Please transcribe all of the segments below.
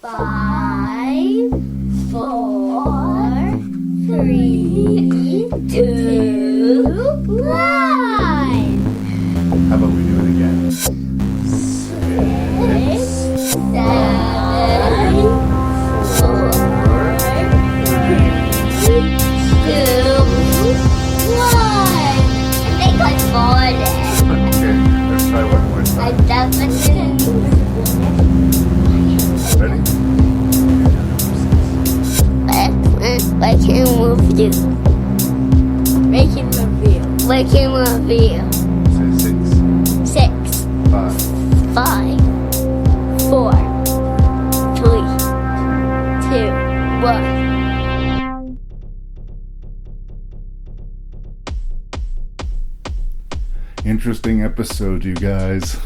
5, 4, 3, 2, 1. How about we do it again? 6, 7, 4, 3, 2, 1. I think I followed it. Okay, let's try one more I time. definitely Ready? Ranking review. Ranking review. Ranking review. Say 6, 6, 5, 5, 4, 3, 2, 1. Interesting episode, you guys.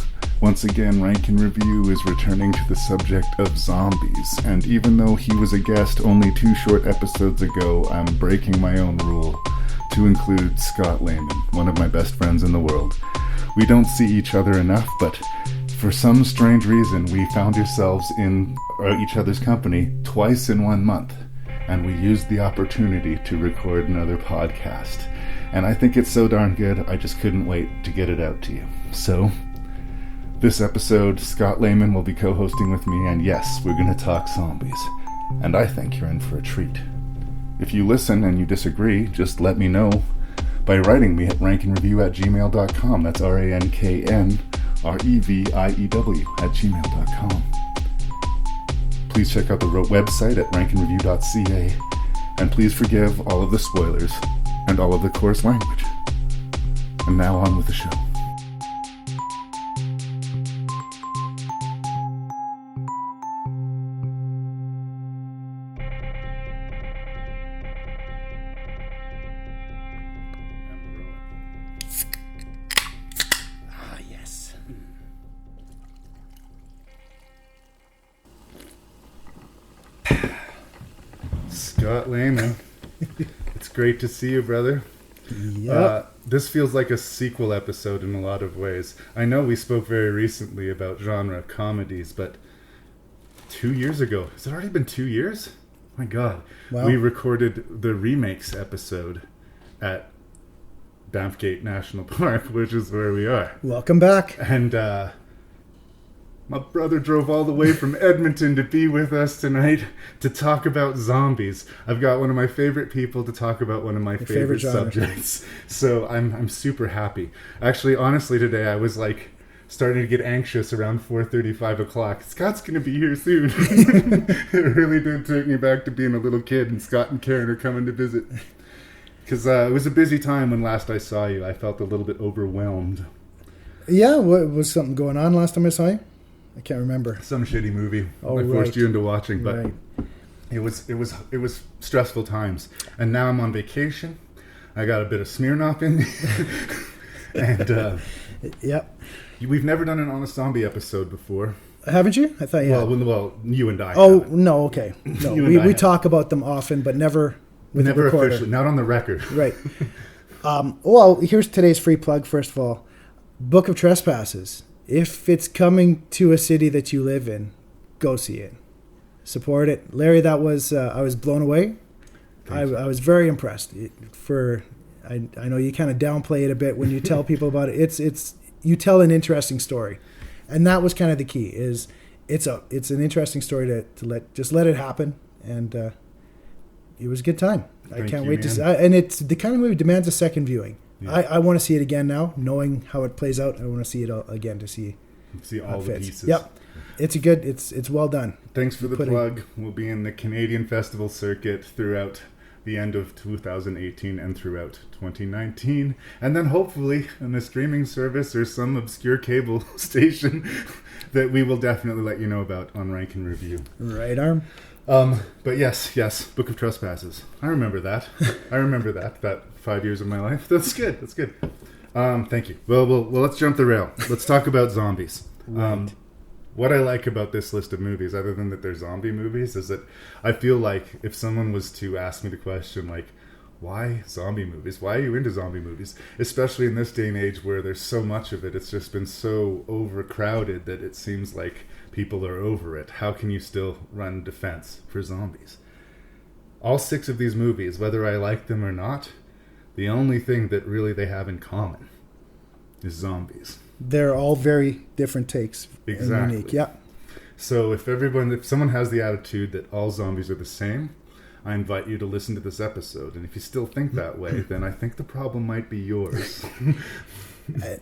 Once again, Rank and Review is returning to the subject of zombies, and even though he was a guest only 2 short episodes ago, I'm breaking my own rule to include Scott Lehman, one of my best friends in the world. We don't see each other enough, but for some strange reason, we found ourselves in each other's company twice in 1 month, and we used the opportunity to record another podcast. And I think it's so darn good, I just couldn't wait to get it out to you. So, this episode, Scott Lehman will be co-hosting with me, and yes, we're going to talk zombies. And I think you're in for a treat. If you listen and you disagree, just let me know by writing me at ranknreview@gmail.com. That's ranknreview@gmail.com. Please check out the website at ranknreview.ca, and please forgive all of the spoilers and all of the coarse language. And now on with the show. Ah, yes. Scott Lehman, it's great to see you, brother. Yep. This feels like a sequel episode in a lot of ways. I know we spoke very recently about genre comedies, but 2 years ago, has it already been 2 years? My God. Wow. We recorded the remakes episode at Banffgate National Park, which is where we are. Welcome back. And my brother drove all the way from Edmonton to be with us tonight to talk about zombies. I've got one of my favorite people to talk about one of my favorite genre. subjects. So I'm super happy. Actually, honestly, today I was like starting to get anxious around 4:30, 5 o'clock. Scott's going to be here soon. It really did take me back to being a little kid, and Scott and Karen are coming to visit. Because it was a busy time when last I saw you. I felt a little bit overwhelmed. Yeah, was something going on last time I saw you? I can't remember. Some shitty movie Oh, I forced right. you into watching, but Right. it was stressful times. And now I'm on vacation. I got a bit of Smirnoff in me. And Yep. we've never done an Honest Zombie episode before. Haven't you? I thought you had. Well, you and I. Oh, haven't. no, okay. No, You and I we have. talk about them often, but never with Never the recorder. officially, not on the record. Right. Well, here's today's free plug, first of all. Book of Trespasses. If it's coming to a city that you live in, go see it. Support it. Larry, that was, I was blown away. I was very impressed. I know you kind of downplay it a bit when you tell people about it. It's you tell an interesting story. And that was kind of the key, is it's an interesting story to let it happen. And it was a good time. I Thank can't you, wait to man. see. And it's the kind of movie demands a second viewing. Yeah. I want to see it again now, knowing how it plays out. I want to see it again to see See how all it the fits. pieces. Yep, it's well done. Thanks for the Putting- plug. We'll be in the Canadian festival circuit throughout the end of 2018 and throughout 2019. And then hopefully in a streaming service or some obscure cable station that we will definitely let you know about on Rank and Review. Right arm. But yes, Book of Trespasses. I remember that. That 5 years of my life. That's good. Thank you. Well, let's jump the rail. Let's talk about zombies. Right. What I like about this list of movies, other than that they're zombie movies, is that I feel like if someone was to ask me the question, like, why zombie movies? Why are you into zombie movies? Especially in this day and age where there's so much of it. It's just been so overcrowded that it seems like people are over it. How can you still run defense for zombies? All 6 of these movies, whether I like them or not, the only thing that really they have in common is zombies. They're all very different takes. Exactly. And unique. Yeah. So if someone has the attitude that all zombies are the same, I invite you to listen to this episode. And if you still think that way, then I think the problem might be yours.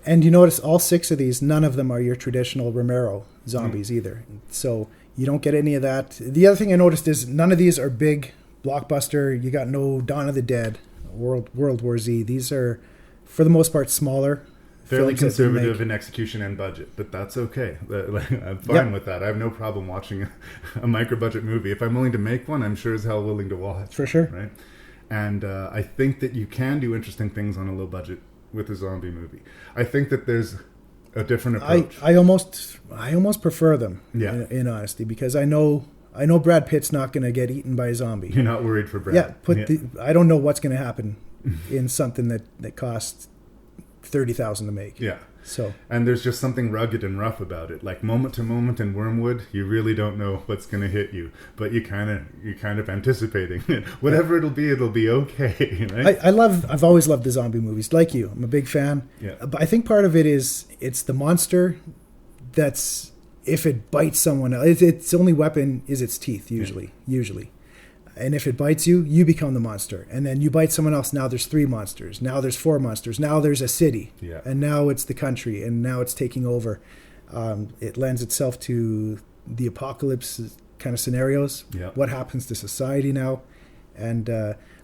And you notice all 6 of these, none of them are your traditional Romero zombies either. So you don't get any of that. The other thing I noticed is none of these are big blockbuster. You got no Dawn of the Dead, World War Z. These are, for the most part, smaller. Fairly conservative in execution and budget, but that's okay. I'm fine with that. I have no problem watching a micro-budget movie. If I'm willing to make one, I'm sure as hell willing to watch. For sure. Right? And I think that you can do interesting things on a low budget with a zombie movie. I think that there's a different approach. I almost prefer them, Yeah. in honesty, because I know Brad Pitt's not going to get eaten by a zombie. You're not worried for Brad. Yeah, I don't know what's going to happen in something that costs $30,000 to make. Yeah. So, and there's just something rugged and rough about it. Like moment to moment in Wyrmwood, you really don't know what's going to hit you, but you're kind of anticipating it. Whatever it'll be okay, right? I've always loved the zombie movies. Like you, I'm a big fan. Yeah. But I think part of it is it's the monster that's, if it bites someone else, its only weapon is its teeth. Usually. And if it bites you, you become the monster. And then you bite someone else, now there's 3 monsters. Now there's 4 monsters. Now there's a city. Yeah. And now it's the country. And now it's taking over. It lends itself to the apocalypse kind of scenarios. Yeah. What happens to society now? And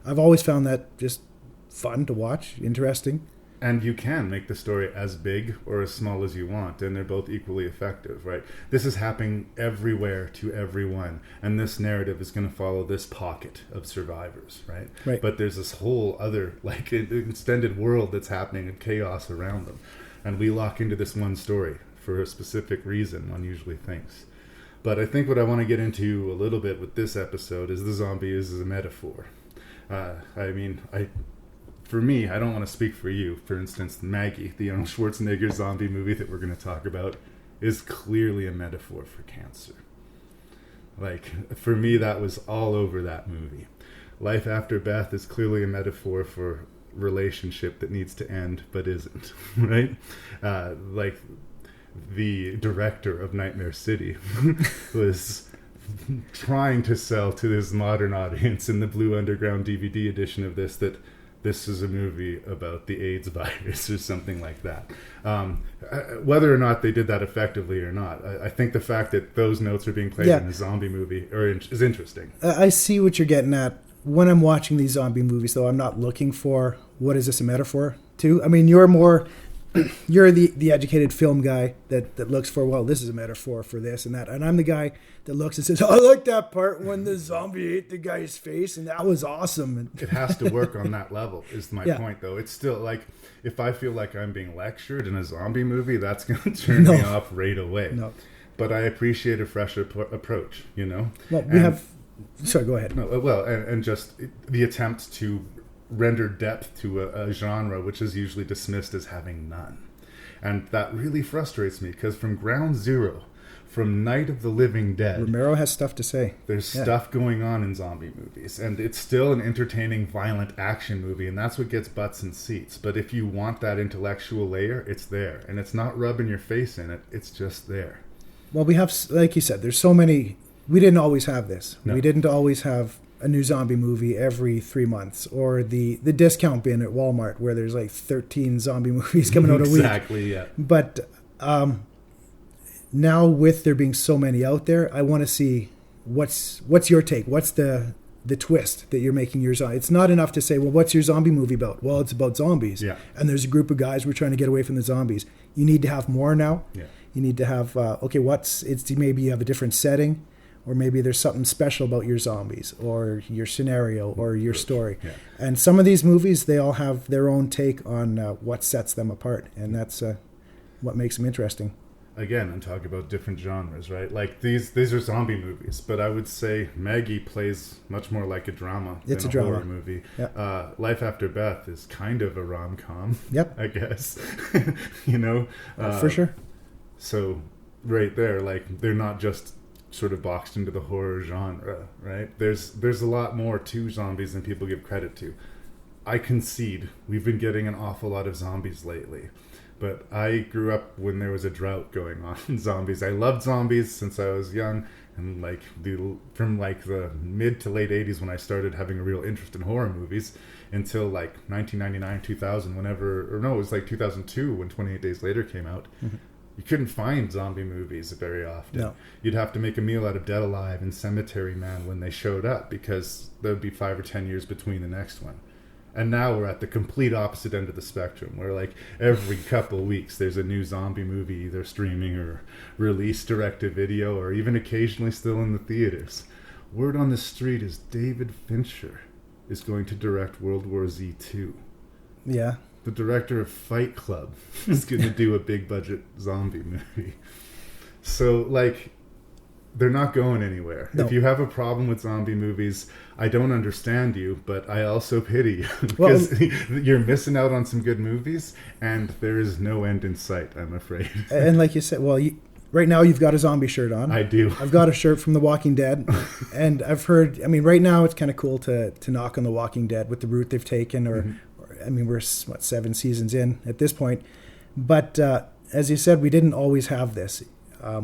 I've always found that just fun to watch, interesting. And you can make the story as big or as small as you want, and they're both equally effective, right? This is happening everywhere to everyone, and this narrative is going to follow this pocket of survivors, right? Right. But there's this whole other, extended world that's happening and chaos around them. And we lock into this one story for a specific reason, one usually thinks. But I think what I want to get into a little bit with this episode is the zombie is a metaphor. For me, I don't want to speak for you. For instance, Maggie, the Arnold Schwarzenegger zombie movie that we're going to talk about, is clearly a metaphor for cancer. For me, that was all over that movie. Life After Beth is clearly a metaphor for relationship that needs to end but isn't, right? The director of Nightmare City was trying to sell to this modern audience in the Blue Underground DVD edition of this that this is a movie about the AIDS virus or something like that. Whether or not they did that effectively or not, I think the fact that those notes are being played in a zombie movie is interesting. I see what you're getting at. When I'm watching these zombie movies, though, I'm not looking for what is this a metaphor to. I mean, you're the educated film guy that looks for, well, this is a metaphor for this and that. And I'm the guy that looks and says, I like that part when the zombie ate the guy's face and that was awesome. And it has to work on that level is my point, though. It's still like, if I feel like I'm being lectured in a zombie movie, that's going to turn me off right away. No. But I appreciate a fresh approach, you know? Well, sorry, go ahead. No, well, and just the attempt to render depth to a genre which is usually dismissed as having none. And that really frustrates me because from ground zero, from Night of the Living Dead, Romero has stuff to say. There's stuff going on in zombie movies, and it's still an entertaining, violent action movie, and that's what gets butts and seats. But if you want that intellectual layer, it's there, and it's not rubbing your face in it, it's just there. Well, we have, like you said, there's so many. We didn't always have this. No. We didn't always have a new zombie movie every 3 months, or the discount bin at Walmart where there's like 13 zombie movies coming out a week. Exactly, yeah. But now with there being so many out there, I want to see what's your take. What's the twist that you're making your zombie? It's not enough to say, well, what's your zombie movie about? Well, it's about zombies. Yeah. And there's a group of guys we're trying to get away from the zombies. You need to have more now. Yeah. You need to have maybe you have a different setting. Or maybe there's something special about your zombies or your scenario or your story. Yeah. And some of these movies, they all have their own take on what sets them apart. And that's what makes them interesting. again, I'm talking about different genres, right? Like these are zombie movies, but I would say Maggie plays much more like a drama It's than a drama. horror movie. Yep. Life After Beth is kind of a rom-com. Yep. I guess. You know? For sure. So right there, like they're not just sort of boxed into the horror genre, right? There's a lot more to zombies than people give credit to. I concede we've been getting an awful lot of zombies lately. But I grew up when there was a drought going on in zombies. I loved zombies since I was young, and like from like the mid to late 80s when I started having a real interest in horror movies until like 1999, 2000, it was like 2002 when 28 Days Later came out. Mm-hmm. You couldn't find zombie movies very often. No. You'd have to make a meal out of Dead Alive and Cemetery Man when they showed up because there would be 5 or 10 years between the next one. And now we're at the complete opposite end of the spectrum, where like every couple of weeks there's a new zombie movie either streaming or released direct to video or even occasionally still in the theaters. Word on the street is David Fincher is going to direct World War Z 2. Yeah. The director of Fight Club is going to do a big budget zombie movie. So like, they're not going anywhere. No. If you have a problem with zombie movies, I don't understand you, but I also pity you Well, because you're missing out on some good movies, and there is no end in sight, I'm afraid. And like you said, right now you've got a zombie shirt on. I do. I've got a shirt from The Walking Dead, and I've heard. I mean, right now it's kind of cool to knock on The Walking Dead with the route they've taken. I mean, we're 7 seasons in at this point, but as you said, we didn't always have this.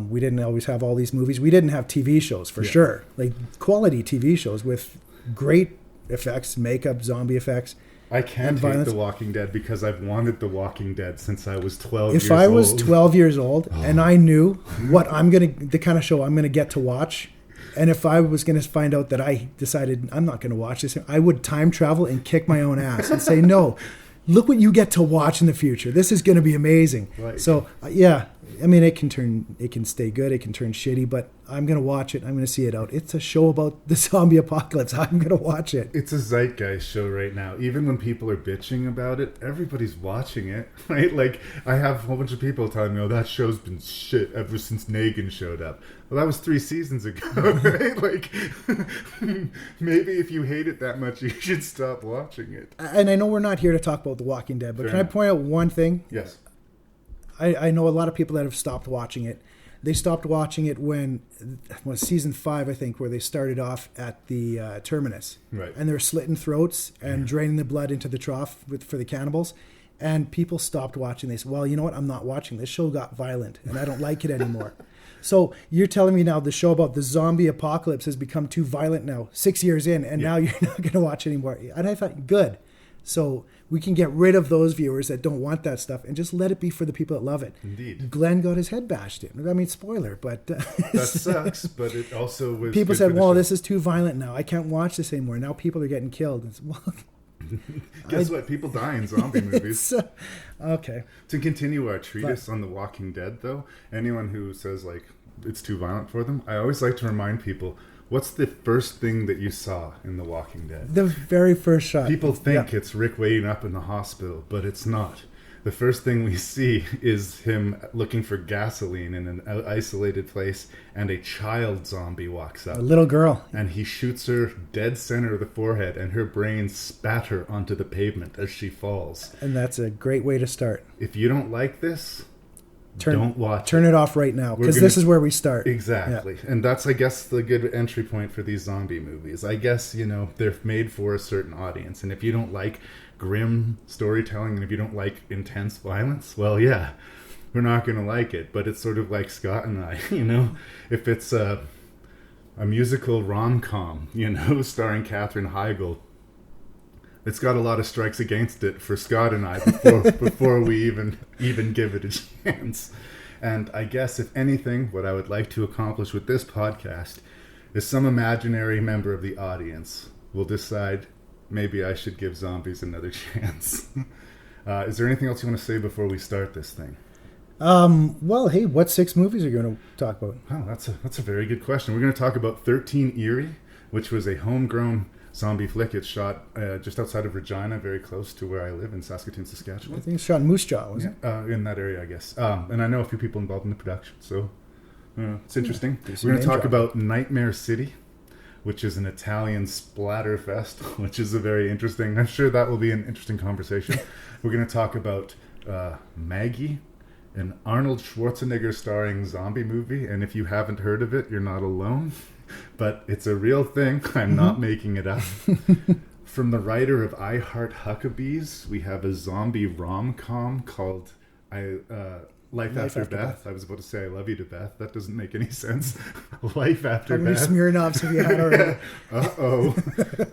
We didn't always have all these movies. We didn't have TV shows for sure, like quality TV shows with great effects, makeup, zombie effects. I can't hate violence. The Walking Dead because I've wanted The Walking Dead since I was 12 years old. If I was 12 years old and I knew what the kind of show I'm going to get to watch, and if I was going to find out that I decided I'm not going to watch this, I would time travel and kick my own ass and say, no, look what you get to watch in the future. This is going to be amazing. Right. So, yeah, I mean, it can stay good, it can turn shitty, but I'm going to watch it. I'm going to see it out. It's a show about the zombie apocalypse. I'm going to watch it. It's a zeitgeist show right now. Even when people are bitching about it, everybody's watching it, right? Like, I have a whole bunch of people telling me, oh, that show's been shit ever since Negan showed up. Well, that was 3 seasons ago, right? Like, maybe if you hate it that much, you should stop watching it. And I know we're not here to talk about The Walking Dead, but Fair can enough. I point out one thing? Yes. I know a lot of people that have stopped watching it. They stopped watching it when season 5, I think, where they started off at the terminus. Right. And they're slitting throats and draining the blood into the trough for the cannibals. And people stopped watching. They said, well, you know what? I'm not watching. This show got violent, and I don't like it anymore. So you're telling me now the show about the zombie apocalypse has become too violent now, 6 years in, and now you're not going to watch anymore. And I thought, good. So we can get rid of those viewers that don't want that stuff and just let it be for the people that love it. Indeed. Glenn got his head bashed in. I mean, spoiler, but That sucks, but it also was people good said, for the well, show. this is too violent now. I can't watch this anymore. Now people are getting killed. It's, well, Guess what? People die in zombie movies. okay. To continue our treatise on The Walking Dead, though, anyone who says, like, it's too violent for them, I always like to remind people, what's the first thing that you saw in The Walking Dead? The very first shot. People think it's Rick waking up in the hospital, but it's not. The first thing we see is him looking for gasoline in an isolated place, and a child zombie walks up. A little girl. And he shoots her dead center of the forehead, and her brains spatter onto the pavement as she falls. And that's a great way to start. If you don't like this, don't watch Turn it off right now, because gonna- this is where we start. Exactly. Yeah. And that's, I guess, the good entry point for these zombie movies. I guess, they're made for a certain audience. And if you don't like grim storytelling and if you don't like intense violence, well, yeah, we're not going to like it. But it's sort of like Scott and I, if it's a musical rom-com, starring Katherine Heigl, it's got a lot of strikes against it for Scott and I before we even give it a chance. And I guess, if anything, what I would like to accomplish with this podcast is some imaginary member of the audience will decide maybe I should give zombies another chance. Is there anything else you want to say before we start this thing? Well, hey, what 6 movies are you going to talk about? Oh, that's a very good question. We're going to talk about 13 Eerie, which was a homegrown zombie flick. It's shot just outside of Regina, very close to where I live in Saskatoon, I Saskatchewan. think it's shot in Moose Jaw, was it? In that area, I guess. And I know a few people involved in the production, so it's interesting. Decent We're going to name talk drop. about Nightmare City, which is an Italian splatterfest, which is a very interesting... I'm sure that will be an interesting conversation. We're going to talk about Maggie, an Arnold Schwarzenegger starring zombie movie, and if you haven't heard of it, you're not alone. But it's a real thing. I'm not making it up. From the writer of I Heart Huckabees, we have a zombie rom-com called Life After Beth. I was about to say I Love You to Beth. That doesn't make any sense. Life After How many Beth. Smirnoffs have you had already? Uh-oh.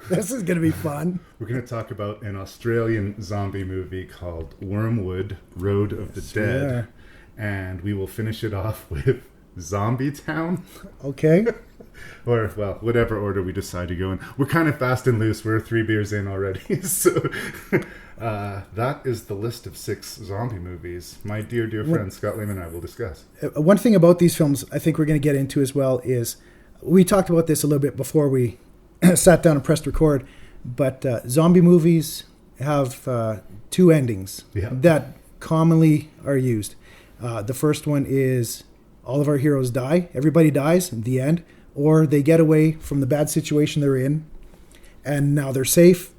This is going to be fun. We're going to talk about an Australian zombie movie called Wyrmwood, Road of the Dead. And we will finish it off with Zombie Town. Okay. Or, well, whatever order we decide to go in. We're kind of fast and loose. We're 3 beers in already. So that is the list of 6 zombie movies my dear friend Scott Lehman and I will discuss. One thing about these films I think we're going to get into as well is, we talked about this a little bit before we sat down and pressed record, but zombie movies have 2 endings that commonly are used. The first one is all of our heroes die, everybody dies, the end, or they get away from the bad situation they're in, and now they're safe, ...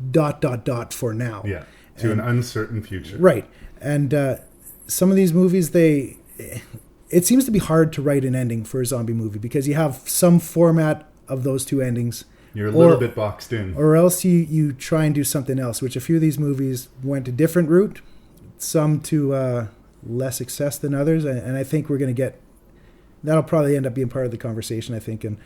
for now. Yeah, to an uncertain future. Right. And some of these movies, it seems to be hard to write an ending for a zombie movie because you have some format of those 2 endings. You're a little bit boxed in. Or else you try and do something else, which a few of these movies went a different route, some to less success than others. And I think we're going to get... That'll probably end up being part of the conversation, I think. And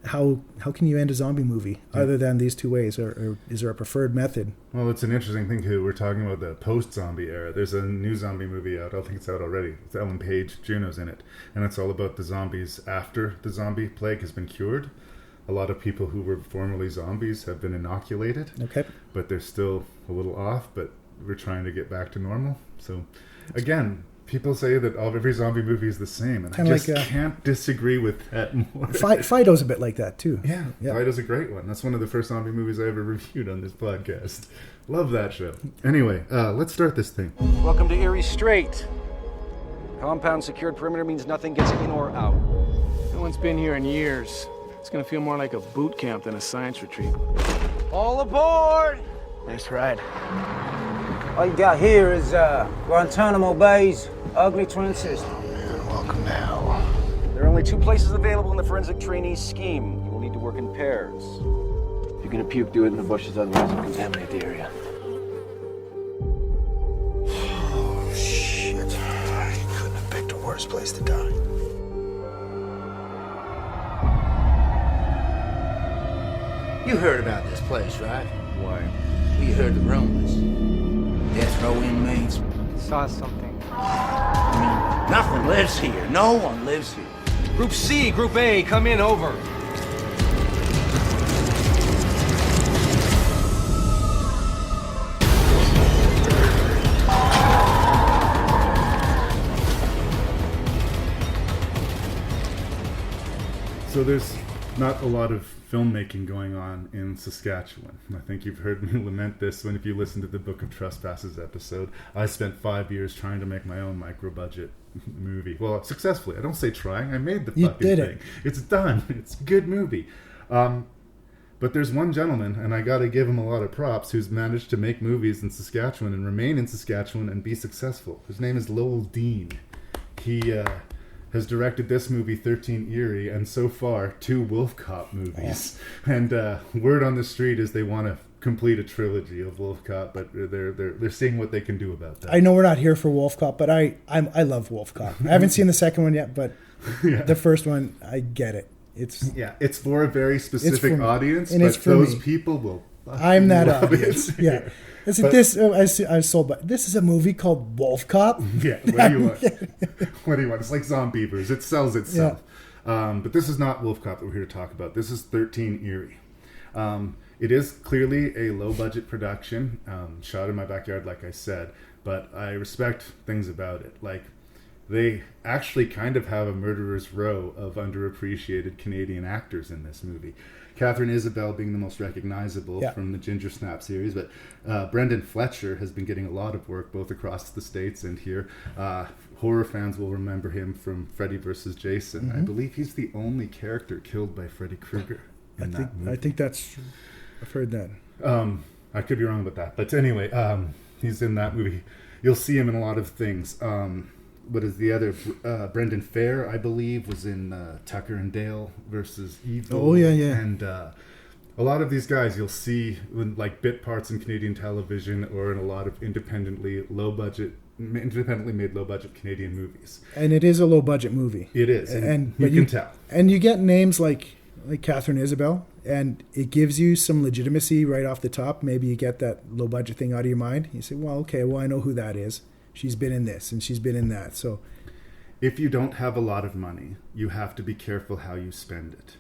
how can you end a zombie movie other than these 2 ways? Or is there a preferred method? Well, it's an interesting thing, too. We're talking about the post-zombie era. There's a new zombie movie out. I don't think it's out already. It's Ellen Page. Juno's in it. And it's all about the zombies after the zombie plague has been cured. A lot of people who were formerly zombies have been inoculated. Okay. But they're still a little off, but we're trying to get back to normal. So, again... People say that every zombie movie is the same, and Kinda I just like, can't disagree with that more. Fido's a bit like that, too. Yeah, Fido's a great one. That's one of the first zombie movies I ever reviewed on this podcast. Love that show. Anyway, let's start this thing. Welcome to Eerie Strait. Compound secured perimeter means nothing gets in or out. No one's been here in years. It's gonna feel more like a boot camp than a science retreat. All aboard! Nice ride. All you got here is Guantanamo Bay's ugly twin sister. Welcome now. There are only 2 places available in the forensic trainee scheme. You will need to work in pairs. If you're gonna puke, do it in the bushes, otherwise it'll contaminate the area. Oh, shit. You couldn't have picked a worse place to die. You heard about this place, right? Why? Well, you heard the rumors. Death row inmates. Saw something. I mean, nothing lives here. No one lives here. Group C, Group A, come in, over. So there's not a lot of filmmaking going on in Saskatchewan. I think you've heard me lament this if you listen to the Book of Trespasses episode. I spent 5 years trying to make my own micro-budget movie. Well, successfully. I don't say trying. I made the fucking did thing. it. It's done. It's a good movie. But there's one gentleman, and I gotta give him a lot of props, who's managed to make movies in Saskatchewan and remain in Saskatchewan and be successful. His name is Lowell Dean. He has directed this movie, 13 Eerie, and so far 2 Wolf Cop movies. And word on the street is they want to complete a trilogy of Wolf Cop, but they're seeing what they can do about that. I know we're not here for Wolf Cop, but I love Wolf Cop. I haven't seen the second one yet, but the first one, I get it. It's for a very specific audience, and but it's for those me. people will. I'm that love audience. it. Yeah. I was sold by this is a movie called Wolf Cop. Yeah, what do you want? What do you want? It's like Zombievers. It sells itself. Yeah. But this is not Wolf Cop that we're here to talk about. This is 13 Eerie. It is clearly a low-budget production, shot in my backyard, like I said, but I respect things about it. Like, they actually kind of have a murderer's row of underappreciated Canadian actors in this movie. Catherine Isabelle being the most recognizable from the Ginger Snap series, but Brendan Fletcher has been getting a lot of work both across the States and here. Horror fans will remember him from Freddy vs. Jason. I believe he's the only character killed by Freddy Krueger in that movie. I think that's true. I've heard that. I could be wrong about that. But anyway, he's in that movie. You'll see him in a lot of things. What is the other? Brendan Fair, I believe, was in Tucker and Dale versus Evil. Oh, yeah. And a lot of these guys you'll see in like bit parts in Canadian television or in a lot of independently made low budget Canadian movies. And it is a low budget movie. It is, and you can tell. And you get names like Catherine Isabelle, and it gives you some legitimacy right off the top. Maybe you get that low budget thing out of your mind. You say, well, okay, I know who that is. She's been in this and she's been in that. So if you don't have a lot of money, you have to be careful how you spend it.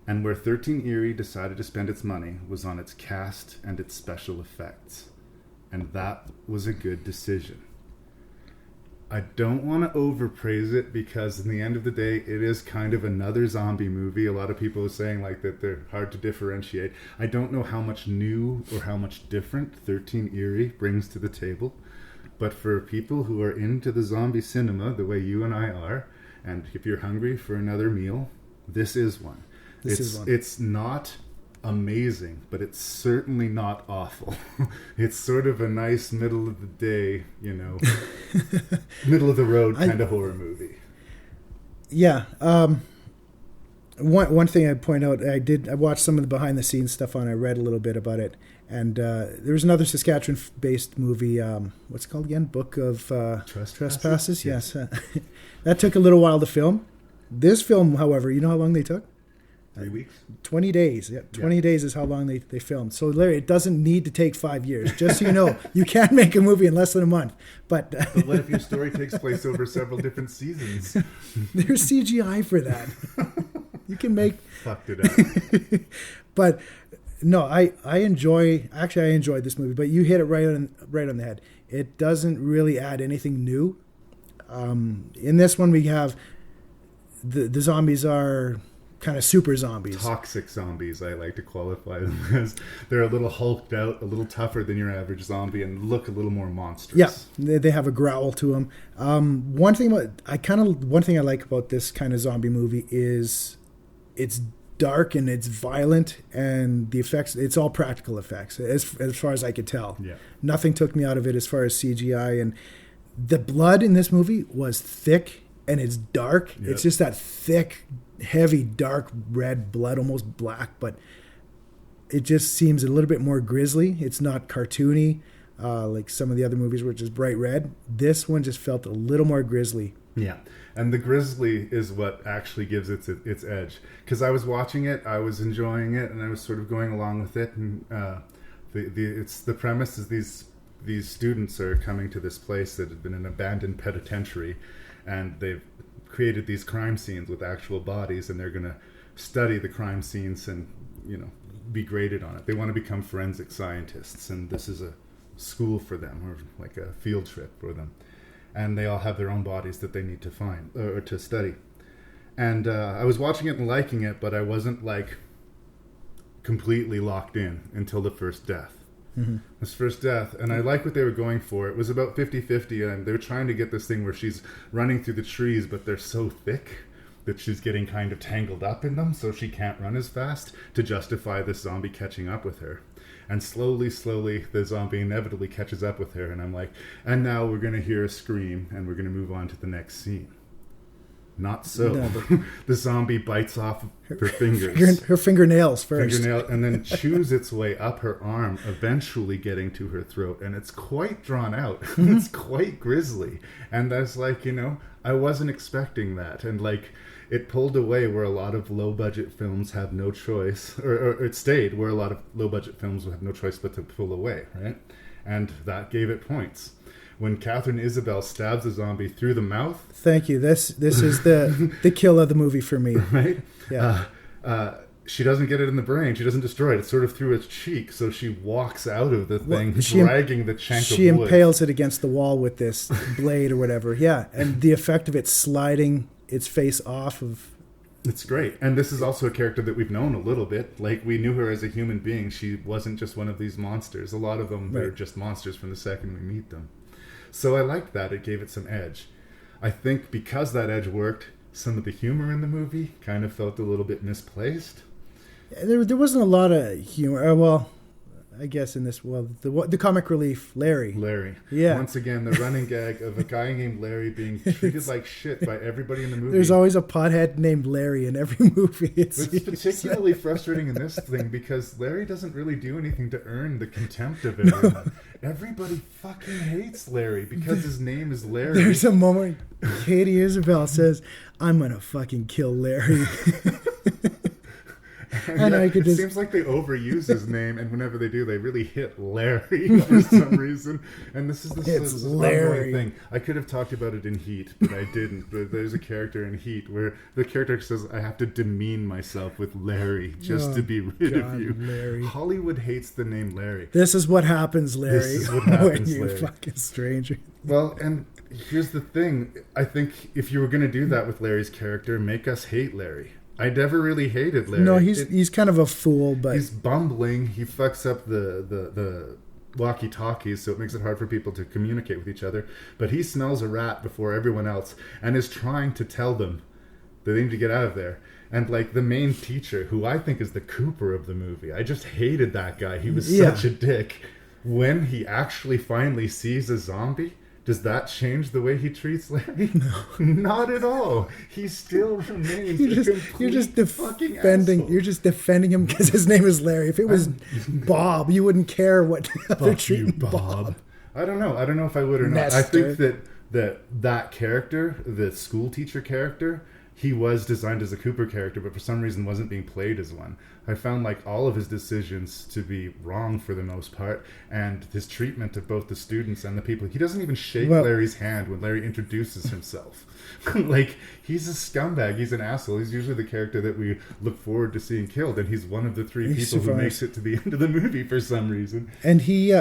And where 13 Eerie decided to spend its money was on its cast and its special effects. And that was a good decision. I don't want to overpraise it because in the end of the day, it is kind of another zombie movie. A lot of people are saying like that they're hard to differentiate. I don't know how much new or how much different 13 Eerie brings to the table. But for people who are into the zombie cinema the way you and I are, and if you're hungry for another meal, this is one. It's not amazing, but it's certainly not awful. It's sort of a nice middle of the day, middle of the road kind of horror movie. Yeah. One thing I'd point out, I watched some of the behind the scenes stuff on. I read a little bit about it, and there was another Saskatchewan-based movie. What's it called again? Book of Trespasses. Yes, that took a little while to film. This film, however, you know how long they took? 3 weeks? 20 days. Yeah, 20 days is how long they filmed. So, Larry, it doesn't need to take 5 years. Just so you know, you can make a movie in less than a month. But what if your story takes place over several different seasons? There's CGI for that. You can make... Fucked it up. But, no, I enjoyed this movie. But you hit it right on the head. It doesn't really add anything new. In this one, we have... The zombies are... kind of super zombies. Toxic zombies, I like to qualify them as. They're a little hulked out, a little tougher than your average zombie, and look a little more monstrous. Yeah, they have a growl to them. One thing I like about this kind of zombie movie is it's dark and it's violent, and the effects, it's all practical effects, as far as I could tell. Yeah. Nothing took me out of it as far as CGI, and the blood in this movie was thick and it's dark. Yep. It's just that thick, heavy, dark red blood, almost black, but it just seems a little bit more grisly. It's not cartoony like some of the other movies were just bright red. This one just felt a little more grisly. Yeah, and the grisly is what actually gives it its edge. Because I was watching it, I was enjoying it, and I was sort of going along with it. And the premise is these students are coming to this place that had been an abandoned penitentiary, and they've created these crime scenes with actual bodies, and they're going to study the crime scenes and be graded on it. They want to become forensic scientists, and this is a school for them, or like a field trip for them. And they all have their own bodies that they need to find or to study. And I was watching it and liking it, but I wasn't like completely locked in until the first death. Mm-hmm. This first death, and I like what they were going for. It was about 50-50, and they were trying to get this thing where she's running through the trees, but they're so thick that she's getting kind of tangled up in them, so she can't run as fast to justify this zombie catching up with her. And slowly, the zombie inevitably catches up with her, and I'm like, and now we're going to hear a scream, and we're going to move on to the next scene. Not so. No, the zombie bites off her fingers. Her fingernails first. And then chews its way up her arm, eventually getting to her throat. And it's quite drawn out. It's quite grisly. And that's like, I wasn't expecting that. And like, it pulled away where a lot of low-budget films have no choice. Or it stayed where a lot of low-budget films have no choice but to pull away, right? And that gave it points. When Catherine Isabelle stabs a zombie through the mouth. Thank you. This is the kill of the movie for me. Right? Yeah. she doesn't get it in the brain. She doesn't destroy it. It's sort of through its cheek. So she walks out of the thing, dragging the chunk of wood. She impales it against the wall with this blade or whatever. Yeah, and the effect of it sliding its face off of... It's great. And this is also a character that we've known a little bit. Like, we knew her as a human being. She wasn't just one of these monsters. A lot of them are just monsters from the second we meet them. So I liked that. It gave it some edge. I think because that edge worked, some of the humor in the movie kind of felt a little bit misplaced. There wasn't a lot of humor. Well, I guess in this, the comic relief, Larry. Yeah. Once again, the running gag of a guy named Larry being treated like shit by everybody in the movie. There's always a pothead named Larry in every movie. It's particularly frustrating in this thing because Larry doesn't really do anything to earn the contempt of everyone. No. Everybody fucking hates Larry because his name is Larry. There's a moment Katie Isabel says, "I'm gonna fucking kill Larry." And I could seems like they overuse his name, and whenever they do, they really hit Larry for some reason. And this is this Larry thing. I could have talked about it in Heat, but I didn't. But there's a character in Heat where the character says, "I have to demean myself with Larry just to be rid of you." Larry. Hollywood hates the name Larry. This is what happens, Larry. This is what happens, when you're Larry. Fucking stranger. Well, and here's the thing. I think if you were going to do that with Larry's character, make us hate Larry. I never really hated Larry. No, he's kind of a fool, but he's bumbling. He fucks up the walkie-talkies, so it makes it hard for people to communicate with each other. But he smells a rat before everyone else and is trying to tell them that they need to get out of there. And like the main teacher, who I think is the Cooper of the movie, I just hated that guy. He was such a dick. When he actually finally sees a zombie, does that change the way he treats Larry? No. Not at all. He still remains you're just defending him because his name is Larry. If it was Bob, you wouldn't care what they're treating Bob. I don't know. I don't know if I would or not. I think that character, the school teacher character, he was designed as a Cooper character, but for some reason wasn't being played as one. I found like all of his decisions to be wrong for the most part, and his treatment of both the students and the people. He doesn't even shake Larry's hand when Larry introduces himself. Like, he's a scumbag. He's an asshole. He's usually the character that we look forward to seeing killed, and he's one of the three people who makes it to the end of the movie for some reason. And he,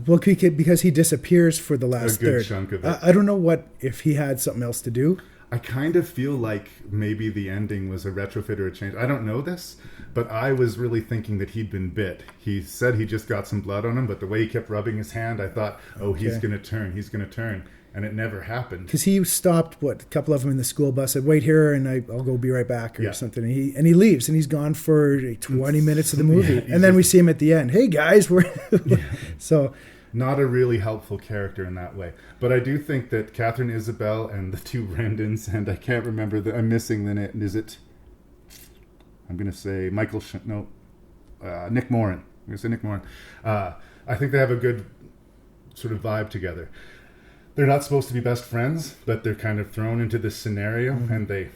because he disappears for the last third chunk of it. I don't know if he had something else to do. I kind of feel like maybe the ending was a retrofit or a change. I don't know this, but I was really thinking that he'd been bit. He said he just got some blood on him, but the way he kept rubbing his hand, I thought, he's going to turn. And it never happened. Because he stopped, a couple of them in the school bus, said, "Wait here, and I'll go be right back," or something. And he leaves, and he's gone for 20 minutes of the movie. And then we see him at the end. "Hey, guys, we're..." So... Not a really helpful character in that way. But I do think that Catherine Isabel and the two Rendons, and I can't remember, I'm missing the name. Is it... I'm going to say Nick Moran. I'm going to say Nick Moran. I think they have a good sort of vibe together. They're not supposed to be best friends, but they're kind of thrown into this scenario, and they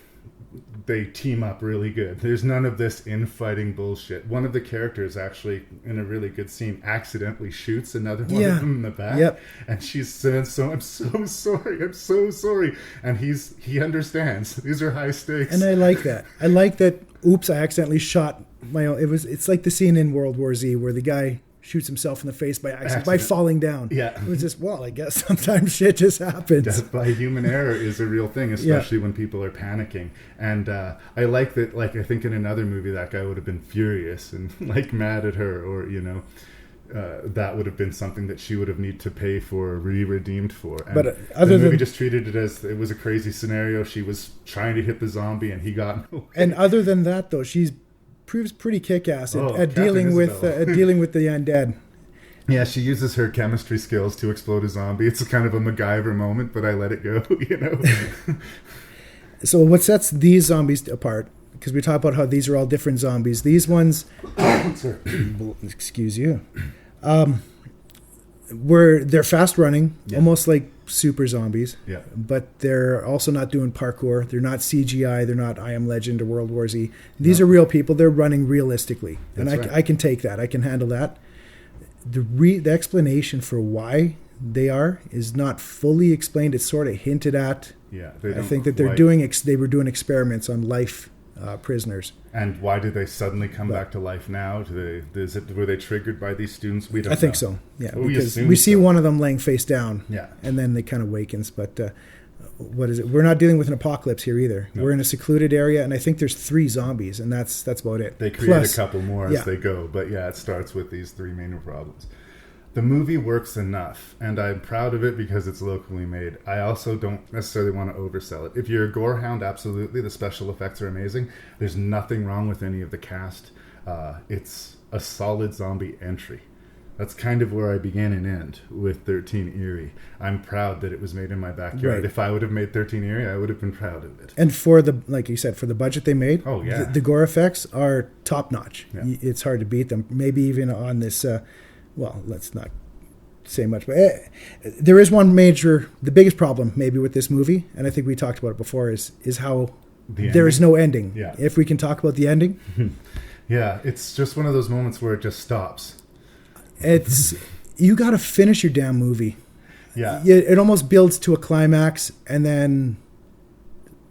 team up really good. There's none of this infighting bullshit. One of the characters actually, in a really good scene, accidentally shoots another one of them in the back. And she's saying, "I'm so sorry. And he understands. These are high stakes. And I like that. Oops, I accidentally shot my own. It's like the scene in World War Z where the guy shoots himself in the face by accident, by falling down. Yeah. It was just, I guess sometimes shit just happens. Death by human error is a real thing, especially when people are panicking. And I like that, like, I think in another movie that guy would have been furious and, like, mad at her, or, that would have been something that she would have needed to pay for or redeemed for. And but the movie just treated it as it was a crazy scenario. She was trying to hit the zombie and he got nowhere. And other than that, though, proves pretty kick-ass at dealing with the undead. Yeah, she uses her chemistry skills to explode a zombie. It's kind of a MacGyver moment, but I let it go, So what sets these zombies apart, because we talk about how these are all different zombies, these ones, excuse you, they're fast running, almost like super zombies, but they're also not doing parkour. They're not CGI. They're not I Am Legend or World War Z. These are real people. They're running realistically, and I can take that. I can handle that. The explanation for why they is not fully explained. It's sort of hinted at. Yeah, I think that they were doing experiments on life prisoners. And why do they suddenly come back to life now? Were they triggered by these students? We don't know. I think so. Yeah, Well, because assume we see so. one of them laying face down. Yeah. And then they kind of wakens. But what is it? We're not dealing with an apocalypse here either. No. We're in a secluded area, and I think there's 3 zombies, and that's about it. They create Plus, a couple more yeah. as they go, but yeah, it starts with these 3 main problems. The movie works enough, and I'm proud of it because it's locally made. I also don't necessarily want to oversell it. If you're a gore hound, absolutely, the special effects are amazing. There's nothing wrong with any of the cast. It's a solid zombie entry. That's kind of where I begin and end with 13 Eerie. I'm proud that it was made in my backyard. Right. If I would have made 13 Eerie, I would have been proud of it. And for the, like you said, for the budget they made, Oh, yeah. the gore effects are top notch. Yeah. It's hard to beat them. Maybe even on this, well, let's not say much, but there is one major, the biggest problem maybe with this movie, and I think we talked about it before, is how there is no ending. Yeah. If we can talk about the ending. Yeah, it's just one of those moments where it just stops. It's you got to finish your damn movie. Yeah. It almost builds to a climax, and then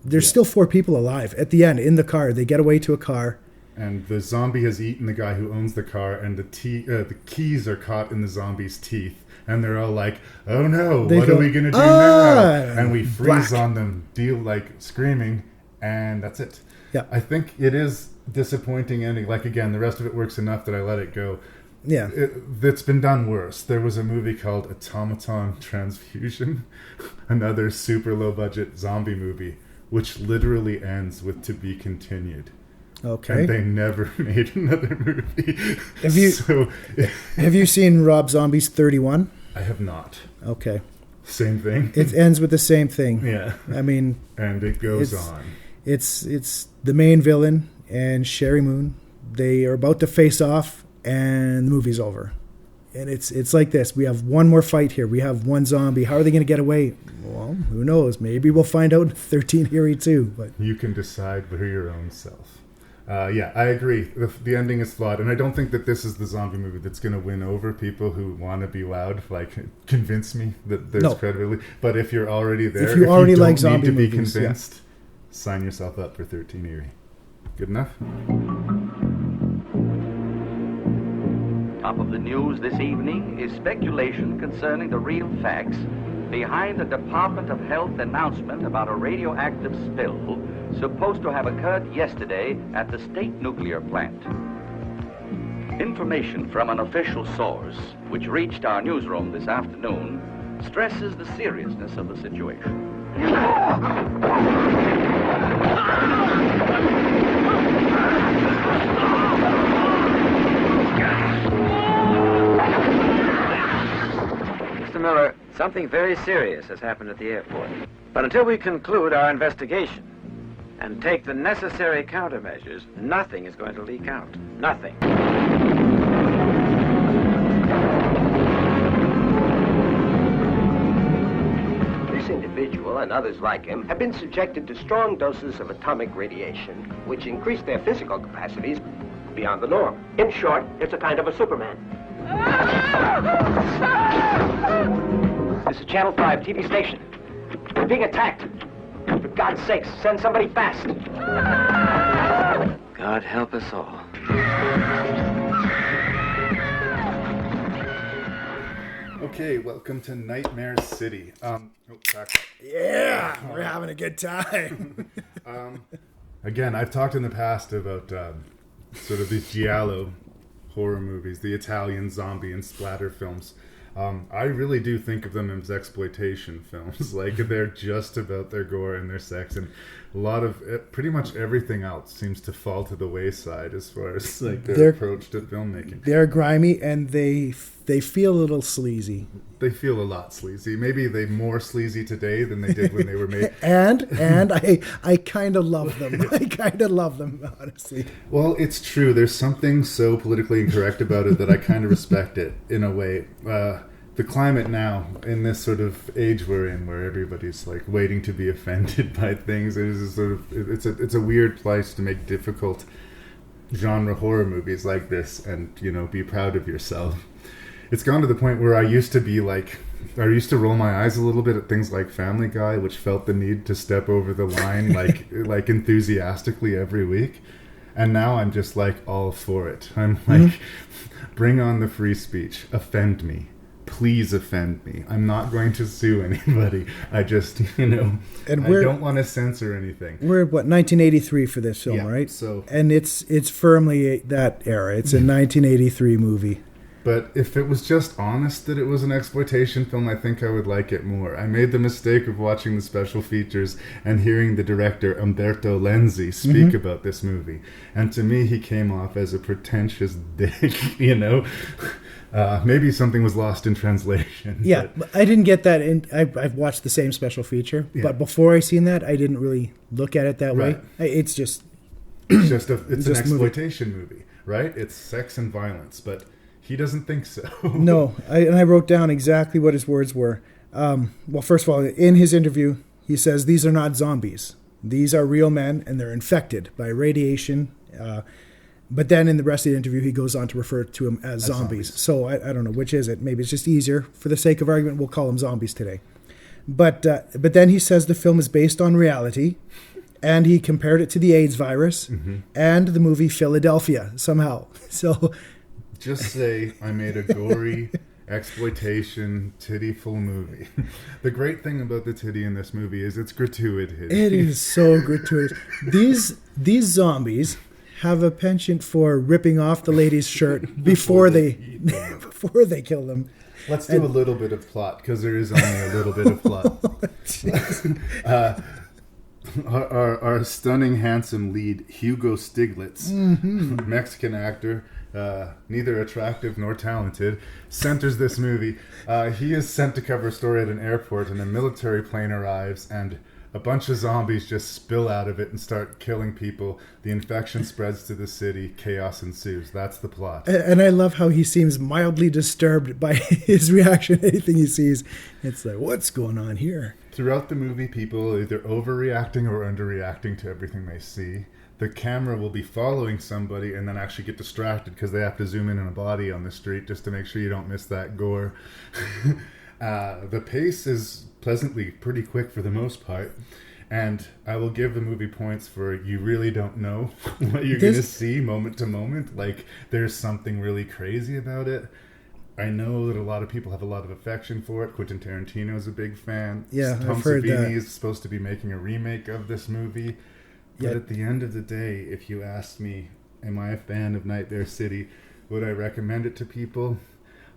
there's still 4 people alive at the end in the car. They get away to a car. And the zombie has eaten the guy who owns the car, and the keys are caught in the zombie's teeth. And they're all like, oh no, They what go, are we going to do "Ah!" now? And we freeze Black. on them, screaming, and that's it. Yeah. I think it is disappointing ending. Like, again, the rest of it works enough that I let it go. Yeah. It's been done worse. There was a movie called Automaton Transfusion, another super low-budget zombie movie, which literally ends with "to be continued." Okay. And they never made another movie. Have you seen Rob Zombie's 31? I have not. Okay. Same thing. It ends with the same thing. Yeah. I mean, And it goes it's- on. it's the main villain and Sherry Moon. They are about to face off, and the movie's over. And it's like this. We have one more fight here. We have one zombie. How are they going to get away? Well, who knows? Maybe we'll find out in 13 Eerie too. But You can decide for your own self. Yeah, I agree. The ending is flawed, and I don't think that this is the zombie movie that's going to win over people who want to be loud. Like, convince me that there's No. credibility. But if you're already there, If you already don't like need zombie to be movies, convinced, sign yourself up for 13 Eerie. Good enough? Top of the news this evening is speculation concerning the real facts behind the Department of Health announcement about a radioactive spill supposed to have occurred yesterday at the state nuclear plant. Information from an official source, which reached our newsroom this afternoon, stresses the seriousness of the situation. Mr. Miller, something very serious has happened at the airport. But until we conclude our investigation and take the necessary countermeasures, nothing is going to leak out. Nothing. This individual and others like him have been subjected to strong doses of atomic radiation, which increase their physical capacities beyond the norm. In short, it's a kind of a Superman. This is Channel 5 TV station. We're being attacked. For God's sakes, send somebody fast. God help us all. Okay, welcome to Nightmare City. Back up. yeah, we're having a good time. Again, I've talked in the past about sort of these giallo horror movies, the Italian zombie and splatter films. I really do think of them as exploitation films. Like, they're just about their gore and their sex, and a lot of pretty much everything else seems to fall to the wayside as far as like their approach to filmmaking. They're grimy, and they feel a little sleazy. They feel a lot sleazy. Maybe they're more sleazy today than they did when they were made. and I kind of love them. I kind of love them, honestly. Well, it's true. There's something so politically incorrect about it that I kind of respect it in a way. The climate now, in this sort of age we're in, where everybody's like waiting to be offended by things, it's a weird place to make difficult genre horror movies like this, and be proud of yourself. It's gone to the point where I used to be like I used to roll my eyes a little bit at things like Family Guy, which felt the need to step over the line like enthusiastically every week. And now I'm just like all for it. I'm like, bring on the free speech. Offend me. Please offend me. I'm not going to sue anybody. I just, and I don't want to censor anything. We're 1983 for this film, right? So, and it's firmly that era. It's a 1983 movie. But if it was just honest that it was an exploitation film, I think I would like it more. I made the mistake of watching the special features and hearing the director Umberto Lenzi speak about this movie. And to me, he came off as a pretentious dick, Maybe something was lost in translation. Yeah, but I didn't get that. I've watched the same special feature, but before I seen that, I didn't really look at it that way. It's just... it's an exploitation movie, right? It's sex and violence, but... he doesn't think so. No, I wrote down exactly what his words were. Well, first of all, in his interview, he says, these are not zombies. These are real men, and they're infected by radiation. But then in the rest of the interview, he goes on to refer to them as zombies. So I don't know, which is it? Maybe it's just easier. For the sake of argument, we'll call them zombies today. But then he says the film is based on reality, and he compared it to the AIDS virus and the movie Philadelphia somehow. So... just say I made a gory exploitation titty-full movie. The great thing about the titty in this movie is it's gratuitous. It is so gratuitous. These zombies have a penchant for ripping off the lady's shirt before they kill them. Let's do a little bit of plot, because there is only a little bit of plot. Our stunning, handsome lead, Hugo Stiglitz, Mexican actor, neither attractive nor talented, centers this movie. He is sent to cover a story at an airport, and a military plane arrives, and a bunch of zombies just spill out of it and start killing people. The infection spreads to the city. Chaos ensues. That's the plot. And I love how he seems mildly disturbed by his reaction to anything he sees. It's like, what's going on here? Throughout the movie, people are either overreacting or underreacting to everything they see. The camera will be following somebody and then actually get distracted because they have to zoom in on a body on the street just to make sure you don't miss that gore. The pace is pleasantly pretty quick for the most part. And I will give the movie points for you really don't know what you're going to see moment to moment. Like, there's something really crazy about it. I know that a lot of people have a lot of affection for it. Quentin Tarantino is a big fan. Yeah, Tom I've heard that. Savini is supposed to be making a remake of this movie. But at the end of the day, if you ask me, am I a fan of Nightmare City? Would I recommend it to people?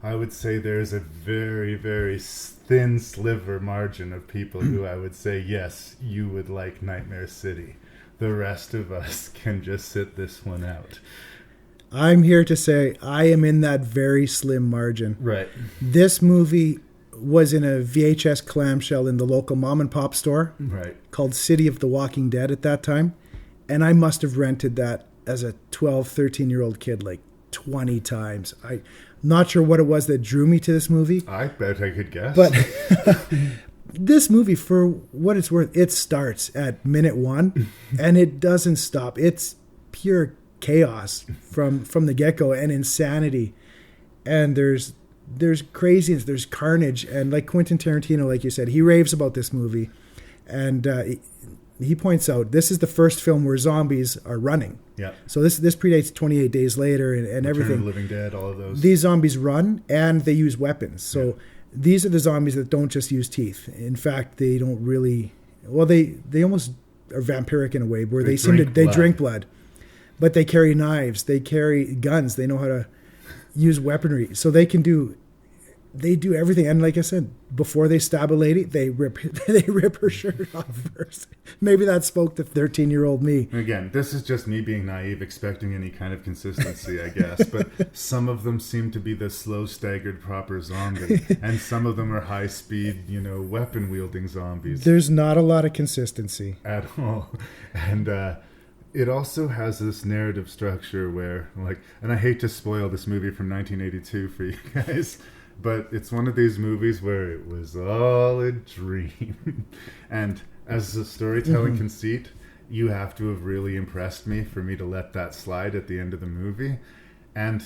I would say there's a very, very thin sliver margin of people who I would say, yes, you would like Nightmare City. The rest of us can just sit this one out. I'm here to say I am in that very slim margin. Right. This movie was in a VHS clamshell in the local mom and pop store called City of the Walking Dead at that time. And I must have rented that as a 12, 13-year-old kid like 20 times. I'm not sure what it was that drew me to this movie. I bet I could guess. But this movie, for what it's worth, it starts at minute 1 and it doesn't stop. It's pure chaos from the get-go and insanity. And there's craziness, there's carnage, and like Quentin Tarantino, like you said, he raves about this movie, and he points out this is the first film where zombies are running. Yeah. So this predates 28 Days Later and everything. Return of the Living Dead, all of those. These zombies run and they use weapons. So these are the zombies that don't just use teeth. In fact, they don't really. Well, they almost are vampiric in a way where they drink blood, but they carry knives, they carry guns, they know how to use weaponry, so they do everything. And like I said, before they stab a lady, they rip her shirt off first. Maybe that spoke to 13-year-old me. Again, this is just me being naive, expecting any kind of consistency, I guess. But some of them seem to be the slow, staggered, proper zombie, and some of them are high-speed, weapon-wielding zombies. There's not a lot of consistency at all, and it also has this narrative structure where, and I hate to spoil this movie from 1982 for you guys, but it's one of these movies where it was all a dream. And as a storytelling conceit, you have to have really impressed me for me to let that slide at the end of the movie. And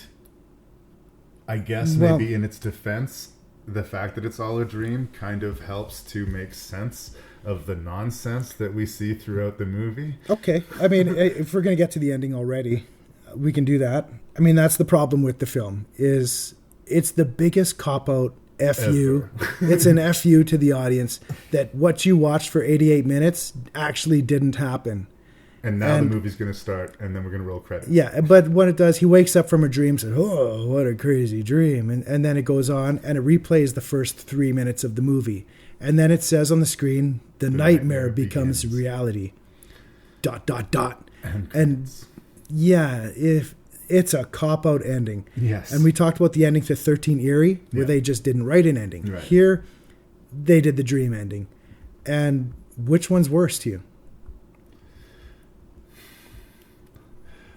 I guess maybe in its defense, the fact that it's all a dream kind of helps to make sense of the nonsense that we see throughout the movie. Okay. I mean, if we're going to get to the ending already, we can do that. I mean, that's the problem with the film, is it's the biggest cop-out FU. It's an FU to the audience that what you watched for 88 minutes actually didn't happen. And now the movie's going to start, and then we're going to roll credits. Yeah, but what it does, he wakes up from a dream and says, oh, what a crazy dream. And then it goes on, and it replays the first 3 minutes of the movie. And then it says on the screen, the nightmare becomes reality. ... And yeah, if it's a cop-out ending. Yes. And we talked about the ending to 13 Eerie, where they just didn't write an ending. Right. Here, they did the dream ending. And which one's worse to you?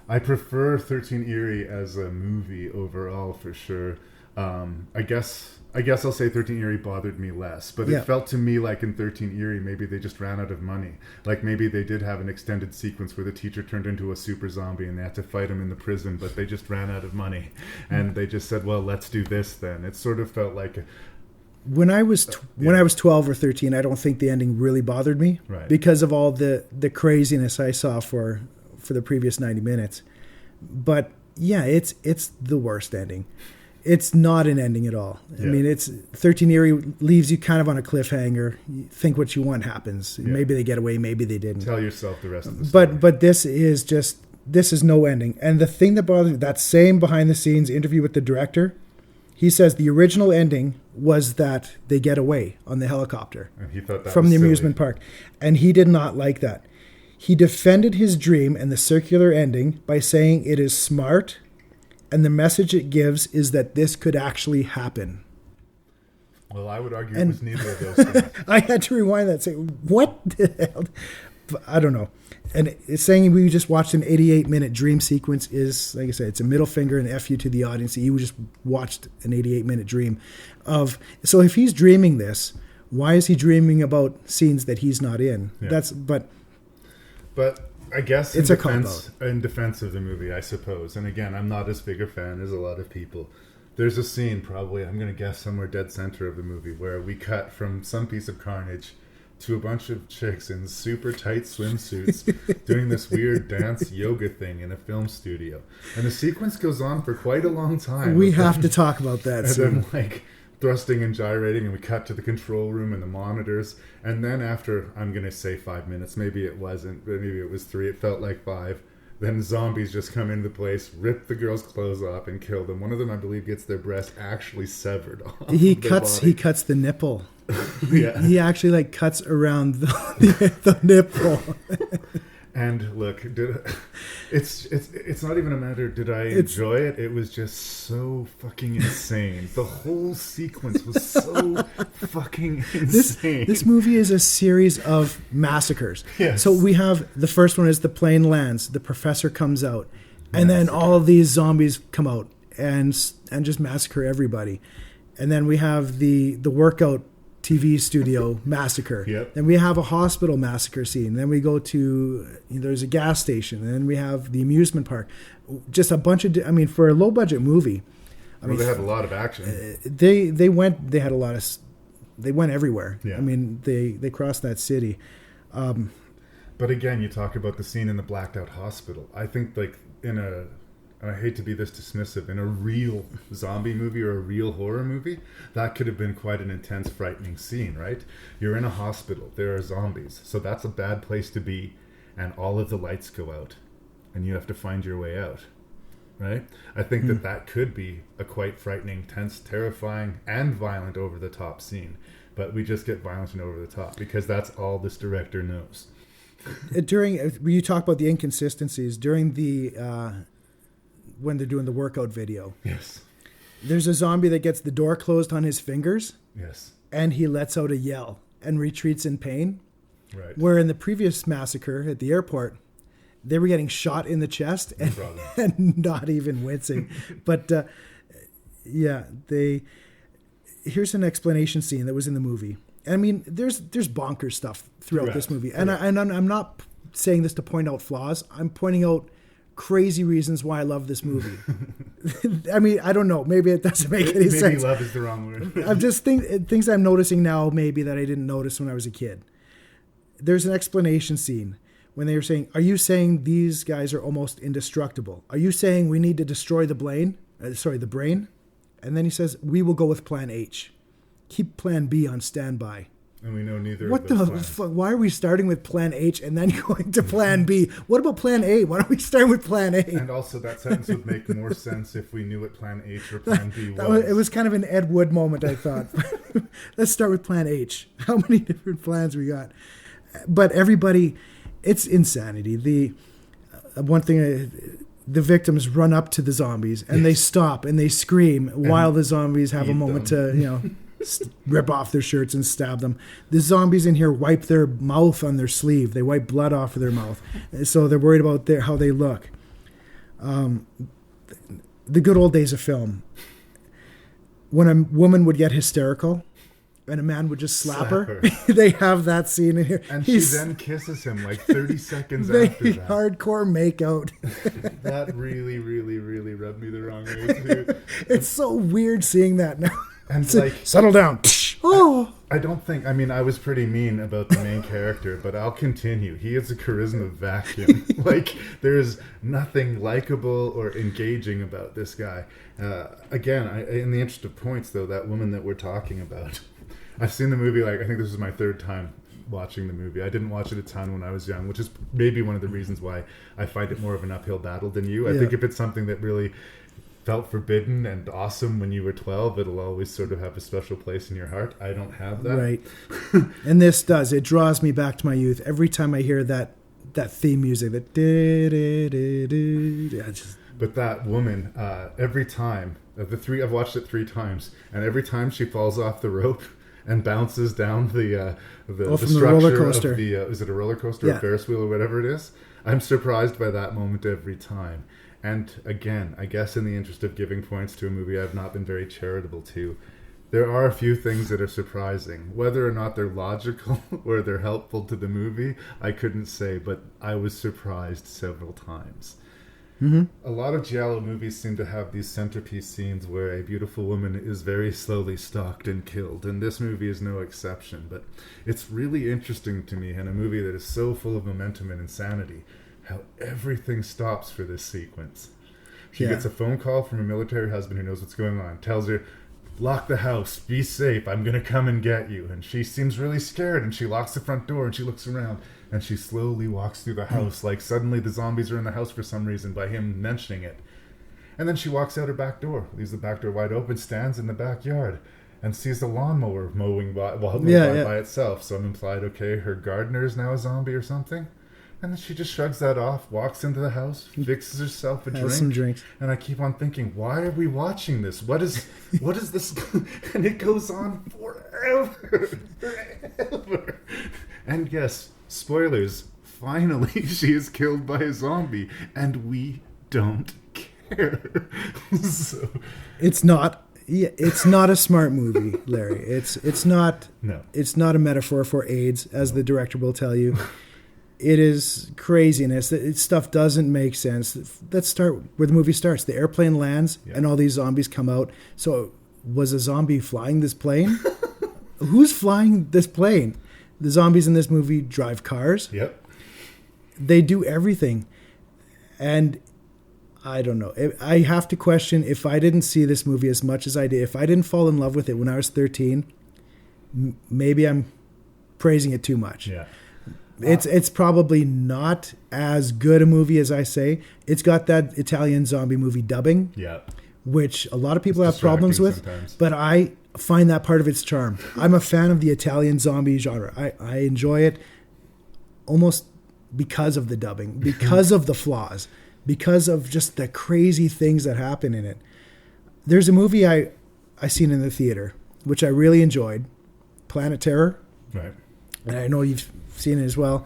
I prefer 13 Eerie as a movie overall, for sure. I guess I'll say 13 Eerie bothered me less, but it felt to me like in 13 Eerie, maybe they just ran out of money. Like maybe they did have an extended sequence where the teacher turned into a super zombie and they had to fight him in the prison, but they just ran out of money. And they just said, well, let's do this then. It sort of felt like... When I was 12 or 13, I don't think the ending really bothered me, right, because of all the craziness I saw for the previous 90 minutes. But yeah, it's the worst ending. It's not an ending at all. I mean, it's 13 Eerie leaves you kind of on a cliffhanger. You think what you want happens. Maybe they get away, maybe they didn't. Tell yourself the rest of the story. But this is no ending. And the thing that bothers me, that same behind the scenes interview with the director, he says the original ending was that they get away on the helicopter and he thought that from was the silly. amusement park. And he did not like that. He defended his dream and the circular ending by saying it is smart, and the message it gives is that this could actually happen. Well, I would argue it was neither of those things. I had to rewind that and say, what the hell? But I don't know. And it's saying we just watched an 88-minute dream sequence is, like I said, it's a middle finger and F you to the audience. You just watched an 88-minute dream of. So if he's dreaming this, why is he dreaming about scenes that he's not in? Yeah. But I guess it's in defense of the movie, I suppose. And again, I'm not as big a fan as a lot of people. There's a scene, probably, I'm going to guess somewhere dead center of the movie, where we cut from some piece of carnage to a bunch of chicks in super tight swimsuits doing this weird dance yoga thing in a film studio. And the sequence goes on for quite a long time. We have to talk about that and soon. then, like, thrusting and gyrating, and we cut to the control room and the monitors. And then after, I'm going to say 5 minutes, maybe it wasn't, but maybe it was 3, it felt like 5. Then zombies just come into the place, rip the girls' clothes off, and kill them. One of them, I believe, gets their breast actually severed off. He cuts the nipple. Yeah. He actually cuts around the nipple. And look, it's not even a matter, did I enjoy it? It was just so fucking insane. The whole sequence was so fucking insane. This movie is a series of massacres. Yes. So we have, the first one is the plane lands, the professor comes out, and then all of these zombies come out and just massacre everybody. And then we have the workout TV studio massacre. Yep. Then we have a hospital massacre scene. Then we go to, there's a gas station. And then we have the amusement park. Just a bunch of, for a low budget movie. They had a lot of action. They went everywhere. Yeah. They crossed that city. But again, you talk about the scene in the blacked out hospital. I think I hate to be this dismissive, in a real zombie movie or a real horror movie, that could have been quite an intense, frightening scene, right? You're in a hospital, there are zombies, so that's a bad place to be, and all of the lights go out, and you have to find your way out, right? I think that could be a quite frightening, tense, terrifying, and violent over-the-top scene, but we just get violent and over-the-top, because that's all this director knows. When you talk about the inconsistencies, during when they're doing the workout video. Yes. There's a zombie that gets the door closed on his fingers. Yes. And he lets out a yell and retreats in pain. Right. Where in the previous massacre at the airport, they were getting shot in the chest and not even wincing. But here's an explanation scene that was in the movie. There's bonkers stuff throughout this movie. And I'm not saying this to point out flaws. I'm pointing out crazy reasons why I love this movie. I mean, I don't know. Maybe it doesn't make any sense. Maybe love is the wrong word. I'm just things I'm noticing now maybe that I didn't notice when I was a kid. There's an explanation scene when they were saying, are you saying these guys are almost indestructible? Are you saying we need to destroy the brain? And then he says, we will go with plan H. Keep plan B on standby. And we know neither what of those the plans. fuck? Why are we starting with plan H and then going to plan B? What about plan A? Why don't we start with plan A? And also, that sentence would make more sense if we knew what plan H or plan B was. It was kind of an Ed Wood moment, I thought. Let's start with plan H. How many different plans we got? But everybody, it's insanity. The victims run up to the zombies and they stop and they scream while the zombies have a moment to, rip off their shirts and stab them. The zombies in here wipe their mouth on their sleeve. They wipe blood off of their mouth. So they're worried about how they look. The good old days of film. When a woman would get hysterical and a man would just slap her. They have that scene in here. And she then kisses him like 30 seconds after that. Hardcore makeout. That really, really, really rubbed me the wrong way too. It's so weird seeing that now. And settle down. Oh, I don't think. I mean, I was pretty mean about the main character, but I'll continue. He is a charisma vacuum. There's nothing likable or engaging about this guy. Again, in the interest of points, though, that woman that we're talking about, I've seen the movie. I think this is my third time watching the movie. I didn't watch it a ton when I was young, which is maybe one of the reasons why I find it more of an uphill battle than you. I think if it's something that really felt forbidden and awesome when you were 12, it'll always sort of have a special place in your heart. I don't have that. Right. And this does. It draws me back to my youth. Every time I hear that theme music, that But that woman, every time, I've watched it 3 times, and every time she falls off the rope and bounces down the structure roller coaster. of the, is it a roller coaster or Ferris wheel or whatever it is? I'm surprised by that moment every time. And again, I guess in the interest of giving points to a movie I've not been very charitable to, there are a few things that are surprising. Whether or not they're logical or they're helpful to the movie, I couldn't say, but I was surprised several times. Mm-hmm. A lot of giallo movies seem to have these centerpiece scenes where a beautiful woman is very slowly stalked and killed, and this movie is no exception. But it's really interesting to me in a movie that is so full of momentum and insanity, how everything stops for this sequence. She gets a phone call from a military husband who knows what's going on, tells her, lock the house, be safe, I'm going to come and get you. And she seems really scared, and she locks the front door, and she looks around, and she slowly walks through the house, like suddenly the zombies are in the house for some reason by him mentioning it. And then she walks out her back door, leaves the back door wide open, stands in the backyard, and sees the lawnmower mowing by itself. So I'm implied, okay, her gardener is now a zombie or something. And then she just shrugs that off, walks into the house, fixes herself a drink. Some drinks. And I keep on thinking, why are we watching this? What is this? And it goes on forever. And yes, spoilers, finally she is killed by a zombie, and we don't care. So. It's not a smart movie, Larry. It's not a metaphor for AIDS, as the director will tell you. It is craziness. Stuff doesn't make sense. Let's start where the movie starts. The airplane lands and all these zombies come out. So was a zombie flying this plane? Who's flying this plane? The zombies in this movie drive cars. Yep. They do everything. And I don't know. I have to question, if I didn't see this movie as much as I did, if I didn't fall in love with it when I was 13, maybe I'm praising it too much. Yeah. It's probably not as good a movie as I say. It's got that Italian zombie movie dubbing, which a lot of people have problems with, sometimes. But I find that part of its charm. I'm a fan of the Italian zombie genre. I enjoy it almost because of the dubbing, because of the flaws, because of just the crazy things that happen in it. There's a movie I seen in the theater, which I really enjoyed, Planet Terror. Right. And I know you've seen it as well.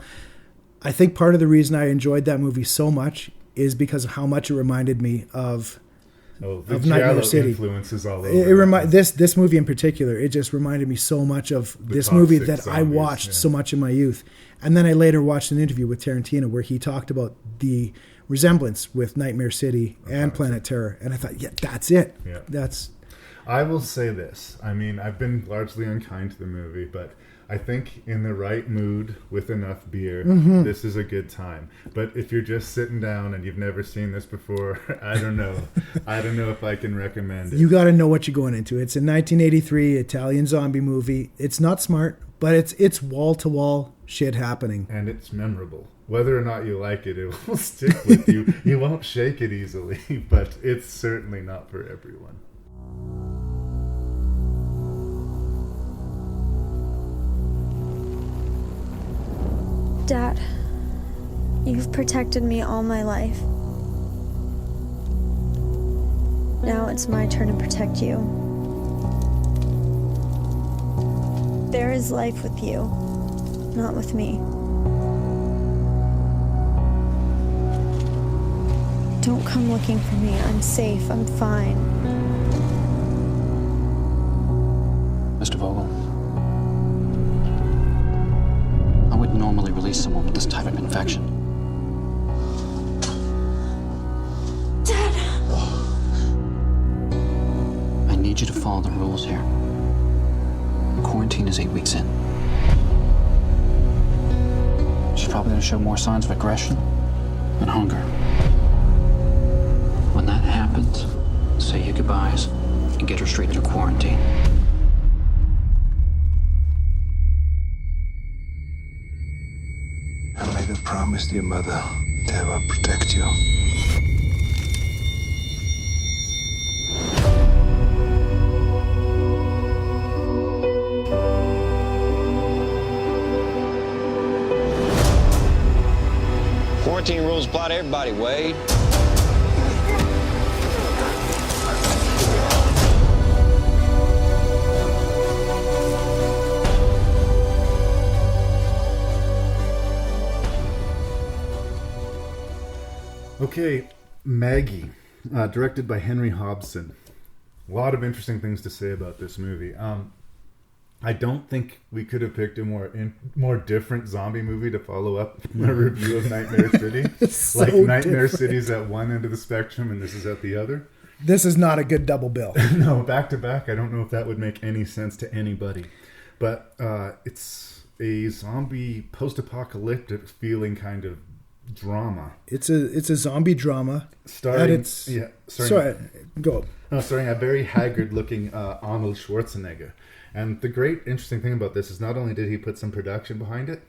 I think part of the reason I enjoyed that movie so much is because of how much it reminded me of Nightmare City. Influences all over. This movie in particular, it just reminded me so much of this movie that zombies, I watched so much in my youth. And then I later watched an interview with Tarantino where he talked about resemblance with Nightmare City and Planet Terror. And I thought, yeah, that's it. Yeah. That's... I will say this. I mean, I've been largely unkind to the movie, but I think in the right mood with enough beer, this is a good time. But if you're just sitting down and you've never seen this before, I don't know. I don't know if I can recommend it. You got to know what you're going into. It's a 1983 Italian zombie movie. It's not smart, but it's wall-to-wall shit happening. And it's memorable. Whether or not you like it, it will stick with you. You won't shake it easily, but it's certainly not for everyone. Dad, you've protected me all my life. Now it's my turn to protect you. There is life with you, not with me. Don't come looking for me. I'm safe. I'm fine. Mr. Vogel, I wouldn't normally release someone with this type of infection. Dad! I need you to follow the rules here. Quarantine is 8 weeks in. She's probably going to show more signs of aggression and hunger. When that happens, say your goodbyes and get her straight into quarantine. I made a promise to your mother that I will protect you. Quarantine rules apply to everybody, Wade. Okay, Maggie, directed by Henry Hobson. A lot of interesting things to say about this movie. I don't think we could have picked a more different zombie movie to follow up a review of Nightmare City. So like Nightmare different. City's at one end of the spectrum and this is at the other. This is not a good double bill. No, back to back. I don't know if that would make any sense to anybody. But it's a zombie post-apocalyptic feeling kind of drama. It's a zombie drama. Starring Go. Starring a very haggard-looking Arnold Schwarzenegger. And the great interesting thing about this is not only did he put some production behind it,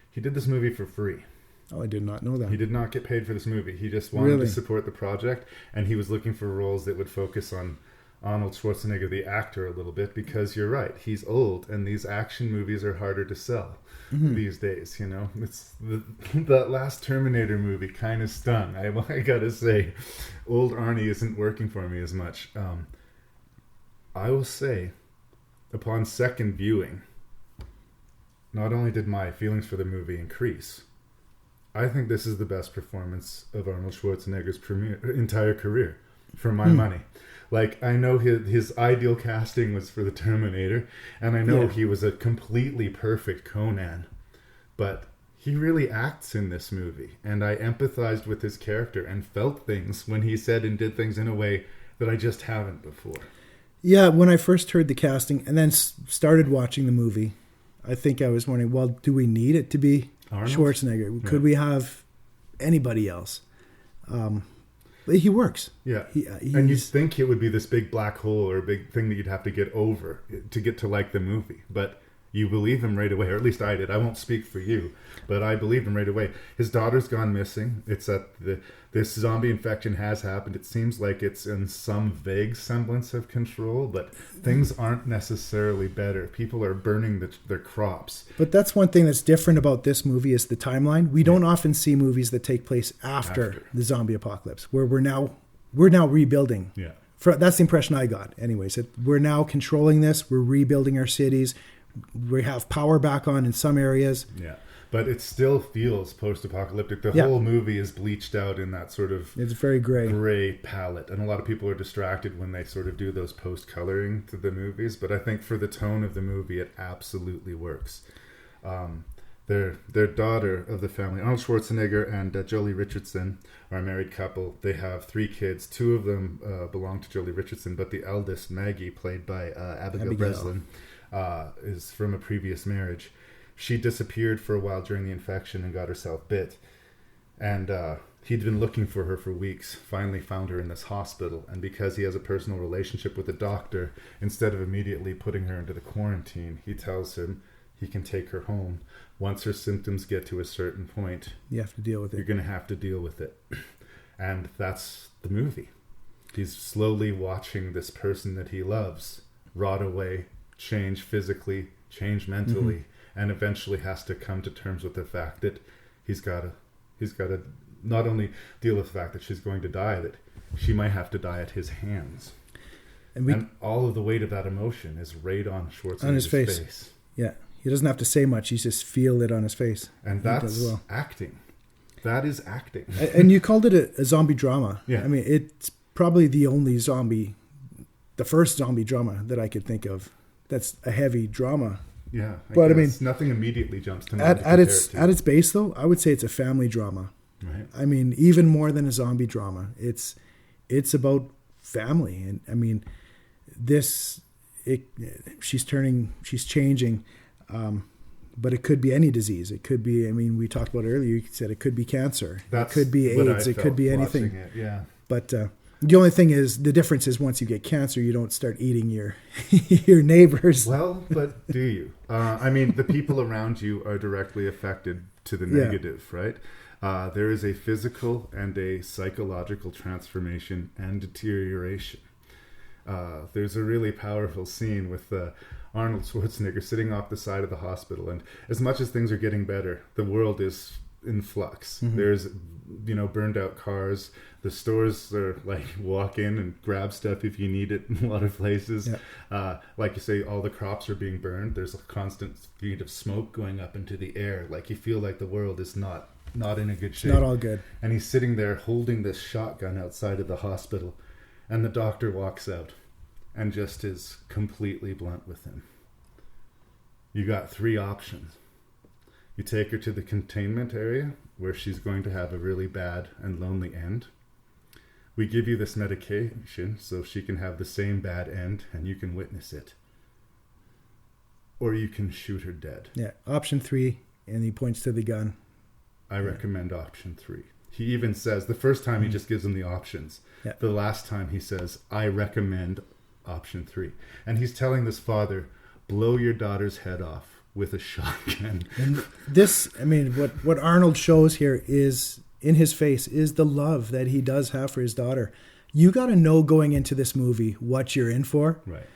he did this movie for free. Oh, I did not know that. He did not get paid for this movie. He just wanted to support the project, and he was looking for roles that would focus on Arnold Schwarzenegger, the actor, a little bit, because you're right, he's old, and these action movies are harder to sell these days, you know? It's that last Terminator movie kind of stung. I gotta say, old Arnie isn't working for me as much. I will say, upon second viewing, not only did my feelings for the movie increase, I think this is the best performance of Arnold Schwarzenegger's entire career, for my money. Like, I know his ideal casting was for the Terminator, and I know he was a completely perfect Conan, but he really acts in this movie, and I empathized with his character and felt things when he said and did things in a way that I just haven't before. Yeah, when I first heard the casting and then started watching the movie, I think I was wondering, well, do we need it to be Arnold? Schwarzenegger? Could we have anybody else? But he works. Yeah. And you'd think it would be this big black hole or a big thing that you'd have to get over to get to like the movie. But you believe him right away, or at least I did. I won't speak for you, but I believed him right away. His daughter's gone missing. It's that this zombie infection has happened. It seems like it's in some vague semblance of control, but things aren't necessarily better. People are burning their crops. But that's one thing that's different about this movie is the timeline. We don't often see movies that take place after the zombie apocalypse, where we're now rebuilding. Yeah. That's the impression I got. Anyways, we're now controlling this. We're rebuilding our cities. We have power back on in some areas. Yeah. But it still feels post-apocalyptic. The whole movie is bleached out in that sort of... It's very gray palette. And a lot of people are distracted when they sort of do those post-coloring to the movies. But I think for the tone of the movie, it absolutely works. Their daughter of the family, Arnold Schwarzenegger and Jolie Richardson, are a married couple. They have 3 kids. 2 of them belong to Jolie Richardson, but the eldest, Maggie, played by Abigail Breslin, is from a previous marriage. She disappeared for a while during the infection and got herself bit. And he'd been looking for her for weeks, finally found her in this hospital. And because he has a personal relationship with the doctor, instead of immediately putting her into the quarantine, he tells him he can take her home. Once her symptoms get to a certain point, you have to deal with it. You're going to have to deal with it. And that's the movie. He's slowly watching this person that he loves rot away, change physically, change mentally, and eventually has to come to terms with the fact that he's got to not only deal with the fact that she's going to die, that she might have to die at his hands. And all of the weight of that emotion is right on Schwarzenegger's face. Yeah. He doesn't have to say much. You just feel it on his face. And that's acting. That is acting. And you called it a zombie drama. Yeah. I mean, it's probably the first zombie drama that I could think of that's a heavy drama. Yeah. But I mean, nothing immediately jumps to mind. At its base, though, I would say it's a family drama. Right. I mean, even more than a zombie drama. It's about family. And I mean, she's changing. But it could be any disease. It could be, I mean, we talked about earlier, you said it could be cancer. It could be AIDS. It could be anything. It, yeah. But the only thing is, the difference is once you get cancer, you don't start eating your neighbors. Well, but do you? I mean, the people around you are directly affected to the negative, right? There is a physical and a psychological transformation and deterioration. There's a really powerful scene with Arnold Schwarzenegger sitting off the side of the hospital, and as much as things are getting better, the world is in flux. There's burned out cars. The stores are like walk in and grab stuff if you need it in a lot of places. Like you say, all the crops are being burned. There's a constant feed of smoke going up into the air. Like you feel like the world is not in a good shape. Not all good. And he's sitting there holding this shotgun outside of the hospital, and the doctor walks out and just is completely blunt with him. You got 3 options. You take her to the containment area where she's going to have a really bad and lonely end. We give you this medication so she can have the same bad end and you can witness it. Or you can shoot her dead. Yeah, option 3, and he points to the gun. I recommend option 3. He even says, the first time he just gives them the options. Yeah. The last time he says, I recommend option 3. And he's telling this father, blow your daughter's head off with a shotgun. And this, I mean, what Arnold shows here is, in his face, is the love that he does have for his daughter. You got to know going into this movie what you're in for. Right.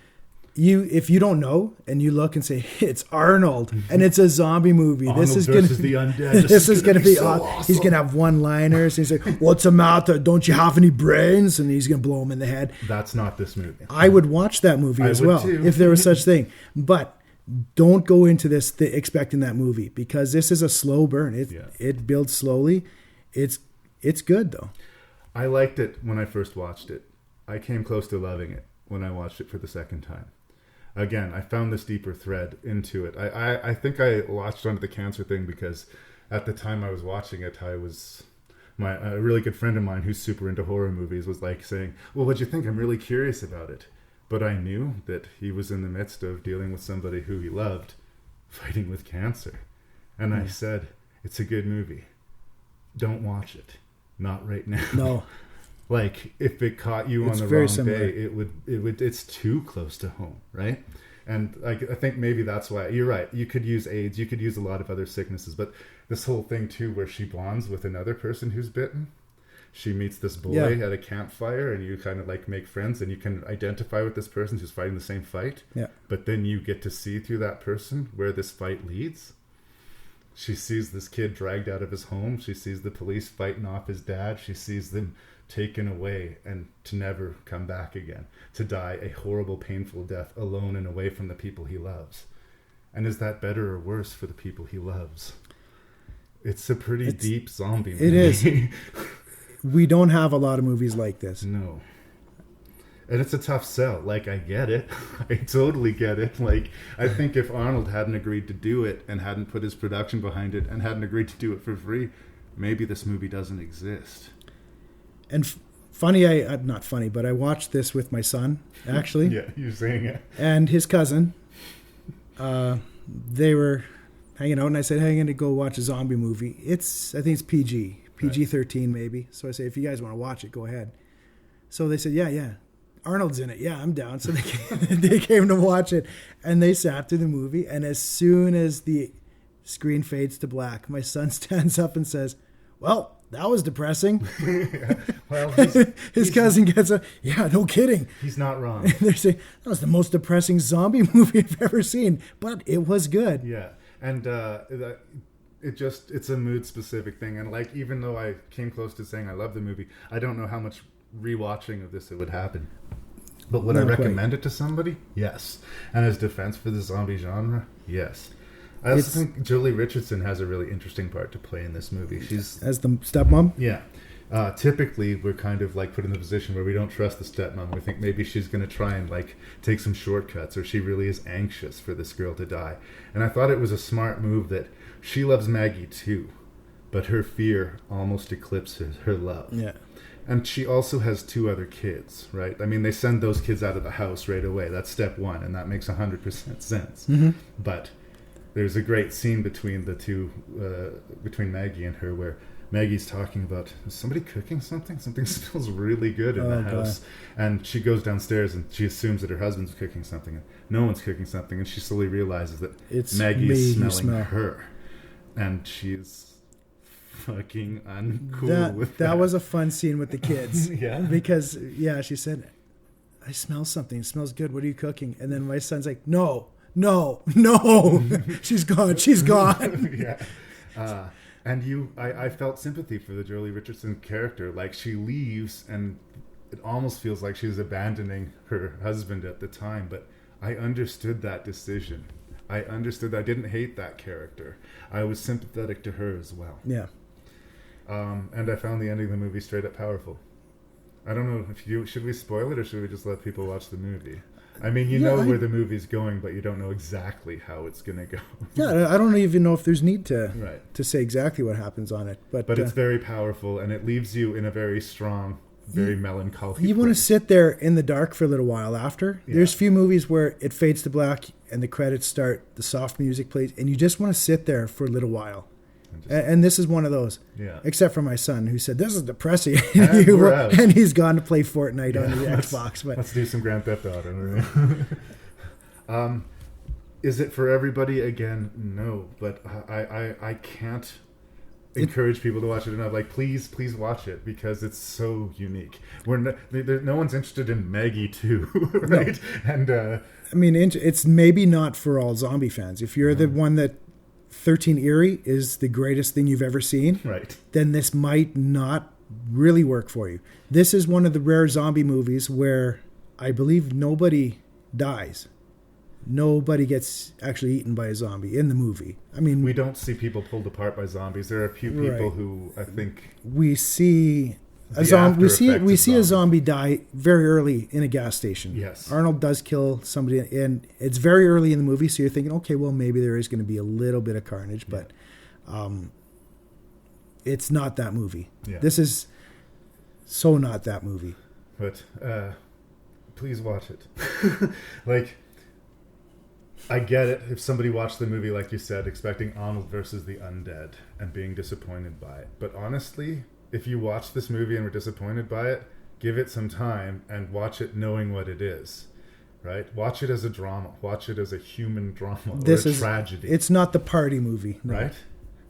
If you don't know and you look and say it's Arnold and it's a zombie movie, Arnold this is going to the undead. This is going to be so awesome. He's going to have one-liners. He's like, "What's the matter? Don't you have any brains?" And he's going to blow him in the head. That's not this movie. I would watch that movie as well too. if there was such thing. But don't go into this expecting that movie, because this is a slow burn. It builds slowly. It's good though. I liked it when I first watched it. I came close to loving it when I watched it for the second time. Again, I found this deeper thread into it. I think I latched onto the cancer thing because at the time I was watching it, a really good friend of mine who's super into horror movies was like saying, well, what'd you think? I'm really curious about it. But I knew that he was in the midst of dealing with somebody who he loved, fighting with cancer. And I said, it's a good movie. Don't watch it. Not right now. No. Like, if it caught you on the wrong day, it would. It's too close to home, right? And I think maybe that's why you're right. You could use AIDS, you could use a lot of other sicknesses, but this whole thing too, where she bonds with another person who's bitten. She meets this boy at a campfire, and you kind of like make friends, and you can identify with this person who's fighting the same fight. Yeah. But then you get to see through that person where this fight leads. She sees this kid dragged out of his home. She sees the police fighting off his dad. She sees them taken away and to never come back again, to die a horrible, painful death alone and away from the people he loves. And is that better or worse for the people he loves? It's a pretty deep zombie movie. It is. We don't have a lot of movies like this. No. And it's a tough sell. Like, I get it. I totally get it. Like, I think if Arnold hadn't agreed to do it and hadn't put his production behind it and hadn't agreed to do it for free, maybe this movie doesn't exist. And not funny, but I watched this with my son, actually. Yeah, you're saying it. And his cousin. They were hanging out, and I said, hey, I'm going to go watch a zombie movie. I think it's PG-13 maybe. So I say, if you guys want to watch it, go ahead. So they said, yeah. Arnold's in it. Yeah, I'm down. So they came to watch it, and they sat through the movie. And as soon as the screen fades to black, my son stands up and says, well, that was depressing. Yeah. Well, his cousin gets a, yeah, no kidding. He's not wrong. And they're saying, that was the most depressing zombie movie I've ever seen, but it was good. Yeah. And it's a mood specific thing. And like, even though I came close to saying I love the movie, I don't know how much rewatching of this it would happen. But would I recommend it to somebody? Yes. And as defense for the zombie genre? Yes. I also think Jolie Richardson has a really interesting part to play in this movie. She's as the stepmom? Yeah. Typically, we're kind of like put in the position where we don't trust the stepmom. We think maybe she's going to try and like take some shortcuts, or she really is anxious for this girl to die. And I thought it was a smart move that she loves Maggie too, but her fear almost eclipses her love. Yeah. And she also has 2 other kids, right? I mean, they send those kids out of the house right away. That's step 1, and that makes 100% sense. Mm-hmm. But there's a great scene between the two, between Maggie and her, where Maggie's talking about, is somebody cooking something? Something smells really good in the house. God. And she goes downstairs and she assumes that her husband's cooking something. And no one's cooking something. And she slowly realizes that Maggie is smelling her. And she's fucking uncool with that. That was a fun scene with the kids. Yeah. Because, she said, I smell something. It smells good. What are you cooking? And then my son's like, no. She's gone. Yeah. And I felt sympathy for the Jolie Richardson character. Like, she leaves and it almost feels like she's abandoning her husband at the time. But I understood that decision. I didn't hate that character. I was sympathetic to her as well. Yeah. And I found the ending of the movie straight up powerful. I don't know should we spoil it or should we just let people watch the movie? I mean, you know where the movie's going, but you don't know exactly how it's going to go. Yeah, I don't even know if there's need to say exactly what happens on it. But it's very powerful, and it leaves you in a very strong, very melancholy You want to sit there in the dark for a little while after. Yeah. There's few movies where it fades to black and the credits start, the soft music plays, and you just want to sit there for a little while. And this is one of those. Yeah. Except for my son, who said, this is depressing. And he's gone to play Fortnite on the Xbox. But let's do some Grand Theft Auto. Is it for everybody? Again, no. But I can't encourage people to watch it enough. Like, please watch it, because it's so unique. No one's interested in Maggie too, right? No. And I mean, it's maybe not for all zombie fans. If you're the one that 13 Eerie is the greatest thing you've ever seen, right, then this might not really work for you. This is one of the rare zombie movies where I believe nobody dies. Nobody gets actually eaten by a zombie in the movie. I mean, we don't see people pulled apart by zombies. There are a few people who I think we see a zombie die very early in a gas station. Yes, Arnold does kill somebody, and it's very early in the movie, so you're thinking, okay, well, maybe there is going to be a little bit of carnage, but it's not that movie. Yeah. This is so not that movie. But please watch it. Like, I get it if somebody watched the movie, like you said, expecting Arnold versus the undead and being disappointed by it. But honestly, if you watch this movie and were disappointed by it, give it some time and watch it knowing what it is, right? Watch it as a drama. Watch it as a human drama or a tragedy. It's not the party movie. No. Right?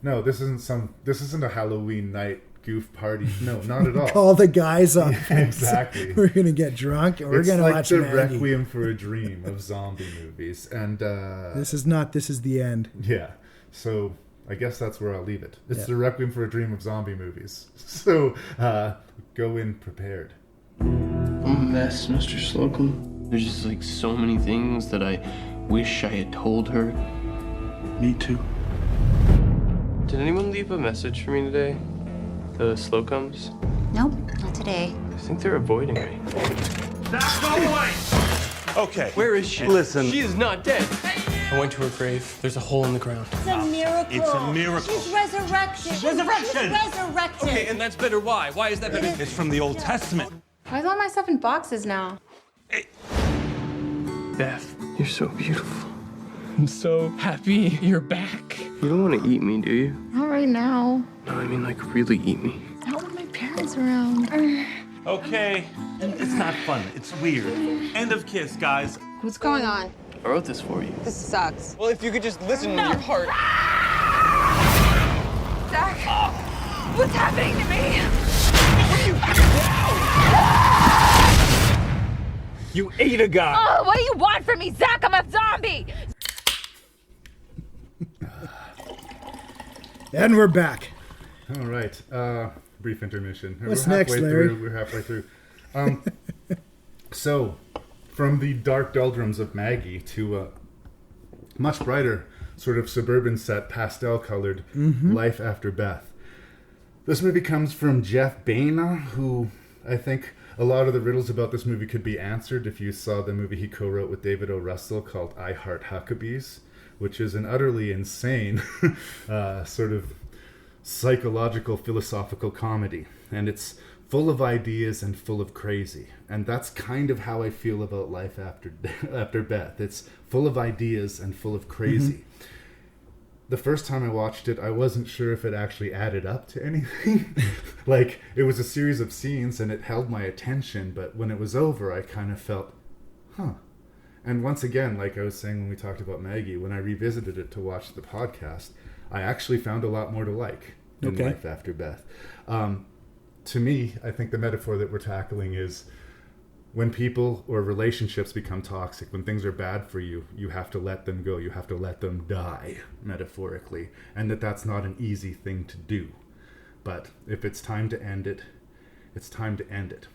No, this isn't a Halloween night goof party. No, not at all. Call the guys up. Yeah, exactly. We're going to get drunk and we're going to watch Maggie. It's like the Requiem for a Dream of zombie movies. And this is the end. Yeah. So I guess that's where I'll leave it. It's the Requiem for a Dream of zombie movies. So go in prepared. I'm a mess, Mr. Slocum. There's just like so many things that I wish I had told her. Me too. Did anyone leave a message for me today? The Slocums? Nope, not today. I think they're avoiding me. Zach, go away! Okay. Where is she? Listen. She is not dead. I went to her grave. There's a hole in the ground. It's a miracle. It's a miracle. She's resurrected. Resurrection. She's resurrected. Okay, and that's better. Why? Why is that better? It's from the Old Testament. Why is all my stuff in boxes now? Beth, you're so beautiful. I'm so happy you're back. You don't want to eat me, do you? Not right now. No, I mean like really eat me. Not with my parents around. Okay. It's not fun. It's weird. End of kiss, guys. What's going on? I wrote this for you. This sucks. Well, if you could just listen to your heart. Zach, what's happening to me? You ate a guy. Oh, what do you want from me, Zach? I'm a zombie. And we're back. All right. Brief intermission. What's We're next, halfway Larry? through. We're halfway through. So, from the dark doldrums of Maggie to a much brighter, sort of suburban set, pastel-colored Life After Beth. This movie comes from Jeff Baena, who I think a lot of the riddles about this movie could be answered if you saw the movie he co-wrote with David O. Russell called I Heart Huckabees, which is an utterly insane sort of psychological, philosophical comedy. And it's full of ideas and full of crazy. And that's kind of how I feel about Life After Beth. It's full of ideas and full of crazy. The first time I watched it, I wasn't sure if it actually added up to anything. Like, it was a series of scenes and it held my attention, but when it was over, I kind of felt, And once again, like I was saying when we talked about Maggie, when I revisited it to watch the podcast, I actually found a lot more to like in Life After Beth. To me, I think the metaphor that we're tackling is when people or relationships become toxic, when things are bad for you, you have to let them go. You have to let them die, metaphorically. And that's not an easy thing to do. But if it's time to end it, it's time to end it.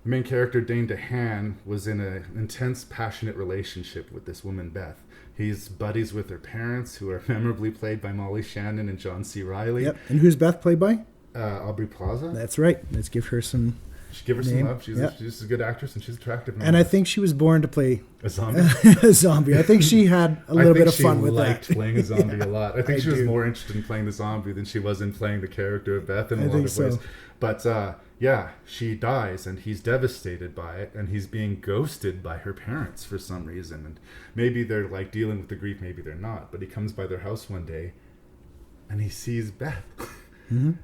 The main character, Dane DeHaan, was in an intense, passionate relationship with this woman, Beth. He's buddies with her parents, who are memorably played by Molly Shannon and John C. Reilly. Yep. And who's Beth played by? Aubrey Plaza. That's right. Let's give her some Give her some name. love. She's a good actress and she's attractive. And I think she was born to play a zombie. a zombie. I think she had a little bit of fun with that. I think she liked playing a zombie a lot. I think she was do. more interested in playing the zombie than she was in playing the character of Beth in a I lot think of ways. so. But yeah, she dies and he's devastated by it, and he's being ghosted by her parents for some reason. And maybe they're like dealing with the grief, maybe they're not. But he comes by their house one day and he sees Beth.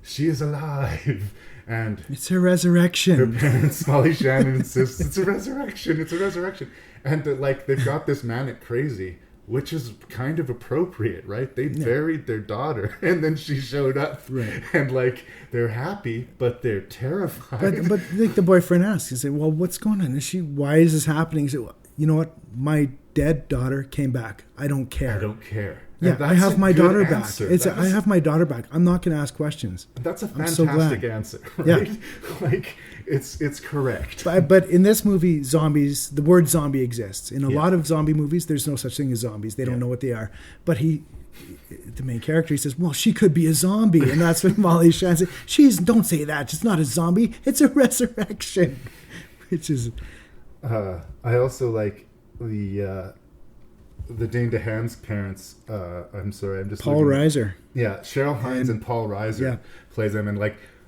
She is alive. And it's a resurrection. Her parents, Molly Shannon, insists it's a resurrection. It's a resurrection. And they've got this manic crazy, which is kind of appropriate, right? They buried their daughter, and then she showed up, right? And they're happy, but they're terrified. But like the boyfriend asks, he said, "Well, what's going on? Why is this happening?" He said, well, "You know what? My dead daughter came back. I don't care. I don't care." Yeah, I have my daughter back. I have my daughter back. I'm not going to ask questions. That's a fantastic answer, right? Yeah. It's correct. But in this movie, zombies, the word zombie exists. In a lot of zombie movies, there's no such thing as zombies. They don't know what they are. But the main character, he says, well, she could be a zombie. And that's what Molly Shannon said. Don't say that. It's not a zombie. It's a resurrection. Which is... I also like the Dane DeHaan's parents. I'm sorry, I'm just Paul Reiser. Yeah, Cheryl Hines and Paul Reiser plays them, and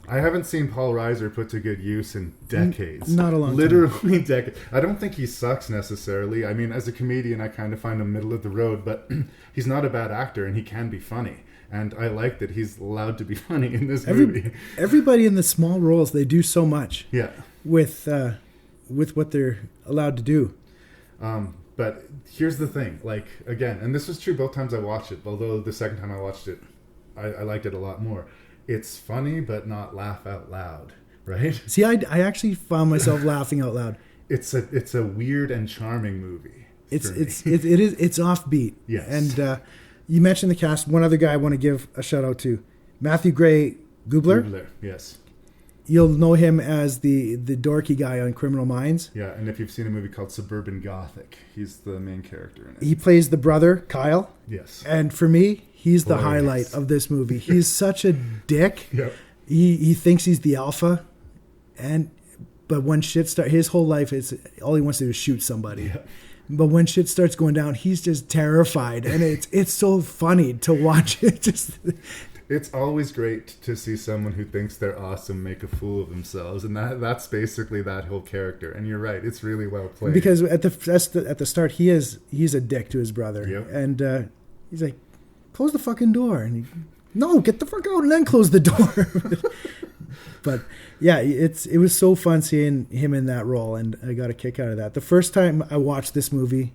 I haven't seen Paul Reiser put to good use in decades. Not a long time. Literally decades. I don't think he sucks necessarily. I mean, as a comedian, I kind of find him middle of the road, but he's not a bad actor, and he can be funny. And I like that he's allowed to be funny in this movie. Everybody in the small roles, they do so much. Yeah. With what they're allowed to do. But here's the thing, again, and this was true both times I watched it, although the second time I watched it, I liked it a lot more. It's funny, but not laugh out loud, right? See, I actually found myself laughing out loud. It's a weird and charming movie. It's offbeat. Yes. And you mentioned the cast. One other guy I want to give a shout out to, Matthew Gray Gubler. Yes. You'll know him as the dorky guy on Criminal Minds. Yeah, and if you've seen a movie called Suburban Gothic, he's the main character in it. He plays the brother, Kyle. Yes. And for me, he's the highlight of this movie. He's such a dick. Yep. He thinks he's the alpha, But when shit starts, his whole life is all he wants to do is shoot somebody. Yeah. But when shit starts going down, he's just terrified, and it's so funny to watch it. It's always great to see someone who thinks they're awesome make a fool of themselves, and that's basically that whole character. And you're right, it's really well played. Because at the start, he's a dick to his brother, and he's like, "Close the fucking door," and no, get the fuck out, and then close the door. But yeah, it was so fun seeing him in that role, and I got a kick out of that. The first time I watched this movie,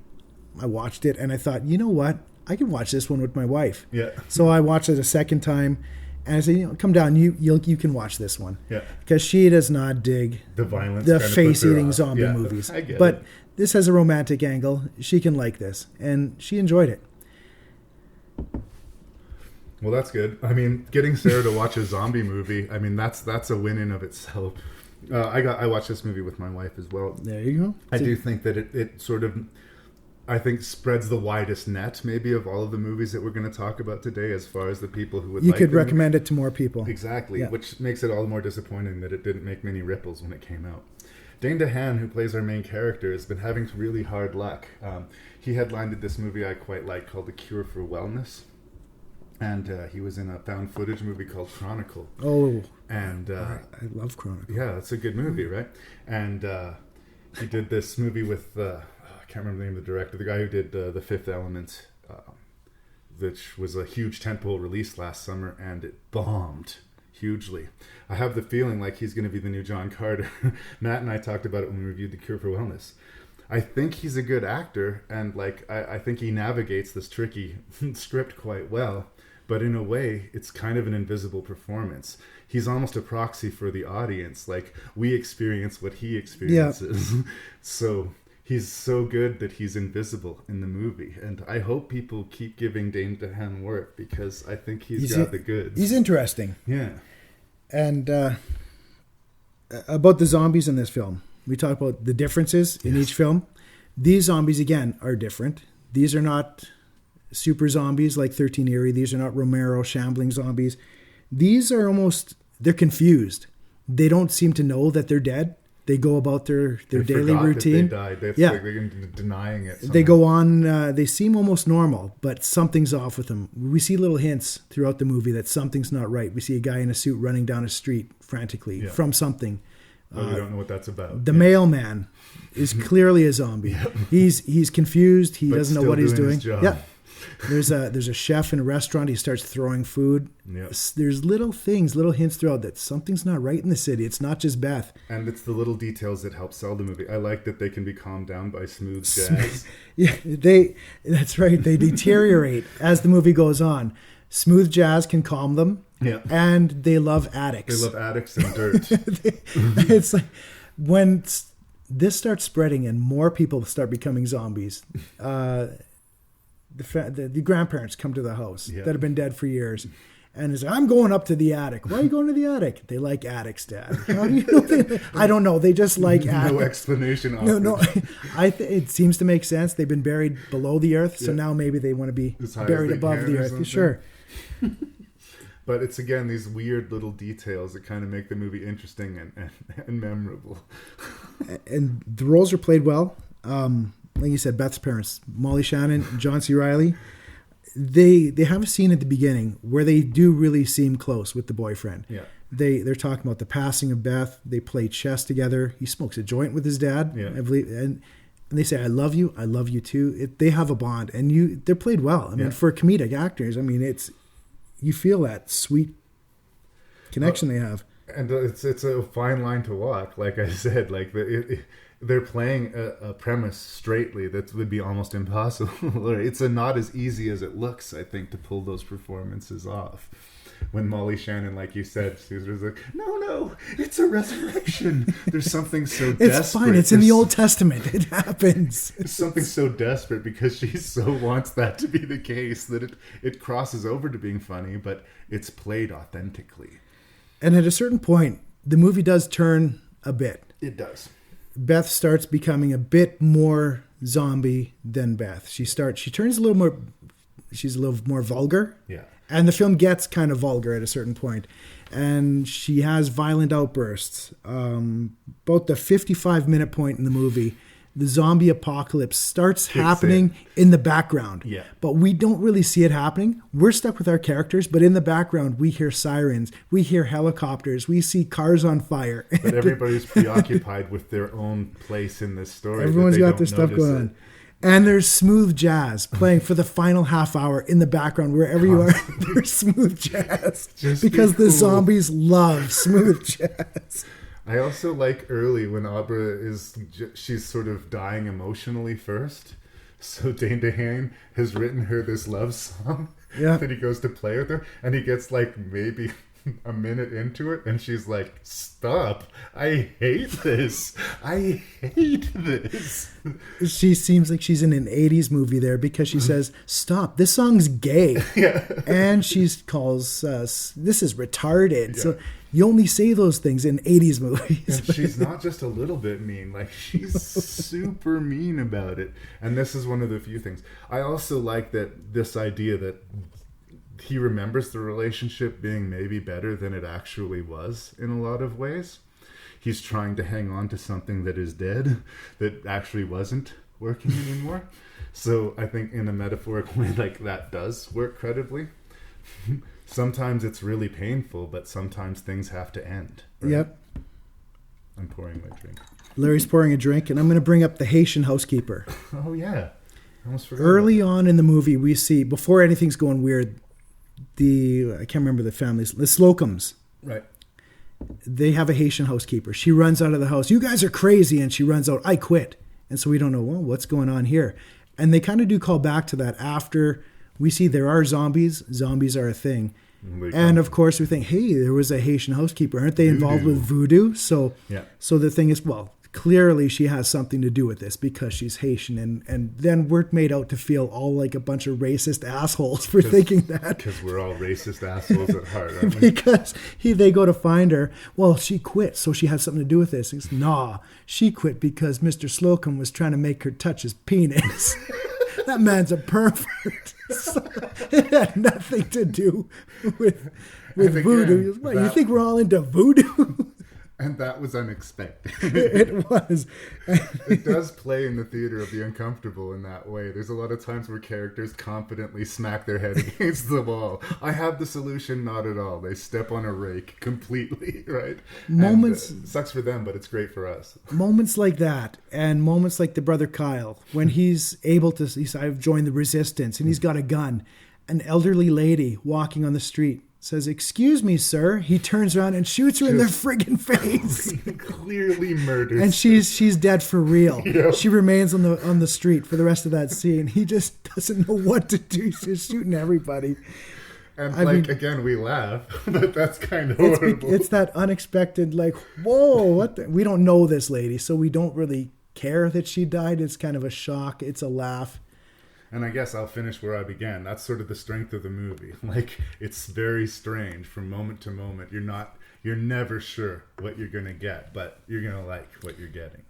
I watched it, and I thought, you know what? I can watch this one with my wife. Yeah. So I watched it a second time, and I said, come down, you can watch this one. Yeah. Because she does not dig the violence, the face-eating zombie movies. I get but it. This has a romantic angle. She can like this, and she enjoyed it. Well, that's good. I mean, getting Sarah to watch a zombie movie, I mean, that's a win in of itself. I watched this movie with my wife as well. There you go. I do think that it sort of, I think, spreads the widest net, maybe, of all of the movies that we're going to talk about today, as far as the people who would you like could them. recommend it to more people. Exactly, Yeah. which makes it all the more disappointing that it didn't make many ripples when it came out. Dane DeHaan, who plays our main character, has been having really hard luck. He headlined this movie I quite like called The Cure for Wellness. And he was in a found footage movie called Chronicle. Oh. And I love Chronicle. Yeah, it's a good movie, right? And he did this movie with, I can't remember the name of the director, the guy who did The Fifth Element, which was a huge tentpole release last summer, and it bombed hugely. I have the feeling like he's going to be the new John Carter. Matt and I talked about it when we reviewed The Cure for Wellness. I think he's a good actor, and I think he navigates this tricky script quite well. But in a way, it's kind of an invisible performance. He's almost a proxy for the audience. Like, we experience what he experiences. Yeah. So he's so good that he's invisible in the movie. And I hope people keep giving Dane DeHaan work, because I think he's got the goods. He's interesting. Yeah. And about the zombies in this film, we talk about the differences in each film. These zombies, again, are different. These are not super zombies like 13 Eerie. These are not Romero shambling zombies. These are they're confused. They don't seem to know that they're dead. They go about their daily routine. That they died. They're denying it somehow. They go on, they seem almost normal, but something's off with them. We see little hints throughout the movie that something's not right. We see a guy in a suit running down a street frantically from something. But we don't know what that's about. The mailman is clearly a zombie. He's confused. He doesn't know what he's doing. Yeah. There's a chef in a restaurant. He starts throwing food. Yep. There's little hints throughout that something's not right in the city. It's not just Beth. And it's the little details that help sell the movie. I like that they can be calmed down by smooth jazz. Yeah, that's right. They deteriorate as the movie goes on. Smooth jazz can calm them. Yeah. And they love attics. They love attics and dirt. It's like when this starts spreading and more people start becoming zombies, the grandparents come to the house that have been dead for years, and it's like, I'm going up to the attic. Why are you going to the attic? They like attics, Dad. How do you know? I don't know. They just like attics. No explanation. No. It seems to make sense. They've been buried below the earth, so now maybe they want to be buried above the earth. Sure. But it's, again, these weird little details that kind of make the movie interesting and memorable. And the roles are played well. Like you said, Beth's parents, Molly Shannon, John C. Reilly, they have a scene at the beginning where they do really seem close with the boyfriend. Yeah. They're talking about the passing of Beth. They play chess together. He smokes a joint with his dad, I believe, and they say, I love you too. They have a bond, and they're played well. I mean, for comedic actors, I mean, you feel that sweet connection they have. And it's a fine line to walk. Like I said, they're playing a premise straightly that would be almost impossible. It's not as easy as it looks, I think, to pull those performances off. When Molly Shannon, like you said, she was like, no, it's a resurrection. There's something so desperate. It's fine. It's in the Old Testament. It happens. It's something so desperate because she so wants that to be the case that it crosses over to being funny, but it's played authentically. And at a certain point, the movie does turn a bit. It does. Beth starts becoming a bit more zombie than Beth. She turns a little more. She's a little more vulgar. Yeah. And the film gets kind of vulgar at a certain point. And she has violent outbursts. About the 55-minute point in the movie, the zombie apocalypse starts happening in the background. Yeah. But we don't really see it happening. We're stuck with our characters, but in the background, we hear sirens, we hear helicopters, we see cars on fire. But everybody's preoccupied with their own place in this story. Everyone's got their stuff going on. And there's smooth jazz playing for the final half hour in the background, wherever you are. There's smooth jazz. Because the zombies love smooth jazz. I also like early when Abra she's sort of dying emotionally first. So Dane DeHaan has written her this love song that he goes to play with her. And he gets like maybe a minute into it and she's like, stop, I hate this. I hate this. She seems like she's in an 80s movie there because she says, stop, this song's gay. And she calls us, this is retarded. So you only say those things in 80s movies. And she's not just a little bit mean, like she's super mean about it. And this is one of the few things. I also like that this idea that he remembers the relationship being maybe better than it actually was in a lot of ways. He's trying to hang on to something that is dead, that actually wasn't working anymore. So I think in a metaphoric way, like that does work credibly. Sometimes it's really painful, but sometimes things have to end. Right? Yep. I'm pouring my drink. Larry's pouring a drink, and I'm going to bring up the Haitian housekeeper. Oh, yeah. I almost forgot. Early on in the movie, we see, before anything's going weird, I can't remember the families, the Slocums. Right. They have a Haitian housekeeper. She runs out of the house. You guys are crazy. And she runs out. I quit. And so we don't know, well, what's going on here? And they kind of do call back to that after we see there are zombies. Zombies are a thing. And of course we think, hey, there was a Haitian housekeeper. Aren't they involved with voodoo? So the thing is, well, clearly she has something to do with this because she's Haitian. And then we're made out to feel all like a bunch of racist assholes for thinking that. Because we're all racist assholes at heart, aren't we? Because they go to find her. Well, she quit, so she has something to do with this. It's, nah, she quit because Mr. Slocum was trying to make her touch his penis. That man's a pervert. So it had nothing to do with voodoo. What, you think we're all into voodoo? And that was unexpected. It was. It does play in the theater of the uncomfortable in that way. There's a lot of times where characters confidently smack their head against the wall. I have the solution, not at all. They step on a rake completely, right? Moments. And, sucks for them, but it's great for us. Moments like that, and moments like the brother Kyle, when he's able to, I've joined the resistance, and he's got a gun. An elderly lady walking on the street says, "Excuse me, sir." He turns around and shoots her in the friggin' face. Clearly murdered. And she's dead for real. Yep. She remains on the street for the rest of that scene. He just doesn't know what to do. He's just shooting everybody. And again, we laugh, but that's kind of horrible. It's that unexpected, like, whoa, what the? We don't know this lady, so we don't really care that she died. It's kind of a shock. It's a laugh. And I guess I'll finish where I began. That's sort of the strength of the movie. Like, it's very strange from moment to moment. You're never sure what you're going to get, but you're going to like what you're getting.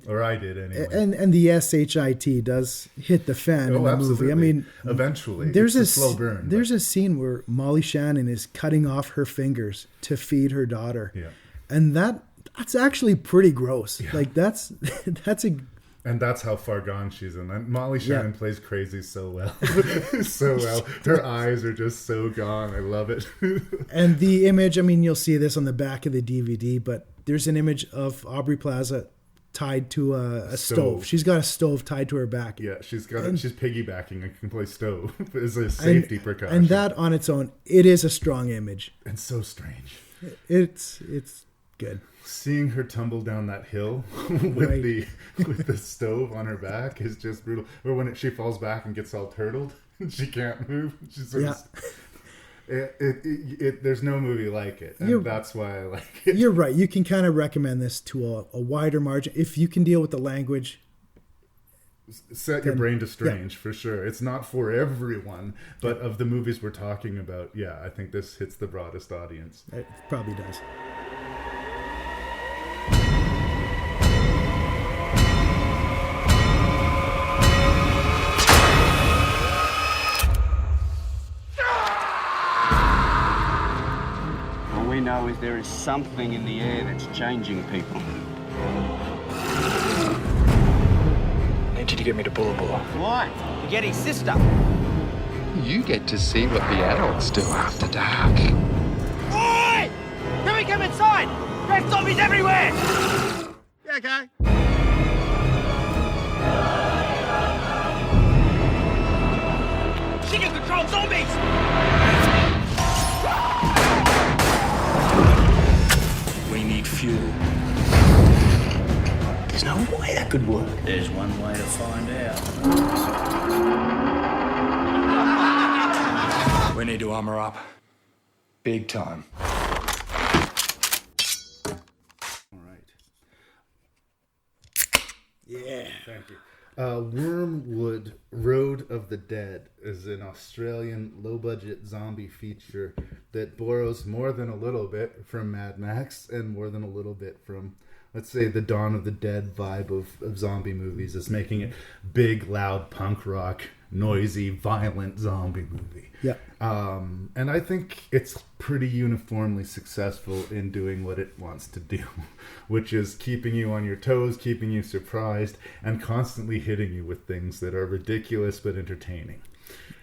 Or I did anyway. And the SHIT does hit the fan in the absolutely. movie. I mean, eventually, there's it's a slow burn. There's a scene where Molly Shannon is cutting off her fingers to feed her daughter. Yeah. And that's actually pretty gross. Yeah. Like that's a... And that's how far gone she's in. And Molly Shannon plays crazy so well. So well. Her eyes are just so gone. I love it. And the image, I mean, you'll see this on the back of the DVD, but there's an image of Aubrey Plaza tied to a stove. She's got a stove tied to her back. Yeah, she's piggybacking a complete stove as a safety precaution. And that on its own, it is a strong image. And so strange. It's good. Seeing her tumble down that hill with the stove on her back is just brutal. Or when she falls back and gets all turtled, and she can't move. She's sort of, there's no movie like it, and that's why I like it. You're right. You can kind of recommend this to a wider margin if you can deal with the language. Set your brain to strange for sure. It's not for everyone, but of the movies we're talking about, I think this hits the broadest audience. It probably does. There is something in the air that's changing people. I need you to get me to Bulla Bulla. Why? To get his sister. You get to see what the adults do after dark. Oi! Can we come inside? There's zombies everywhere! Yeah, okay. She can control zombies! We need fuel. There's no way that could work. There's one way to find out. We need to armor up. Big time. Yeah. Thank you. Wyrmwood Road of the Dead is an Australian low-budget zombie feature that borrows more than a little bit from Mad Max and more than a little bit from, let's say, the Dawn of the Dead vibe of zombie movies. Is making it big, loud, punk rock, noisy, violent zombie movie. Yeah. And I think it's pretty uniformly successful in doing what it wants to do, which is keeping you on your toes, keeping you surprised, and constantly hitting you with things that are ridiculous but entertaining.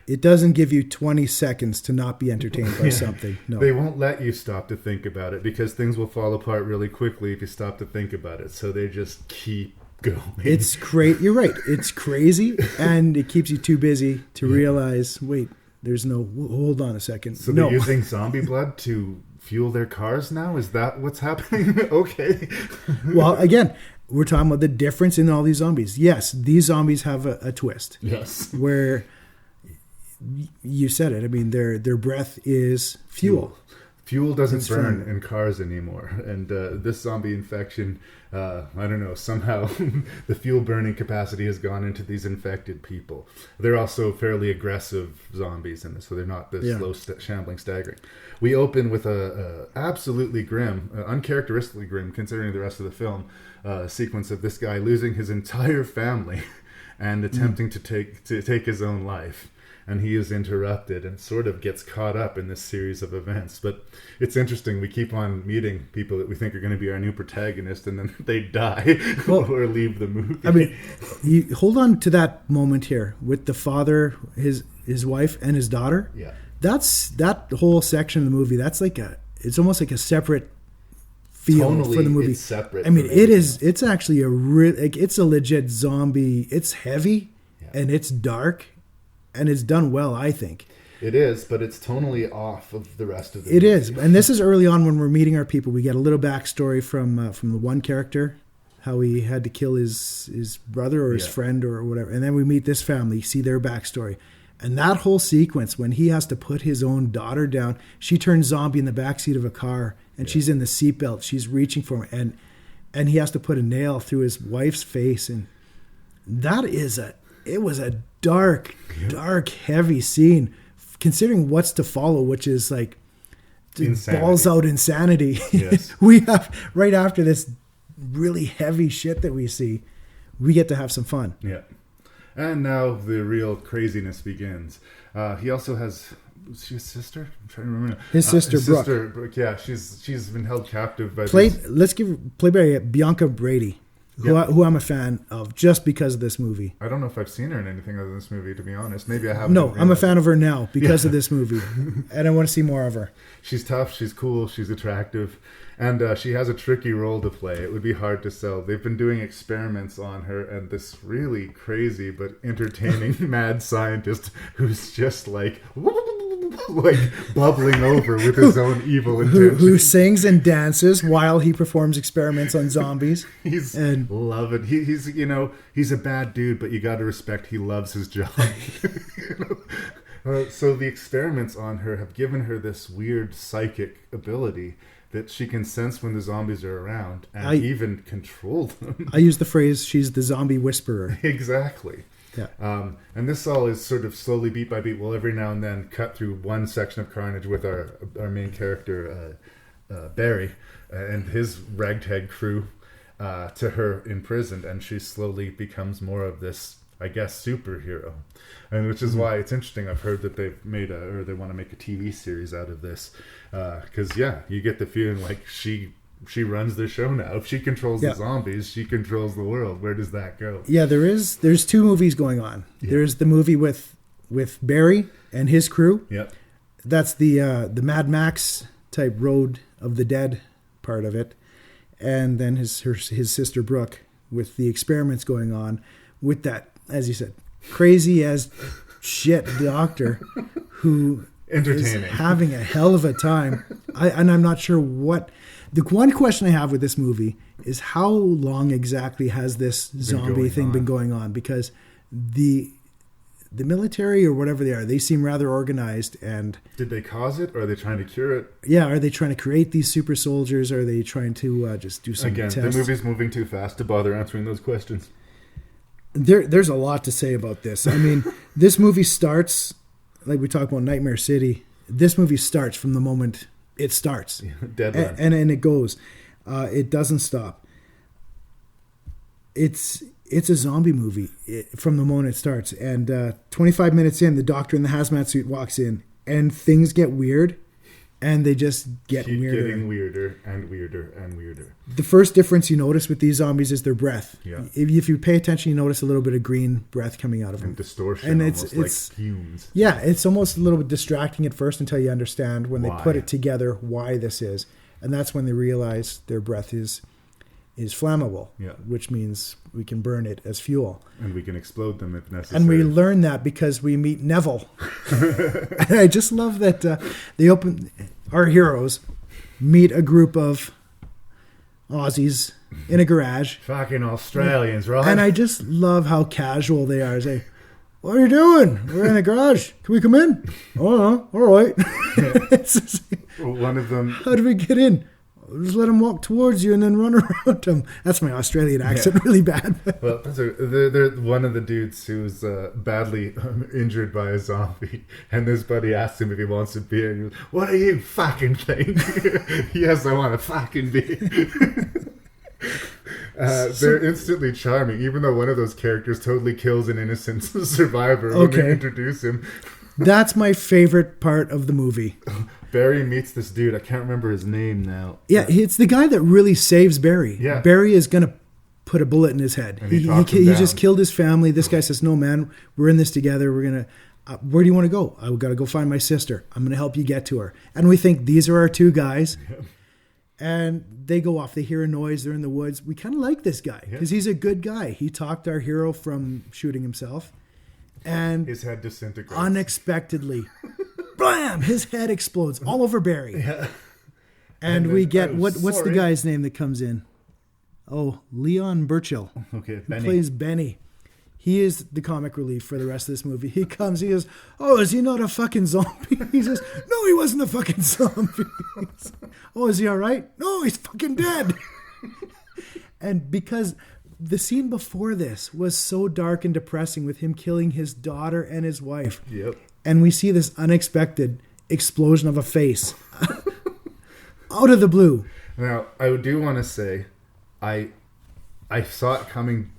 It doesn't give you 20 seconds to not be entertained by something. No. They won't let you stop to think about it because things will fall apart really quickly if you stop to think about it. So they just keep going. It's great. You're right. It's crazy, and it keeps you too busy to realize, wait, there's no, hold on a second. So no. they're using zombie blood to fuel their cars now? Is that what's happening? Okay. Well, again, we're talking about the difference in all these zombies. Yes, these zombies have a twist. Yes. Where you said it. I mean, their breath is fuel. Fuel doesn't burn in cars anymore. And this zombie infection, I don't know, somehow the fuel burning capacity has gone into these infected people. They're also fairly aggressive zombies, and so they're not this slow, shambling, staggering. We open with a absolutely grim, uncharacteristically grim, considering the rest of the film, sequence of this guy losing his entire family and attempting to take his own life. And he is interrupted and sort of gets caught up in this series of events. But it's interesting. We keep on meeting people that we think are going to be our new protagonist, and then they die or leave the movie. I mean, you hold on to that moment here with the father, his wife, and his daughter. Yeah, that's that whole section of the movie. That's like it's almost like a separate feel Tonally, for the movie. It's separate. I mean, it is. It's actually it's a legit zombie. It's heavy and it's dark. And it's done well, I think. It is, but it's tonally off of the rest of the movie. It is. And this is early on when we're meeting our people. We get a little backstory from the one character, how he had to kill his brother or his friend or whatever. And then we meet this family, see their backstory. And that whole sequence, when he has to put his own daughter down, she turns zombie in the backseat of a car, and she's in the seatbelt. She's reaching for him, and he has to put a nail through his wife's face. And that it was a dark, heavy scene, considering what's to follow, which is like insanity. Balls out insanity. Yes. We have, right after this really heavy shit that we see, we get to have some fun. Yeah. And now the real craziness begins. He also has... Was she a sister? I'm trying to remember now. His sister, Brooke. Yeah, she's been held captive by... Played by Bianca Brady. Who I'm a fan of just because of this movie. I don't know if I've seen her in anything other than this movie, to be honest. Maybe I haven't. No, I'm a fan of her now because of this movie. And I want to see more of her. She's tough, she's cool, she's attractive, and she has a tricky role to play. It would be hard to sell. They've been doing experiments on her, and this really crazy but entertaining mad scientist who's just like bubbling over with his own evil intentions. Who sings and dances while he performs experiments on zombies. Love it. He's a bad dude, but you got to respect he loves his job. So the experiments on her have given her this weird psychic ability that she can sense when the zombies are around and even control them. I use the phrase, she's the zombie whisperer. Exactly. Yeah. And this all is sort of slowly, beat by beat. We'll every now and then cut through one section of carnage with our main character, Barry, and his ragtag crew to her imprisoned, and she slowly becomes more of this I guess, superhero. And which is why it's interesting. I've heard that they've made they want to make a TV series out of this. Because, you get the feeling like she runs the show now. If she controls the zombies, she controls the world. Where does that go? Yeah, there's two movies going on. Yeah. There's the movie with Barry and his crew. Yep. That's the Mad Max type Road of the Dead part of it. And then his sister Brooke with the experiments going on with that, as you said, crazy as shit doctor who is having a hell of a time. I'm not sure what... The one question I have with this movie is how long exactly has this zombie thing been going on? Because the military or whatever they seem rather organized. And did they cause it, or are they trying to cure it? Yeah, are they trying to create these super soldiers? Or are they trying to just do some tests? The movie's moving too fast to bother answering those questions. There's a lot to say about this. I mean, this movie starts, like we talk about Nightmare City, this movie starts from the moment it starts. Deadline. And it goes. It doesn't stop. It's a zombie movie from the moment it starts. And 25 minutes in, the doctor in the hazmat suit walks in, and things get weird, and they just get weirder. Getting weirder and weirder and weirder. The first difference you notice with these zombies is their breath. Yeah. If you pay attention, you notice a little bit of green breath coming out of them. And distortion, and it's like fumes. Yeah, it's almost a little bit distracting at first until you understand when they put it together why this is. And that's when they realize their breath is flammable, which means we can burn it as fuel. And we can explode them if necessary. And we learn that because we meet Neville. And I just love that our heroes meet a group of Aussies in a garage. Fucking Australians, right? And I just love how casual they are. Say, what are you doing? We're in a garage. Can we come in? Oh, all right. One of them... How do we get in? Just let them walk towards you and then run around them. That's my Australian accent, really bad. Well, they're one of the dudes who's badly injured by a zombie, and this buddy asks him if he wants a beer. And he goes, "What do you fucking think?" "Yes, I want a fucking beer." They're instantly charming, even though one of those characters totally kills an innocent survivor when they introduce him. That's my favorite part of the movie. Barry meets this dude. I can't remember his name now. Yeah, it's the guy that really saves Barry. Yeah. Barry is going to put a bullet in his head. And he just killed his family. This guy says, "No, man, we're in this together. We're going to... where do you want to go?" "I've got to go find my sister. I'm going to help you get to her." And we think these are our two guys. Yeah. And they go off. They hear a noise. They're in the woods. We kind of like this guy because he's a good guy. He talked our hero from shooting himself. And his head disintegrates. Unexpectedly. Blam! His head explodes all over Barry. Yeah. And we get... What's the guy's name that comes in? Oh, Leon Burchill. Okay, Benny. Who plays Benny. He is the comic relief for the rest of this movie. He comes, he goes, "Oh, is he not a fucking zombie?" He says, "No, he wasn't a fucking zombie." "Oh, is he all right?" "No, he's fucking dead." And because the scene before this was so dark and depressing with him killing his daughter and his wife. Yep. And we see this unexpected explosion of a face out of the blue. Now, I do want to say, I saw it coming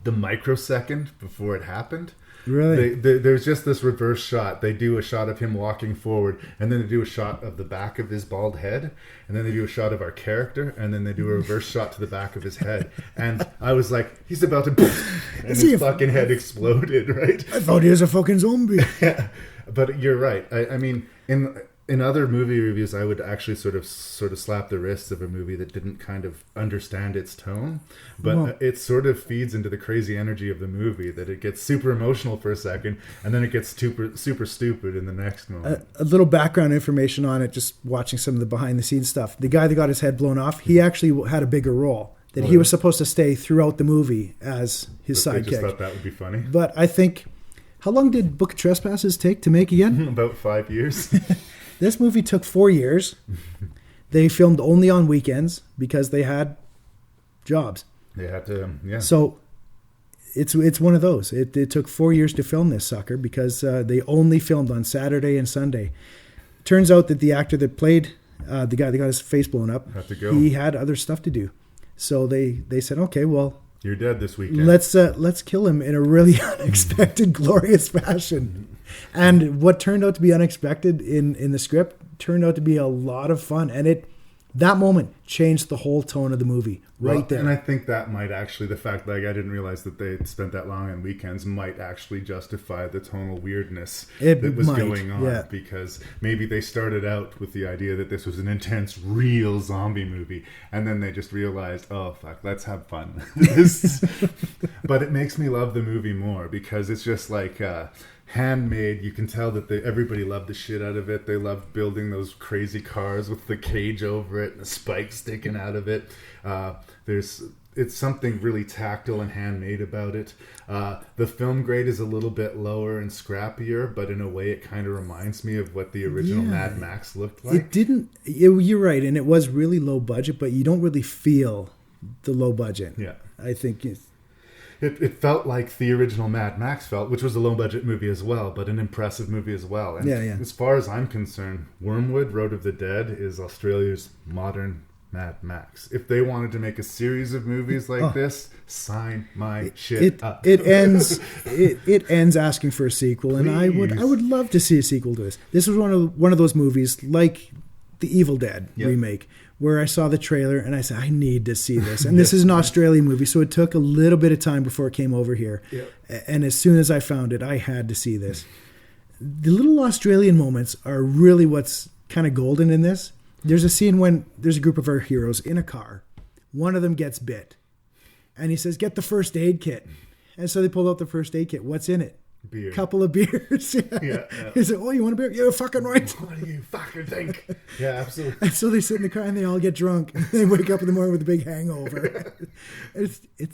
the microsecond before it happened. Really? There's just this reverse shot. They do a shot of him walking forward, and then they do a shot of the back of his bald head, and then they do a shot of our character, and then they do a reverse shot to the back of his head. And I was like, he's about to... And his fucking head exploded, right? I thought he was a fucking zombie. Yeah. But you're right. I mean, in other movie reviews, I would actually sort of slap the wrists of a movie that didn't kind of understand its tone, but it sort of feeds into the crazy energy of the movie that it gets super emotional for a second, and then it gets super stupid in the next moment. A little background information on it, just watching some of the behind the scenes stuff. The guy that got his head blown off, he actually had a bigger role. That he was supposed to stay throughout the movie as his sidekick. I just thought that would be funny. But I think, how long did Book of Trespasses take to make again? About 5 years. This movie took 4 years. They filmed only on weekends because they had jobs. They had to, yeah. So it's one of those. It took 4 years to film this sucker because they only filmed on Saturday and Sunday. Turns out that the actor that played the guy that got his face blown up, had to go. He had other stuff to do. So they said, okay, well, You're dead this weekend. Let's kill him in a really unexpected, glorious fashion. And what turned out to be unexpected in the script turned out to be a lot of fun. And that moment changed the whole tone of the movie there. And I think that might actually, the fact that I didn't realize that they spent that long on weekends might actually justify the tonal weirdness that was going on. Yeah. Because maybe they started out with the idea that this was an intense, real zombie movie. And then they just realized, oh, fuck, let's have fun. But it makes me love the movie more because it's just like... handmade. You can tell that everybody loved the shit out of it. They loved building those crazy cars with the cage over it and the spikes sticking out of it. It's something really tactile and handmade about it. The film grade is a little bit lower and scrappier, but in a way it kind of reminds me of what the original Mad Max looked like. You're right, and it was really low budget, but you don't really feel the low budget. Yeah. I think It felt like the original Mad Max felt, which was a low-budget movie as well, but an impressive movie as well. And as far as I'm concerned, Wyrmwood, Road of the Dead, is Australia's modern Mad Max. If they wanted to make a series of movies like this, sign my shit up. It ends asking for a sequel, and I would love to see a sequel to this. This was one of those movies like the Evil Dead remake, where I saw the trailer and I said, I need to see this. And this is an Australian movie, so it took a little bit of time before it came over here. Yep. And as soon as I found it, I had to see this. The little Australian moments are really what's kind of golden in this. There's a scene when there's a group of our heroes in a car. One of them gets bit. And he says, get the first aid kit. And so they pulled out the first aid kit. What's in it? Beer. Couple of beers. Yeah. He said, oh, you want a beer? You're fucking right. What do you fucking think? Yeah, absolutely. And so they sit in the car and they all get drunk. And they wake up in the morning with a big hangover.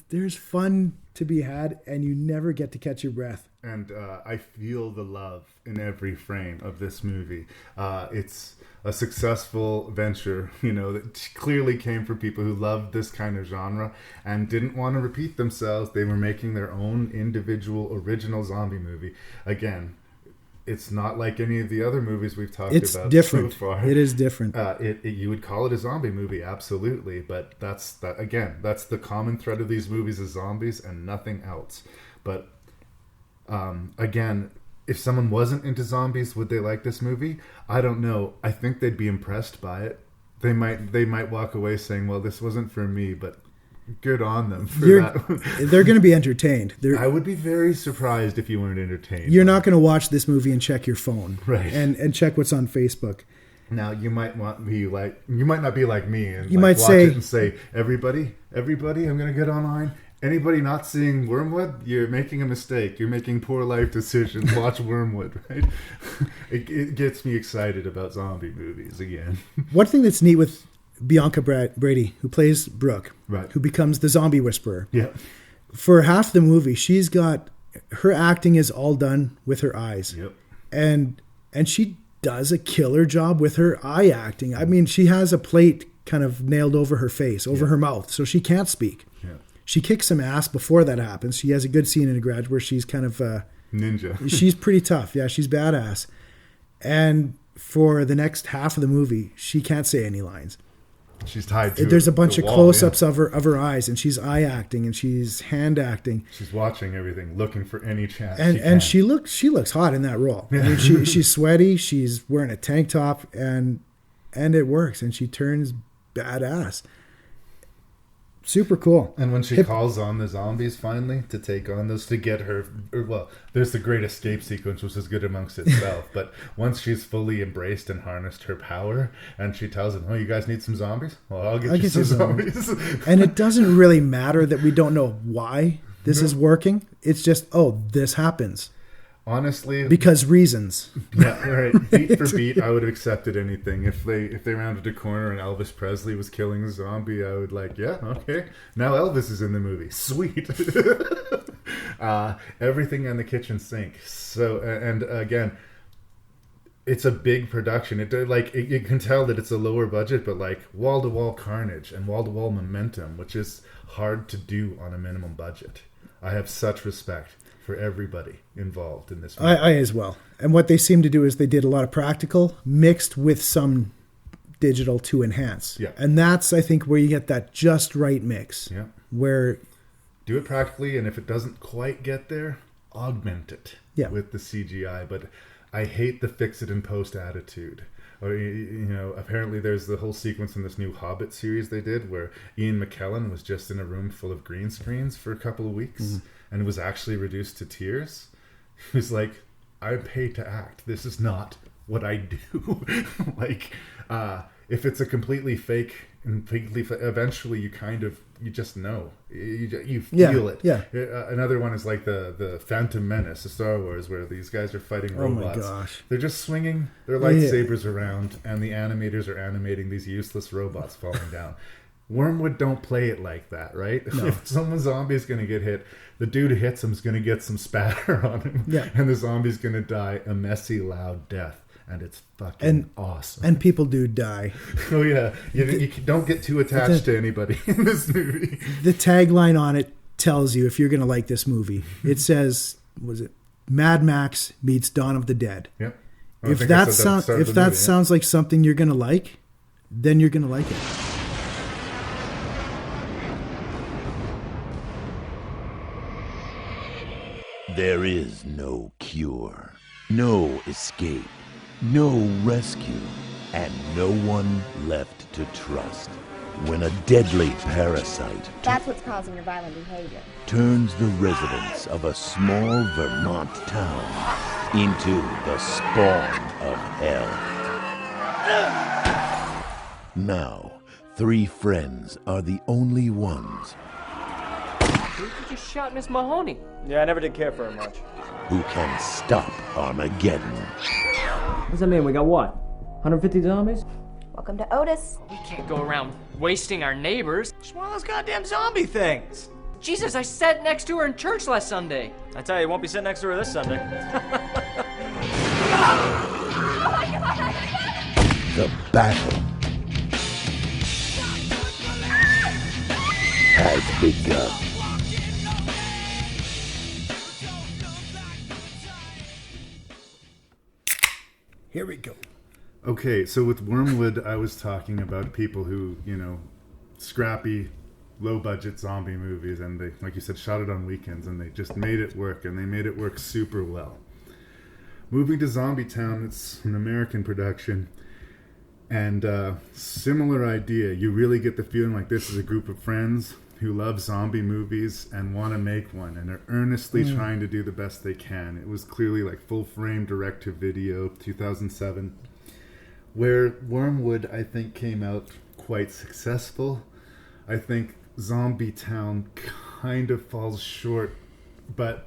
There's fun to be had, and you never get to catch your breath. And I feel the love in every frame of this movie. It's a successful venture, that clearly came from people who loved this kind of genre and didn't want to repeat themselves. They were making their own individual original zombie movie. Again, it's not like any of the other movies we've talked about different. so far. It is different. You would call it a zombie movie, absolutely, but that's the common thread of these movies is zombies and nothing else. But again, if someone wasn't into zombies, would they like this movie? I don't know. I think they'd be impressed by it. They might walk away saying, well, this wasn't for me, but good on them for that. They're going to be entertained. I would be very surprised if you weren't entertained. You're not going to watch this movie and check your phone. Right. And check what's on Facebook. Now, you might not be like me and you might watch it and say, everybody, I'm going to get online. Anybody not seeing Wyrmwood, you're making a mistake. You're making poor life decisions. Watch Wyrmwood, right? It gets me excited about zombie movies again. One thing that's neat with Bianca Brady, who plays Brooke, right, who becomes the zombie whisperer. Yeah. For half the movie, her acting is all done with her eyes. Yep. And she does a killer job with her eye acting. I mean, she has a plate kind of nailed over her face, over her mouth, so she can't speak. Yeah. She kicks some ass before that happens. She has a good scene in a garage where she's kind of ninja. She's pretty tough. Yeah, she's badass. And for the next half of the movie, she can't say any lines. She's tied to There's a bunch of wall, close-ups of her eyes, and she's eye acting and she's hand acting. She's watching everything, looking for any chance. And she looks hot in that role. I mean, she's sweaty. She's wearing a tank top, and it works. And she turns badass. Super cool. And when she calls on the zombies finally to take on those, to get her, there's the great escape sequence, which is good amongst itself. But once she's fully embraced and harnessed her power, and she tells them, oh, you guys need some zombies? Well, I'll get you some zombies. And it doesn't really matter that we don't know why this is working. It's just, this happens. Honestly, because reasons. Yeah, right. Beat for beat, I would have accepted anything. If they rounded a corner and Elvis Presley was killing a zombie, I would okay. Now Elvis is in the movie. Sweet. Everything on the kitchen sink. So, and again, it's a big production. You can tell that it's a lower budget, but wall to wall carnage and wall to wall momentum, which is hard to do on a minimum budget. I have such respect for everybody involved in this movie. I as well. And what they seem to do is they did a lot of practical mixed with some digital to enhance. Yeah. And that's, I think, where you get that just right mix. Yeah. Where do it practically, and if it doesn't quite get there, augment it with the CGI. But I hate the fix it in post attitude. Or, apparently there's the whole sequence in this new Hobbit series they did where Ian McKellen was just in a room full of green screens for a couple of weeks and was actually reduced to tears. He was like, I'm paid to act. This is not what I do. If it's a completely fake eventually you just know. You feel it. Yeah. Another one is like the Phantom Menace, the Star Wars, where these guys are fighting robots. Oh my gosh. They're just swinging their lightsabers around, and the animators are animating these useless robots falling down. Wyrmwood don't play it like that, right? No. If some zombie is going to get hit, the dude who hits him is going to get some spatter on him, and the zombie's going to die a messy, loud death. And it's fucking awesome. And people do die. Oh, yeah. You don't get too attached to anybody in this movie. The tagline on it tells you if you're going to like this movie. It says, Mad Max meets Dawn of the Dead. Yep. If that sounds like something you're going to like, then you're going to like it. There is no cure, no escape, no rescue, and no one left to trust. When a deadly parasite That's what's causing your violent behavior. turns the residents of a small Vermont town into the spawn of hell. Now, 3 friends are the only ones You just shot Miss Mahoney. Yeah, I never did care for her much. who can stop Armageddon. What's that mean? We got what? 150 zombies? Welcome to Otis. We can't go around wasting our neighbors. Just one of those goddamn zombie things. Jesus, I sat next to her in church last Sunday. I tell you, you won't be sitting next to her this Sunday. The battle has begun. Here we go. Okay, so with Wyrmwood, I was talking about people who, scrappy, low-budget zombie movies, and they, like you said, shot it on weekends, and they just made it work, and they made it work super well. Moving to Zombie Town, it's an American production, and similar idea. You really get the feeling like this is a group of friends who love zombie movies and want to make one, and are earnestly trying to do the best they can. It was clearly like full-frame direct-to-video, 2007, where Wyrmwood, I think, came out quite successful. I think Zombie Town kind of falls short, but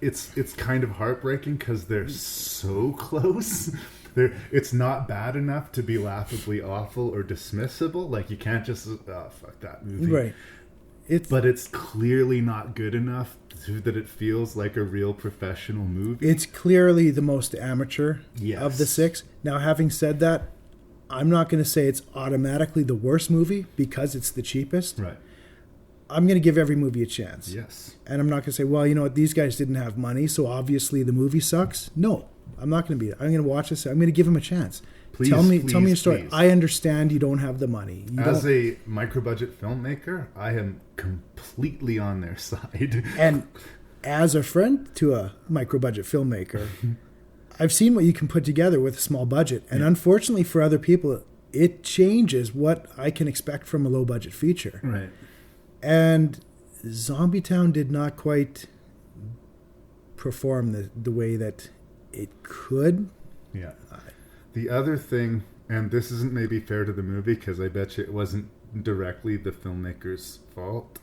it's kind of heartbreaking because they're so close. It's not bad enough to be laughably awful or dismissible. Like, you can't just, fuck that movie. Right. But it's clearly not good enough that it feels like a real professional movie. It's clearly the most amateur of the 6. Now, having said that, I'm not going to say it's automatically the worst movie because it's the cheapest. Right. I'm going to give every movie a chance. Yes. And I'm not going to say, well, you know what, these guys didn't have money, so obviously the movie sucks. No, I'm not going to be. I'm going to watch this. I'm going to give them a chance. Please, tell me please, a story. please. I understand you don't have the money. As a micro-budget filmmaker, I am completely on their side. And as a friend to a micro-budget filmmaker, I've seen what you can put together with a small budget. And unfortunately for other people, it changes what I can expect from a low-budget feature. Right. And Zombie Town did not quite perform the way that it could. Yeah. The other thing, and this isn't maybe fair to the movie because I bet you it wasn't directly the filmmaker's fault.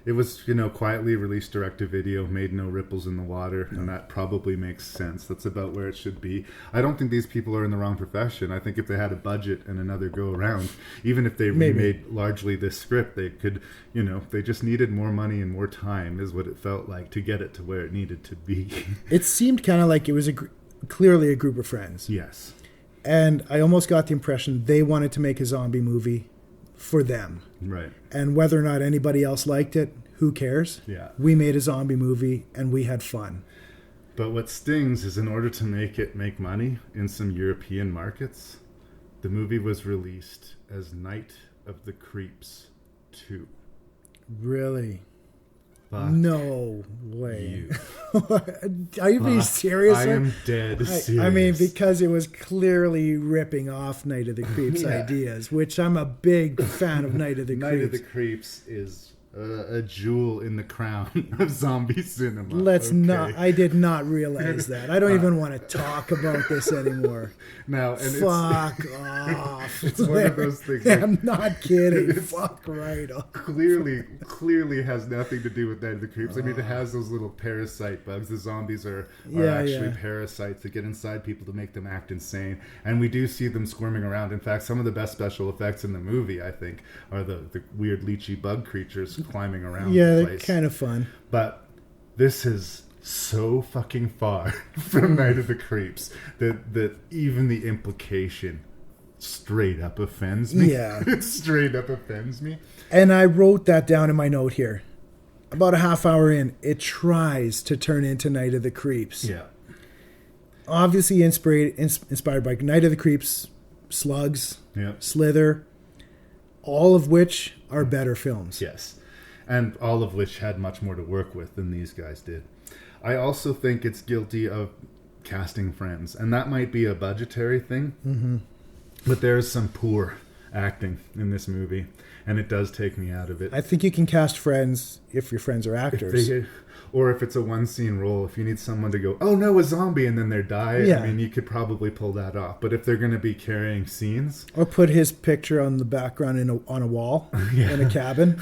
It was, quietly released direct-to-video, made no ripples in the water, and that probably makes sense. That's about where it should be. I don't think these people are in the wrong profession. I think if they had a budget and another go-around, even if they remade largely this script, they could, they just needed more money and more time is what it felt like to get it to where it needed to be. It seemed kind of like it was clearly a group of friends. Yes. And I almost got the impression they wanted to make a zombie movie for them. Right. And whether or not anybody else liked it, who cares? Yeah. We made a zombie movie and we had fun. But what stings is in order to make it make money in some European markets, the movie was released as Night of the Creeps 2. Really? Fuck no way. you. Are you being serious? I am dead serious. I mean, because it was clearly ripping off Night of the Creeps ideas, which I'm a big fan of Night of the Creeps. Night of the Creeps is a jewel in the crown of zombie cinema. Let's not. I did not realize that. I don't even want to talk about this anymore. Now, and fuck off. It's one of those things. I'm not kidding. Fuck right off. Clearly has nothing to do with Night of the Creeps. I mean, it has those little parasite bugs. The zombies are actually parasites that get inside people to make them act insane. And we do see them squirming around. In fact, some of the best special effects in the movie, I think, are the weird leechy bug creatures climbing around the place. They're kind of fun. But this is so fucking far from Night of the Creeps that even the implication straight up offends me. Yeah. It straight up offends me. And I wrote that down in my note here. About a half hour in, it tries to turn into Night of the Creeps. Yeah. Obviously inspired by Night of the Creeps, Slugs, Slither, all of which are better films. Yes. And all of which had much more to work with than these guys did. I also think it's guilty of casting friends. And that might be a budgetary thing. Mm-hmm. But there's some poor acting in this movie. And it does take me out of it. I think you can cast friends if your friends are actors. Or if it's a one-scene role, if you need someone to go, oh no, a zombie, and then they die, Yeah. I mean, you could probably pull that off. But if they're going to be carrying scenes... Or put his picture on the background on a wall in a cabin.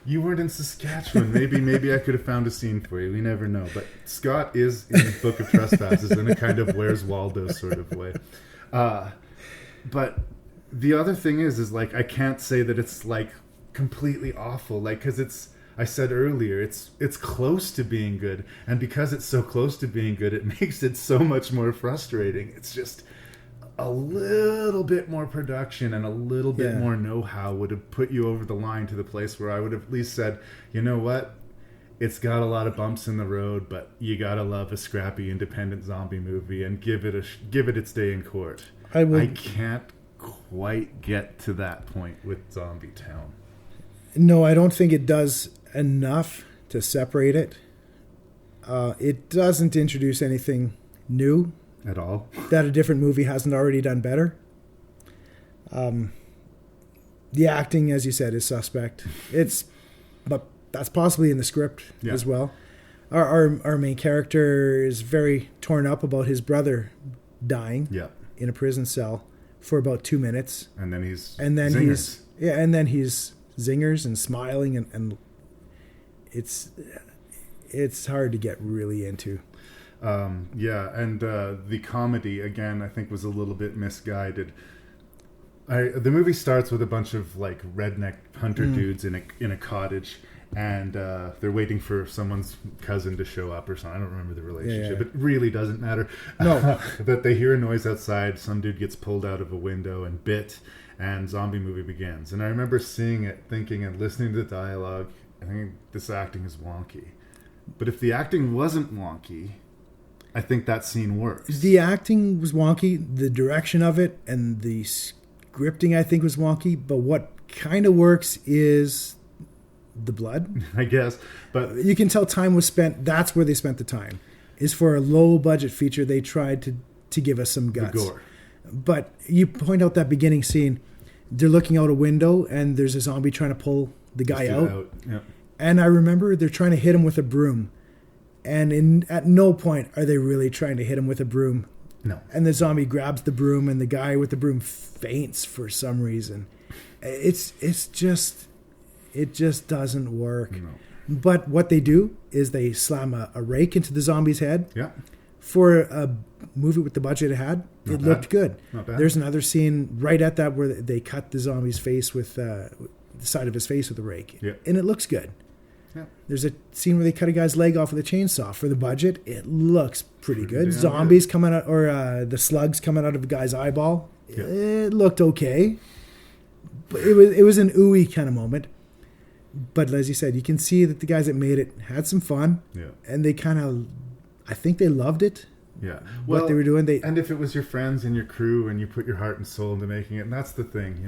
You weren't in Saskatchewan. Maybe I could have found a scene for you. We never know. But Scott is in Book of Trespasses in a kind of Where's Waldo sort of way. But the other thing is like, I can't say that it's like completely awful. Like, because it's... I said earlier, it's close to being good, and because it's so close to being good, it makes it so much more frustrating. It's just a little bit more production and a little bit more know-how would have put you over the line to the place where I would have at least said, you know what? It's got a lot of bumps in the road, but you gotta love a scrappy independent zombie movie and give it its day in court. I can't quite get to that point with Zombie Town. No, I don't think it does enough to separate it. It doesn't introduce anything new at all that a different movie hasn't already done better. The acting, as you said, is suspect. But that's possibly in the script as well. Our main character is very torn up about his brother dying in a prison cell for about 2 minutes, and then he's zingers and smiling, and it's hard to get really into. And the comedy again, I think, was a little bit misguided. The movie starts with a bunch of like redneck hunter dudes in a cottage, and they're waiting for someone's cousin to show up or something. I don't remember the relationship. It really doesn't matter. No. But they hear a noise outside. Some dude gets pulled out of a window and bit, and zombie movie begins. And I remember seeing it, thinking, and listening to the dialogue, I think this acting is wonky. But if the acting wasn't wonky, I think that scene works. The acting was wonky, the direction of it, and the scripting, I think, was wonky. But what kind of works is the blood, I guess. But you can tell time was spent. That's where they spent the time. Is for a low budget feature, they tried to give us some guts. The gore. But you point out that beginning scene. They're looking out a window, and there's a zombie trying to pull the guy out. Yeah. And I remember they're trying to hit him with a broom. And at no point are they really trying to hit him with a broom. No. And the zombie grabs the broom, and the guy with the broom faints for some reason. It just doesn't work. No. But what they do is they slam a rake into the zombie's head. Yeah. For a movie with the budget it had, it looked good. Not bad. There's another scene right at that where they cut the zombie's face with the side of his face with a rake. Yeah. And it looks good. Yeah. There's a scene where they cut a guy's leg off with a chainsaw. For the budget, it looks pretty good. damn Zombies coming out, or the slugs coming out of a guy's eyeball. Yeah. It looked okay. But it was an ooey kind of moment. But as you said, you can see that the guys that made it had some fun. Yeah. And they kind of, I think they loved it. Yeah. What they were doing. And if it was your friends and your crew and you put your heart and soul into making it, and that's the thing,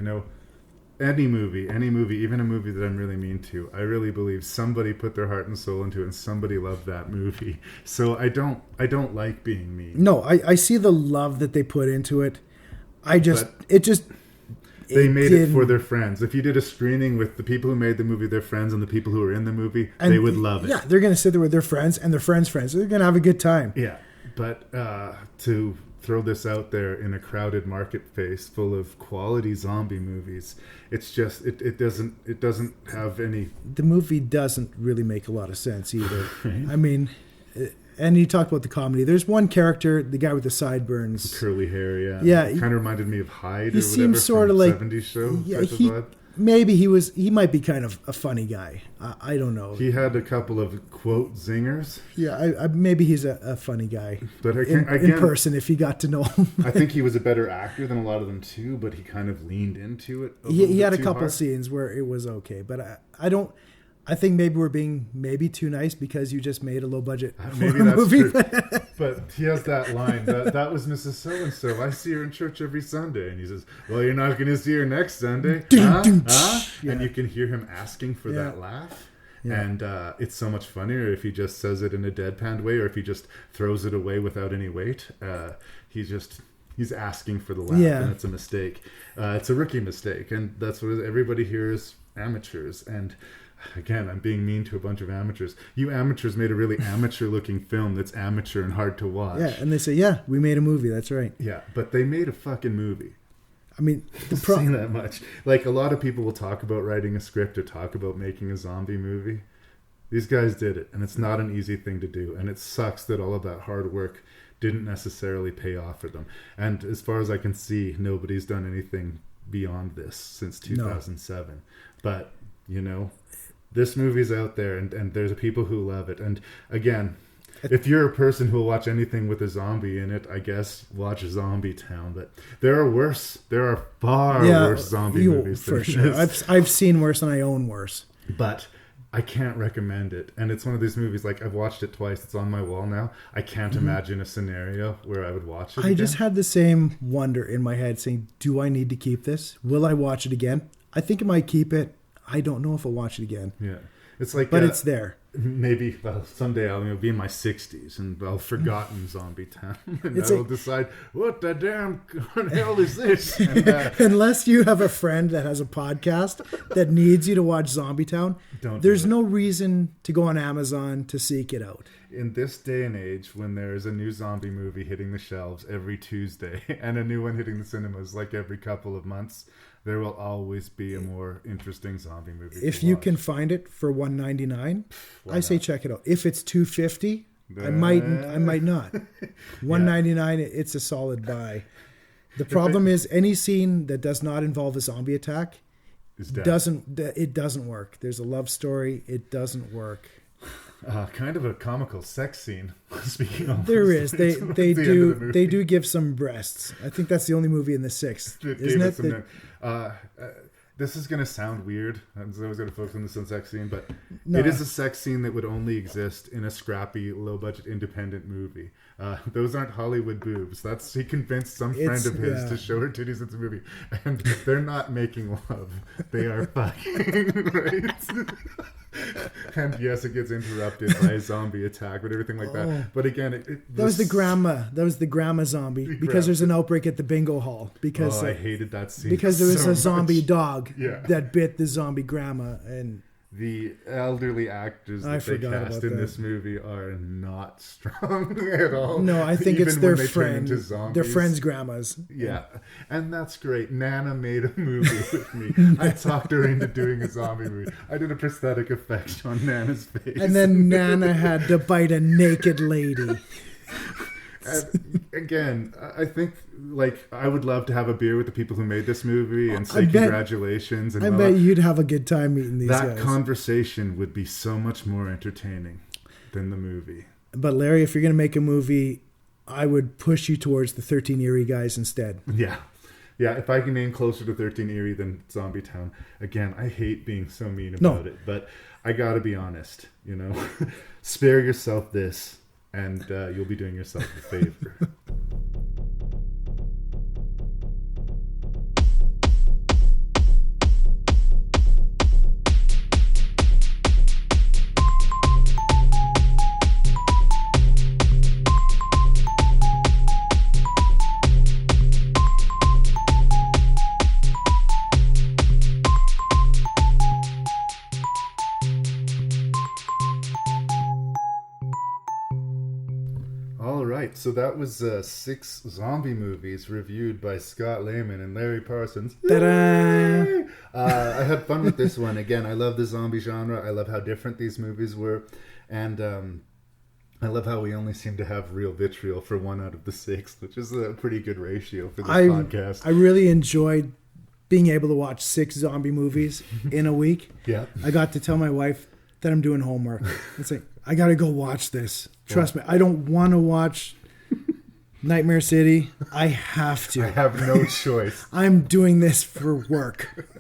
any movie, even a movie that I'm really mean to, I really believe somebody put their heart and soul into it and somebody loved that movie. So I don't like being mean. No, I see the love that they put into it. They made it for their friends. If you did a screening with the people who made the movie, their friends, and the people who were in the movie, they would love it. Yeah, they're going to sit there with their friends and their friends' friends. They're going to have a good time. Yeah, but to throw this out there in a crowded marketplace full of quality zombie movies, it's just it doesn't have any. The movie doesn't really make a lot of sense either. I mean, and you talked about the comedy. There's one character, the guy with the sideburns, curly hair. Yeah, kind of reminded me of Hyde. He or seems sort of from like 70s show. Yeah, maybe he might be kind of a funny guy. I don't know. He had a couple of quote zingers. Yeah, maybe he's a funny guy. But in person, if you got to know him. I think he was a better actor than a lot of them too. But he kind of leaned into it. He had a couple scenes where it was okay, but I don't. I think maybe we're being too nice because you just made a low budget maybe that's movie. True. But he has that line, that was Mrs. So-and-so. I see her in church every Sunday. And he says, well, you're not going to see her next Sunday. Huh? Yeah. And you can hear him asking for that laugh. Yeah. And it's so much funnier if he just says it in a deadpan way or if he just throws it away without any weight. He's asking for the laugh, and it's a mistake. It's a rookie mistake. And that's what everybody here is amateurs. And again, I'm being mean to a bunch of amateurs. You amateurs made a really amateur-looking film that's amateur and hard to watch. Yeah, and they say, yeah, we made a movie. That's right. Yeah, but they made a fucking movie. I mean, saying that much. Like, a lot of people will talk about writing a script or talk about making a zombie movie. These guys did it, and it's not an easy thing to do. And it sucks that all of that hard work didn't necessarily pay off for them. And as far as I can see, nobody's done anything beyond this since 2007. No. But, you know, this movie's out there, and there's people who love it. And again, if you're a person who will watch anything with a zombie in it, I guess watch Zombie Town. But there are far worse zombie movies for sure. I've seen worse and I own worse. But I can't recommend it. And it's one of these movies, like, I've watched it twice. It's on my wall now. I can't imagine a scenario where I would watch it again. Just had the same wonder in my head saying, do I need to keep this? Will I watch it again? I think I might keep it. I don't know if I'll watch it again. Yeah. It's like, but it's there. Maybe someday I'll be in my 60s and I'll have forgotten Zombie Town. And I will decide, what the damn hell is this? And, unless you have a friend that has a podcast that needs you to watch Zombie Town, there's no reason to go on Amazon to seek it out. In this day and age, when there's a new zombie movie hitting the shelves every Tuesday and a new one hitting the cinemas like every couple of months, there will always be a more interesting zombie movie. If you can find it for $1.99, I say check it out. If it's $2.50, I might not. $1.99, it's a solid buy. The problem is any scene that does not involve a zombie attack doesn't work. There's a love story. It doesn't work. Kind of a comical sex scene. Speaking of, there is. They do give some breasts. I think that's the only movie in the sixth, isn't it? This is going to sound weird. I'm always going to focus on the sex scene, but it is a sex scene that would only exist in a scrappy, low-budget, independent movie. Those aren't Hollywood boobs. He convinced some friend of his to show her titties in the movie, and they're not making love. They are fucking, right? And yes, it gets interrupted by a zombie attack, but everything like that. But again, that was the grandma zombie because there's an outbreak at the bingo hall. Because I hated that scene because there was a zombie dog that bit the zombie grandma, and the elderly actors that they cast in this movie are not strong at all. No, I think it's their friend. Their friends' grandmas. Yeah, and that's great. Nana made a movie with me. I talked her into doing a zombie movie. I did a prosthetic effect on Nana's face. And then Nana had to bite a naked lady. And again, I think I would love to have a beer with the people who made this movie and say congratulations. And I bet you'd have a good time meeting these guys. That conversation would be so much more entertaining than the movie. But Larry, if you're going to make a movie, I would push you towards the 13 Eerie guys instead. Yeah. Yeah, if I can name closer to 13 Eerie than Zombie Town. Again, I hate being so mean about it, but I got to be honest, spare yourself this. And you'll be doing yourself a favor. right, so that was 6 zombie movies reviewed by Scott Lehman and Larry Parsons. Ta-da! I had fun with this one. Again, I love the zombie genre. I love how different these movies were. And I love how we only seem to have real vitriol for 1 out of the 6, which is a pretty good ratio for this podcast. I really enjoyed being able to watch 6 zombie movies in a week. Yeah. I got to tell my wife that I'm doing homework. It's like, I got to go watch this. Trust me, I don't want to watch Nightmare City. I have to. I have no choice. I'm doing this for work.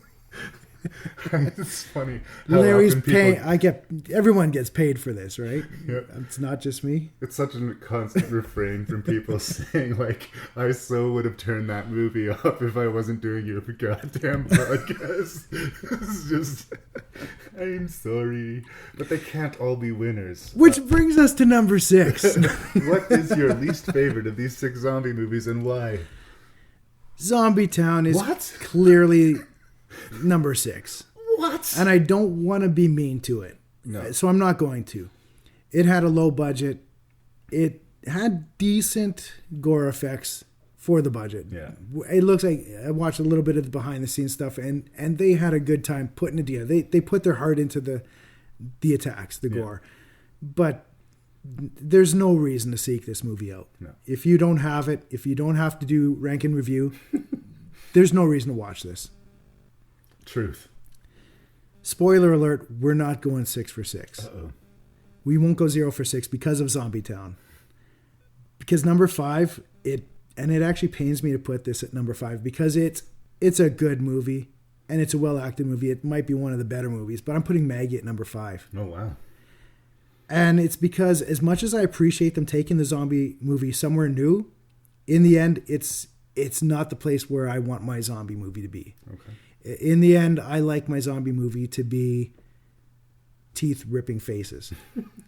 It's funny. How Larry's often paying. Everyone gets paid for this, right? Yeah. It's not just me. It's such a constant refrain from people saying, like, I so would have turned that movie off if I wasn't doing your goddamn podcast. It's just, I'm sorry. But they can't all be winners. Which brings us to number 6. What is your least favorite of these 6 zombie movies and why? Zombie Town is clearly number 6. What? And I don't want to be mean to it. No. So I'm not going to. It had a low budget. It had decent gore effects for the budget. Yeah. It looks like I watched a little bit of the behind the scenes stuff and they had a good time putting it together. They put their heart into the attacks, the gore. But there's no reason to seek this movie out. No. If you don't have it, if you don't have to do rank and review, there's no reason to watch this. Truth. Spoiler alert, we're not going 6 for 6. Uh-oh. We won't go 0 for 6 because of Zombie Town. Because number 5, it actually pains me to put this at number 5 because it's a good movie and it's a well-acted movie. It might be one of the better movies, but I'm putting Maggie at number 5. Oh, wow. And it's because as much as I appreciate them taking the zombie movie somewhere new, in the end, it's not the place where I want my zombie movie to be. Okay. In the end, I like my zombie movie to be teeth-ripping faces.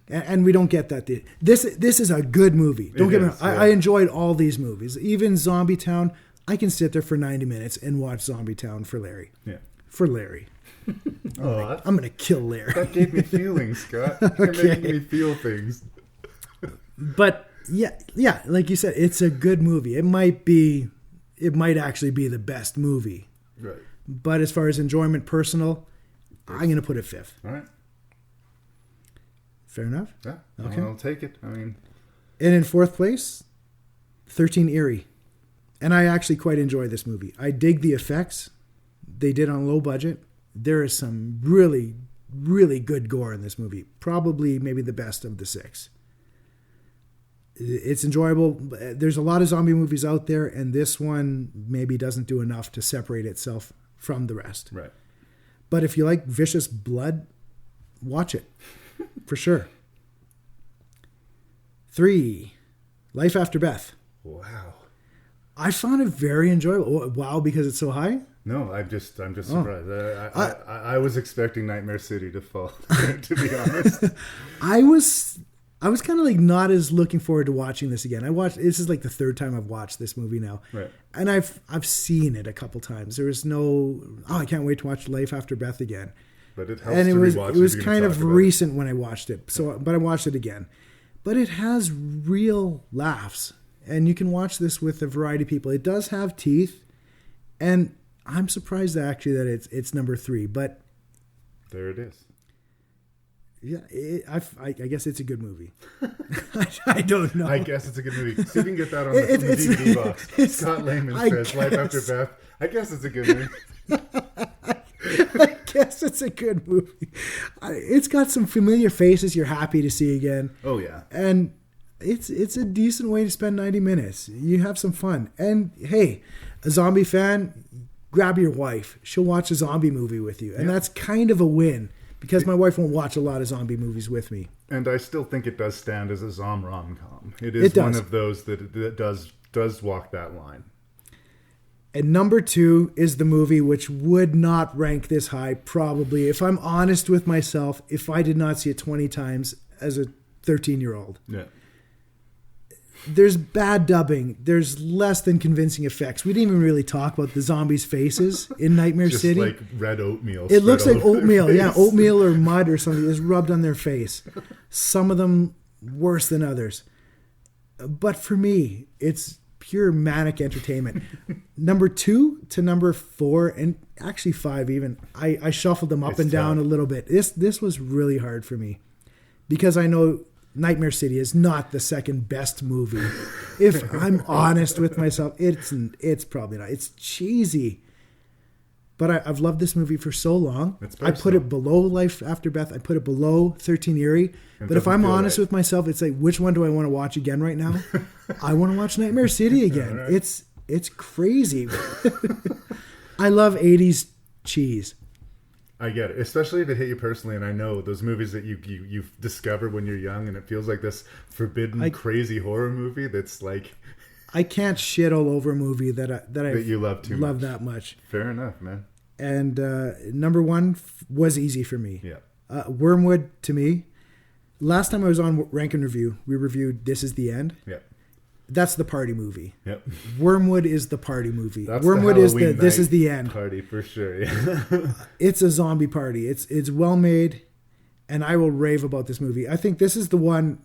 And we don't get that. This is a good movie. Don't get me wrong. I enjoyed all these movies. Even Zombie Town, I can sit there for 90 minutes and watch Zombie Town for Larry. Yeah. For Larry. Oh, I'm going to kill Larry. That gave me feelings, Scott. You're making me feel things. But, yeah, like you said, it's a good movie. It might actually be the best movie. Right. But as far as enjoyment personal, I'm going to put it 5th. All right. Fair enough? Yeah. Okay. I'll take it. I mean. And in 4th place, 13 Eerie. And I actually quite enjoy this movie. I dig the effects they did on low budget. There is some really, really good gore in this movie. Probably maybe the best of the 6. It's enjoyable. There's a lot of zombie movies out there, and this one maybe doesn't do enough to separate itself from the rest. Right. But if you like vicious blood, watch it. For sure. 3, Life After Beth. Wow. I found it very enjoyable. Wow, because it's so high? No, I'm just surprised. I was expecting Nightmare City to fall, to be honest. I was kind of like not as looking forward to watching this again. This is like the 3rd time I've watched this movie now. Right. And I've seen it a couple times. There was I can't wait to watch Life After Beth again. But it helps and to rewatch. It was kind of recent when I watched it. But I watched it again. But it has real laughs. And you can watch this with a variety of people. It does have teeth. And I'm surprised actually that it's number 3. But there it is. Yeah, I guess it's a good movie. I don't know. I guess it's a good movie. See if we can get that on the DVD box. Scott Lehman says, Life After Beth. I guess it's a good movie. I guess it's a good movie. It's got some familiar faces you're happy to see again. Oh, yeah. And it's a decent way to spend 90 minutes. You have some fun. And, hey, a zombie fan, grab your wife. She'll watch a zombie movie with you. And that's kind of a win. Because my wife won't watch a lot of zombie movies with me. And I still think it does stand as a rom-com. It is one of those that does walk that line. And number 2 is the movie which would not rank this high, probably, if I'm honest with myself, if I did not see it 20 times as a 13-year-old. Yeah. There's bad dubbing. There's less than convincing effects. We didn't even really talk about the zombies' faces in Nightmare City. Just like red oatmeal. It looks like oatmeal. Yeah, oatmeal or mud or something is rubbed on their face. Some of them worse than others. But for me, it's pure manic entertainment. Number 2 to number 4, and actually 5 even, I shuffled them up and down a little bit. This was really hard for me because I know Nightmare City is not the second best movie. If I'm honest with myself, it's probably not. It's cheesy. But I've loved this movie for so long. I put it below Life After Beth. I put it below 13 Eerie. But if I'm honest with myself, it's like, which one do I want to watch again right now? I want to watch Nightmare City again. Right. It's crazy. I love 80s cheese. I get it, especially if it hit you personally. And I know those movies that you discover when you're young, and it feels like this forbidden, crazy horror movie that's like... I can't shit all over a movie that you love too love much. That much. Fair enough, man. And number 1 was easy for me. Yeah. Wyrmwood, to me, last time I was on Rank and Review, we reviewed This Is the End. Yeah. That's the party movie. Yep. Wyrmwood is the party movie. That's Wyrmwood the is the This Is the End party for sure. Yeah. It's a zombie party. It's well made, and I will rave about this movie. I think this is the one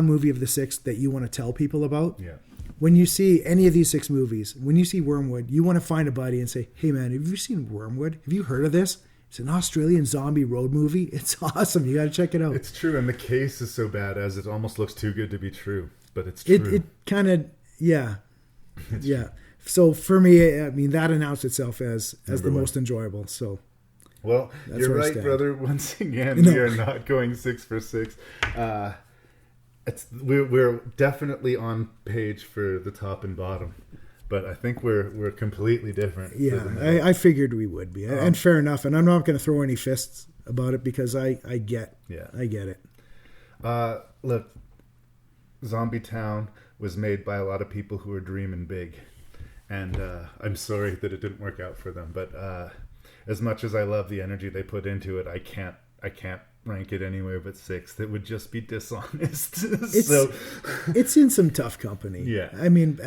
movie of the 6 that you want to tell people about. Yeah. When you see any of these 6 movies, when you see Wyrmwood, you want to find a buddy and say, "Hey man, have you seen Wyrmwood? Have you heard of this? It's an Australian zombie road movie. It's awesome. You got to check it out." It's true, and the case is so bad as it almost looks too good to be true, but it's true. It kind of, yeah. Yeah. So for me, I mean, that announced itself as the most enjoyable. So, well, you're right, brother. Once again, we are not going 6 for 6. We're definitely on page for the top and bottom, but I think we're completely different. Yeah, I figured we would be, and fair enough. And I'm not going to throw any fists about it because I get it. Look, Zombie Town was made by a lot of people who are dreaming big, and I'm sorry that it didn't work out for them. But as much as I love the energy they put into it, I can't rank it anywhere but 6. That would just be dishonest. It's in some tough company. Yeah, I mean,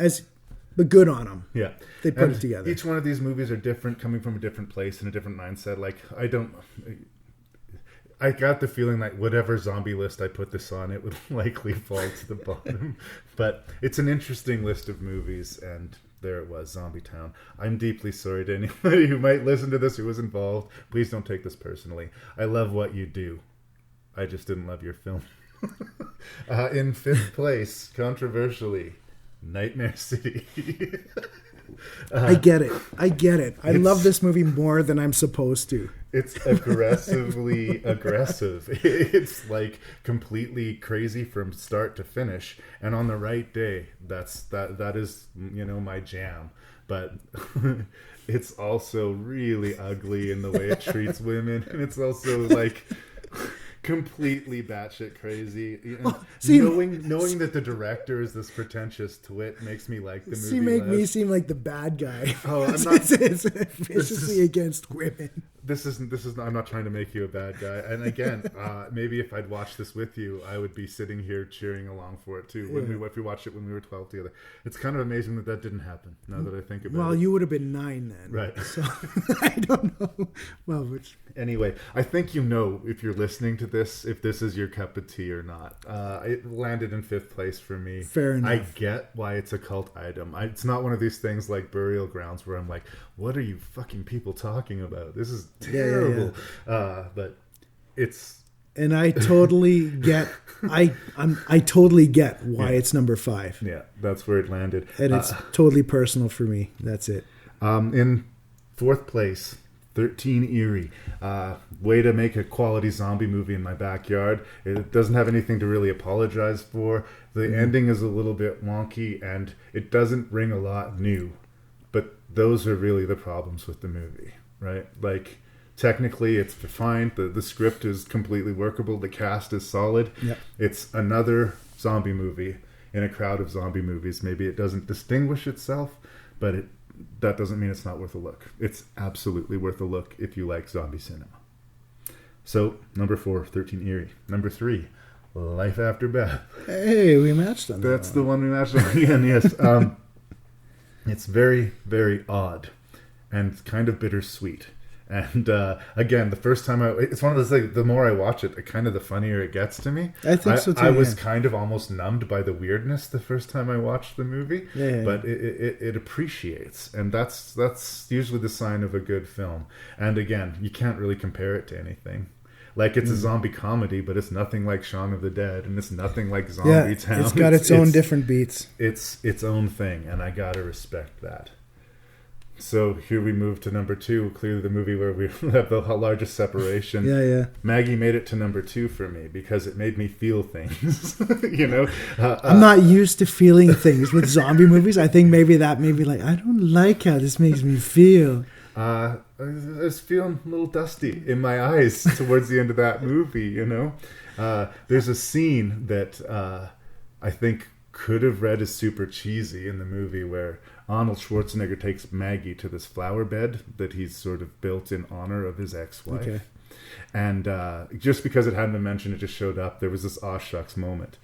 but good on them. Yeah, they put it together. Each one of these movies are different, coming from a different place and a different mindset. Like I got the feeling like whatever zombie list I put this on, it would likely fall to the bottom. But it's an interesting list of movies, and there it was, Zombie Town. I'm deeply sorry to anybody who might listen to this who was involved. Please don't take this personally. I love what you do. I just didn't love your film. In 5th place, controversially, Nightmare City. I get it. I love this movie more than I'm supposed to. It's aggressively aggressive. It's like completely crazy from start to finish. And on the right day, that is, my jam. But it's also really ugly in the way it treats women. And it's also like completely batshit crazy. Knowing that the director is this pretentious twit makes me like the movie. Me seem like the bad guy. Oh, I'm not. It's viciously against women. This is. I'm not trying to make you a bad guy. And again, maybe if I'd watched this with you, I would be sitting here cheering along for it too. If we watched it when we were 12 together, it's kind of amazing that didn't happen. Now that I think about it. Well, you would have been 9 then, right? So I don't know. Well, anyway, I think if you're listening to this, if this is your cup of tea or not. It landed in 5th place for me. Fair enough. I get why it's a cult item. It's not one of these things like Burial Grounds where I'm like, what are you fucking people talking about? This is terrible. But it's... And I totally get... I totally get why it's number 5. Yeah, that's where it landed. And it's totally personal for me. That's it. In 4th place... 13 Eerie. Way to make a quality zombie movie in my backyard. It doesn't have anything to really apologize for. The ending is a little bit wonky, and it doesn't bring a lot new. But those are really the problems with the movie, right? Like, technically, it's fine. The script is completely workable. The cast is solid. Yep. It's another zombie movie in a crowd of zombie movies. Maybe it doesn't distinguish itself, but that doesn't mean it's not worth a look. It's absolutely worth a look if you like zombie cinema. So, number 4, 13 Eerie. Number 3, Life After Beth. Hey, we matched on that. That's the one we matched on again, yes. It's very, very odd and kind of bittersweet. And again, the first time it's one of those things, the more I watch it, the funnier it gets to me. I think so too. I was kind of almost numbed by the weirdness the first time I watched the movie. But it appreciates, and that's usually the sign of a good film. And again, you can't really compare it to anything. Like, it's a zombie comedy, but it's nothing like Shaun of the Dead, and it's nothing like Zombie Town. It's got its own different beats. It's its own thing, and I gotta respect that. So here we move to number 2, clearly the movie where we have the largest separation. Maggie made it to number 2 for me because it made me feel things. I'm not used to feeling things with zombie movies. I think maybe that made me like, I don't like how this makes me feel. I was feeling a little dusty in my eyes towards the end of that movie, There's a scene that I think could have read as super cheesy in the movie where Arnold Schwarzenegger takes Maggie to this flower bed that he's sort of built in honor of his ex-wife. Okay. And just because it hadn't been mentioned, it just showed up. There was this aw shucks moment.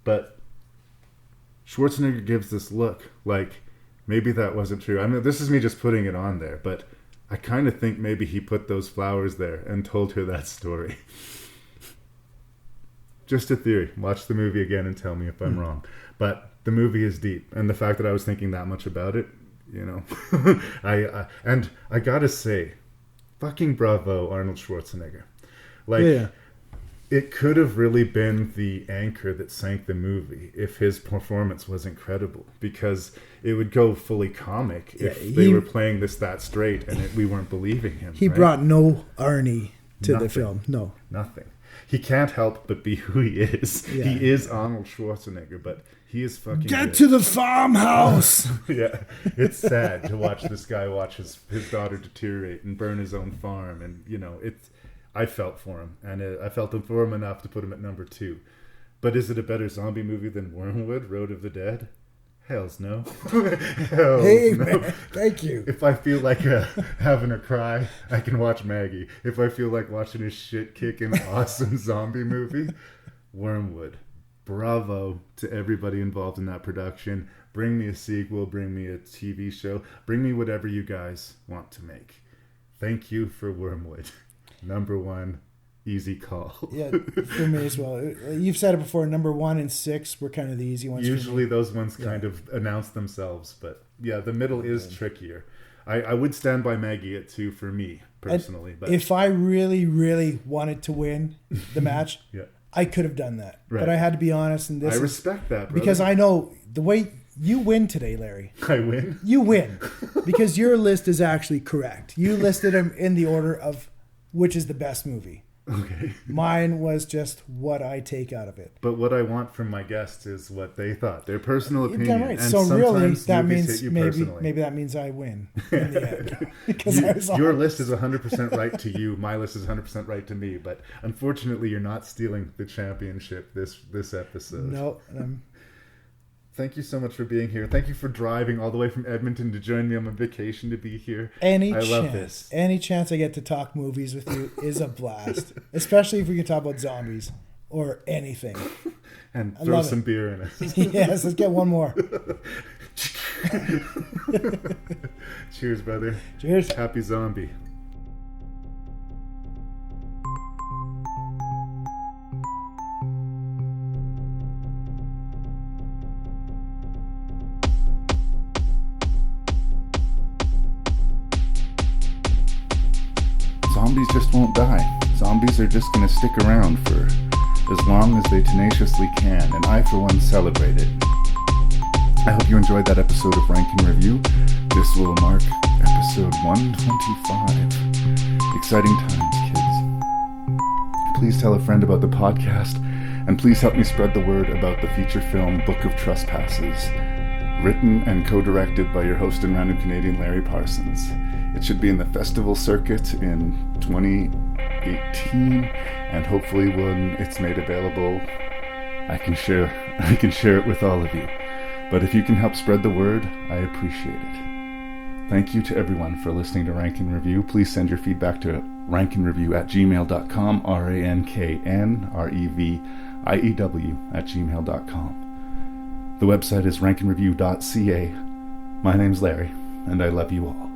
But Schwarzenegger gives this look like maybe that wasn't true. I mean, this is me just putting it on there, but I kind of think maybe he put those flowers there and told her that story. Just a theory. Watch the movie again and tell me if I'm wrong. But the movie is deep, and the fact that I was thinking that much about it, I gotta say, fucking bravo, Arnold Schwarzenegger. It could have really been the anchor that sank the movie if his performance was incredible, because it would go fully comic if they were playing this that straight and we weren't believing him. He brought no Arnie to the film. No. Nothing. He can't help but be who he is. Yeah. He is Arnold Schwarzenegger, but he is fucking Get good. to the farmhouse! Yeah, it's sad to watch this guy watch his daughter deteriorate and burn his own farm, and I felt for him, and I felt for him enough to put him at number 2. But is it a better zombie movie than Wyrmwood, Road of the Dead? Hells no. Hells hey, no. Man, thank you. If I feel like having a cry, I can watch Maggie. If I feel like watching a shit-kicking awesome zombie movie, Wyrmwood. Bravo to everybody involved in that production. Bring me a sequel, bring me a TV show, bring me whatever you guys want to make. Thank you for Wyrmwood. Number 1, easy call. Yeah, for me as well. You've said it before, number 1 and 6 were kind of the easy ones. Usually those ones kind of announce themselves, but yeah, the middle is trickier. I would stand by Maggie at 2 for me, personally. But if I really, really wanted to win the match, I could have done that. Right. But I had to be honest. And I respect that, brother. Because I know the way you win today, Larry. I win? You win. Because your list is actually correct. You listed them in the order of which is the best movie. Okay. Mine was just what I take out of it. But what I want from my guests is what they thought, their personal opinion. Right. And so really, that means maybe that means I win in the end. Because your list is 100% right to you. My list is 100% right to me. But unfortunately, you're not stealing the championship this episode. No. Thank you so much for being here. Thank you for driving all the way from Edmonton to join me on my vacation to be here. I love this. Any chance I get to talk movies with you is a blast. Especially if we can talk about zombies or anything. And throw some beer in it. Yes, let's get one more. Cheers, brother. Cheers. Happy zombie. Zombies just won't die. Zombies are just going to stick around for as long as they tenaciously can, and I, for one, celebrate it. I hope you enjoyed that episode of Rank and Review. This will mark episode 125. Exciting times, kids. Please tell a friend about the podcast, and please help me spread the word about the feature film Book of Trespasses, written and co-directed by your host and random Canadian Larry Parsons. It should be in the festival circuit in 2018, and hopefully when it's made available, I can share it with all of you. But if you can help spread the word, I appreciate it. Thank you to everyone for listening to Rank and Review. Please send your feedback to ranknreview@gmail.com, ranknreview@gmail.com. The website is ranknreview.ca. My name's Larry, and I love you all.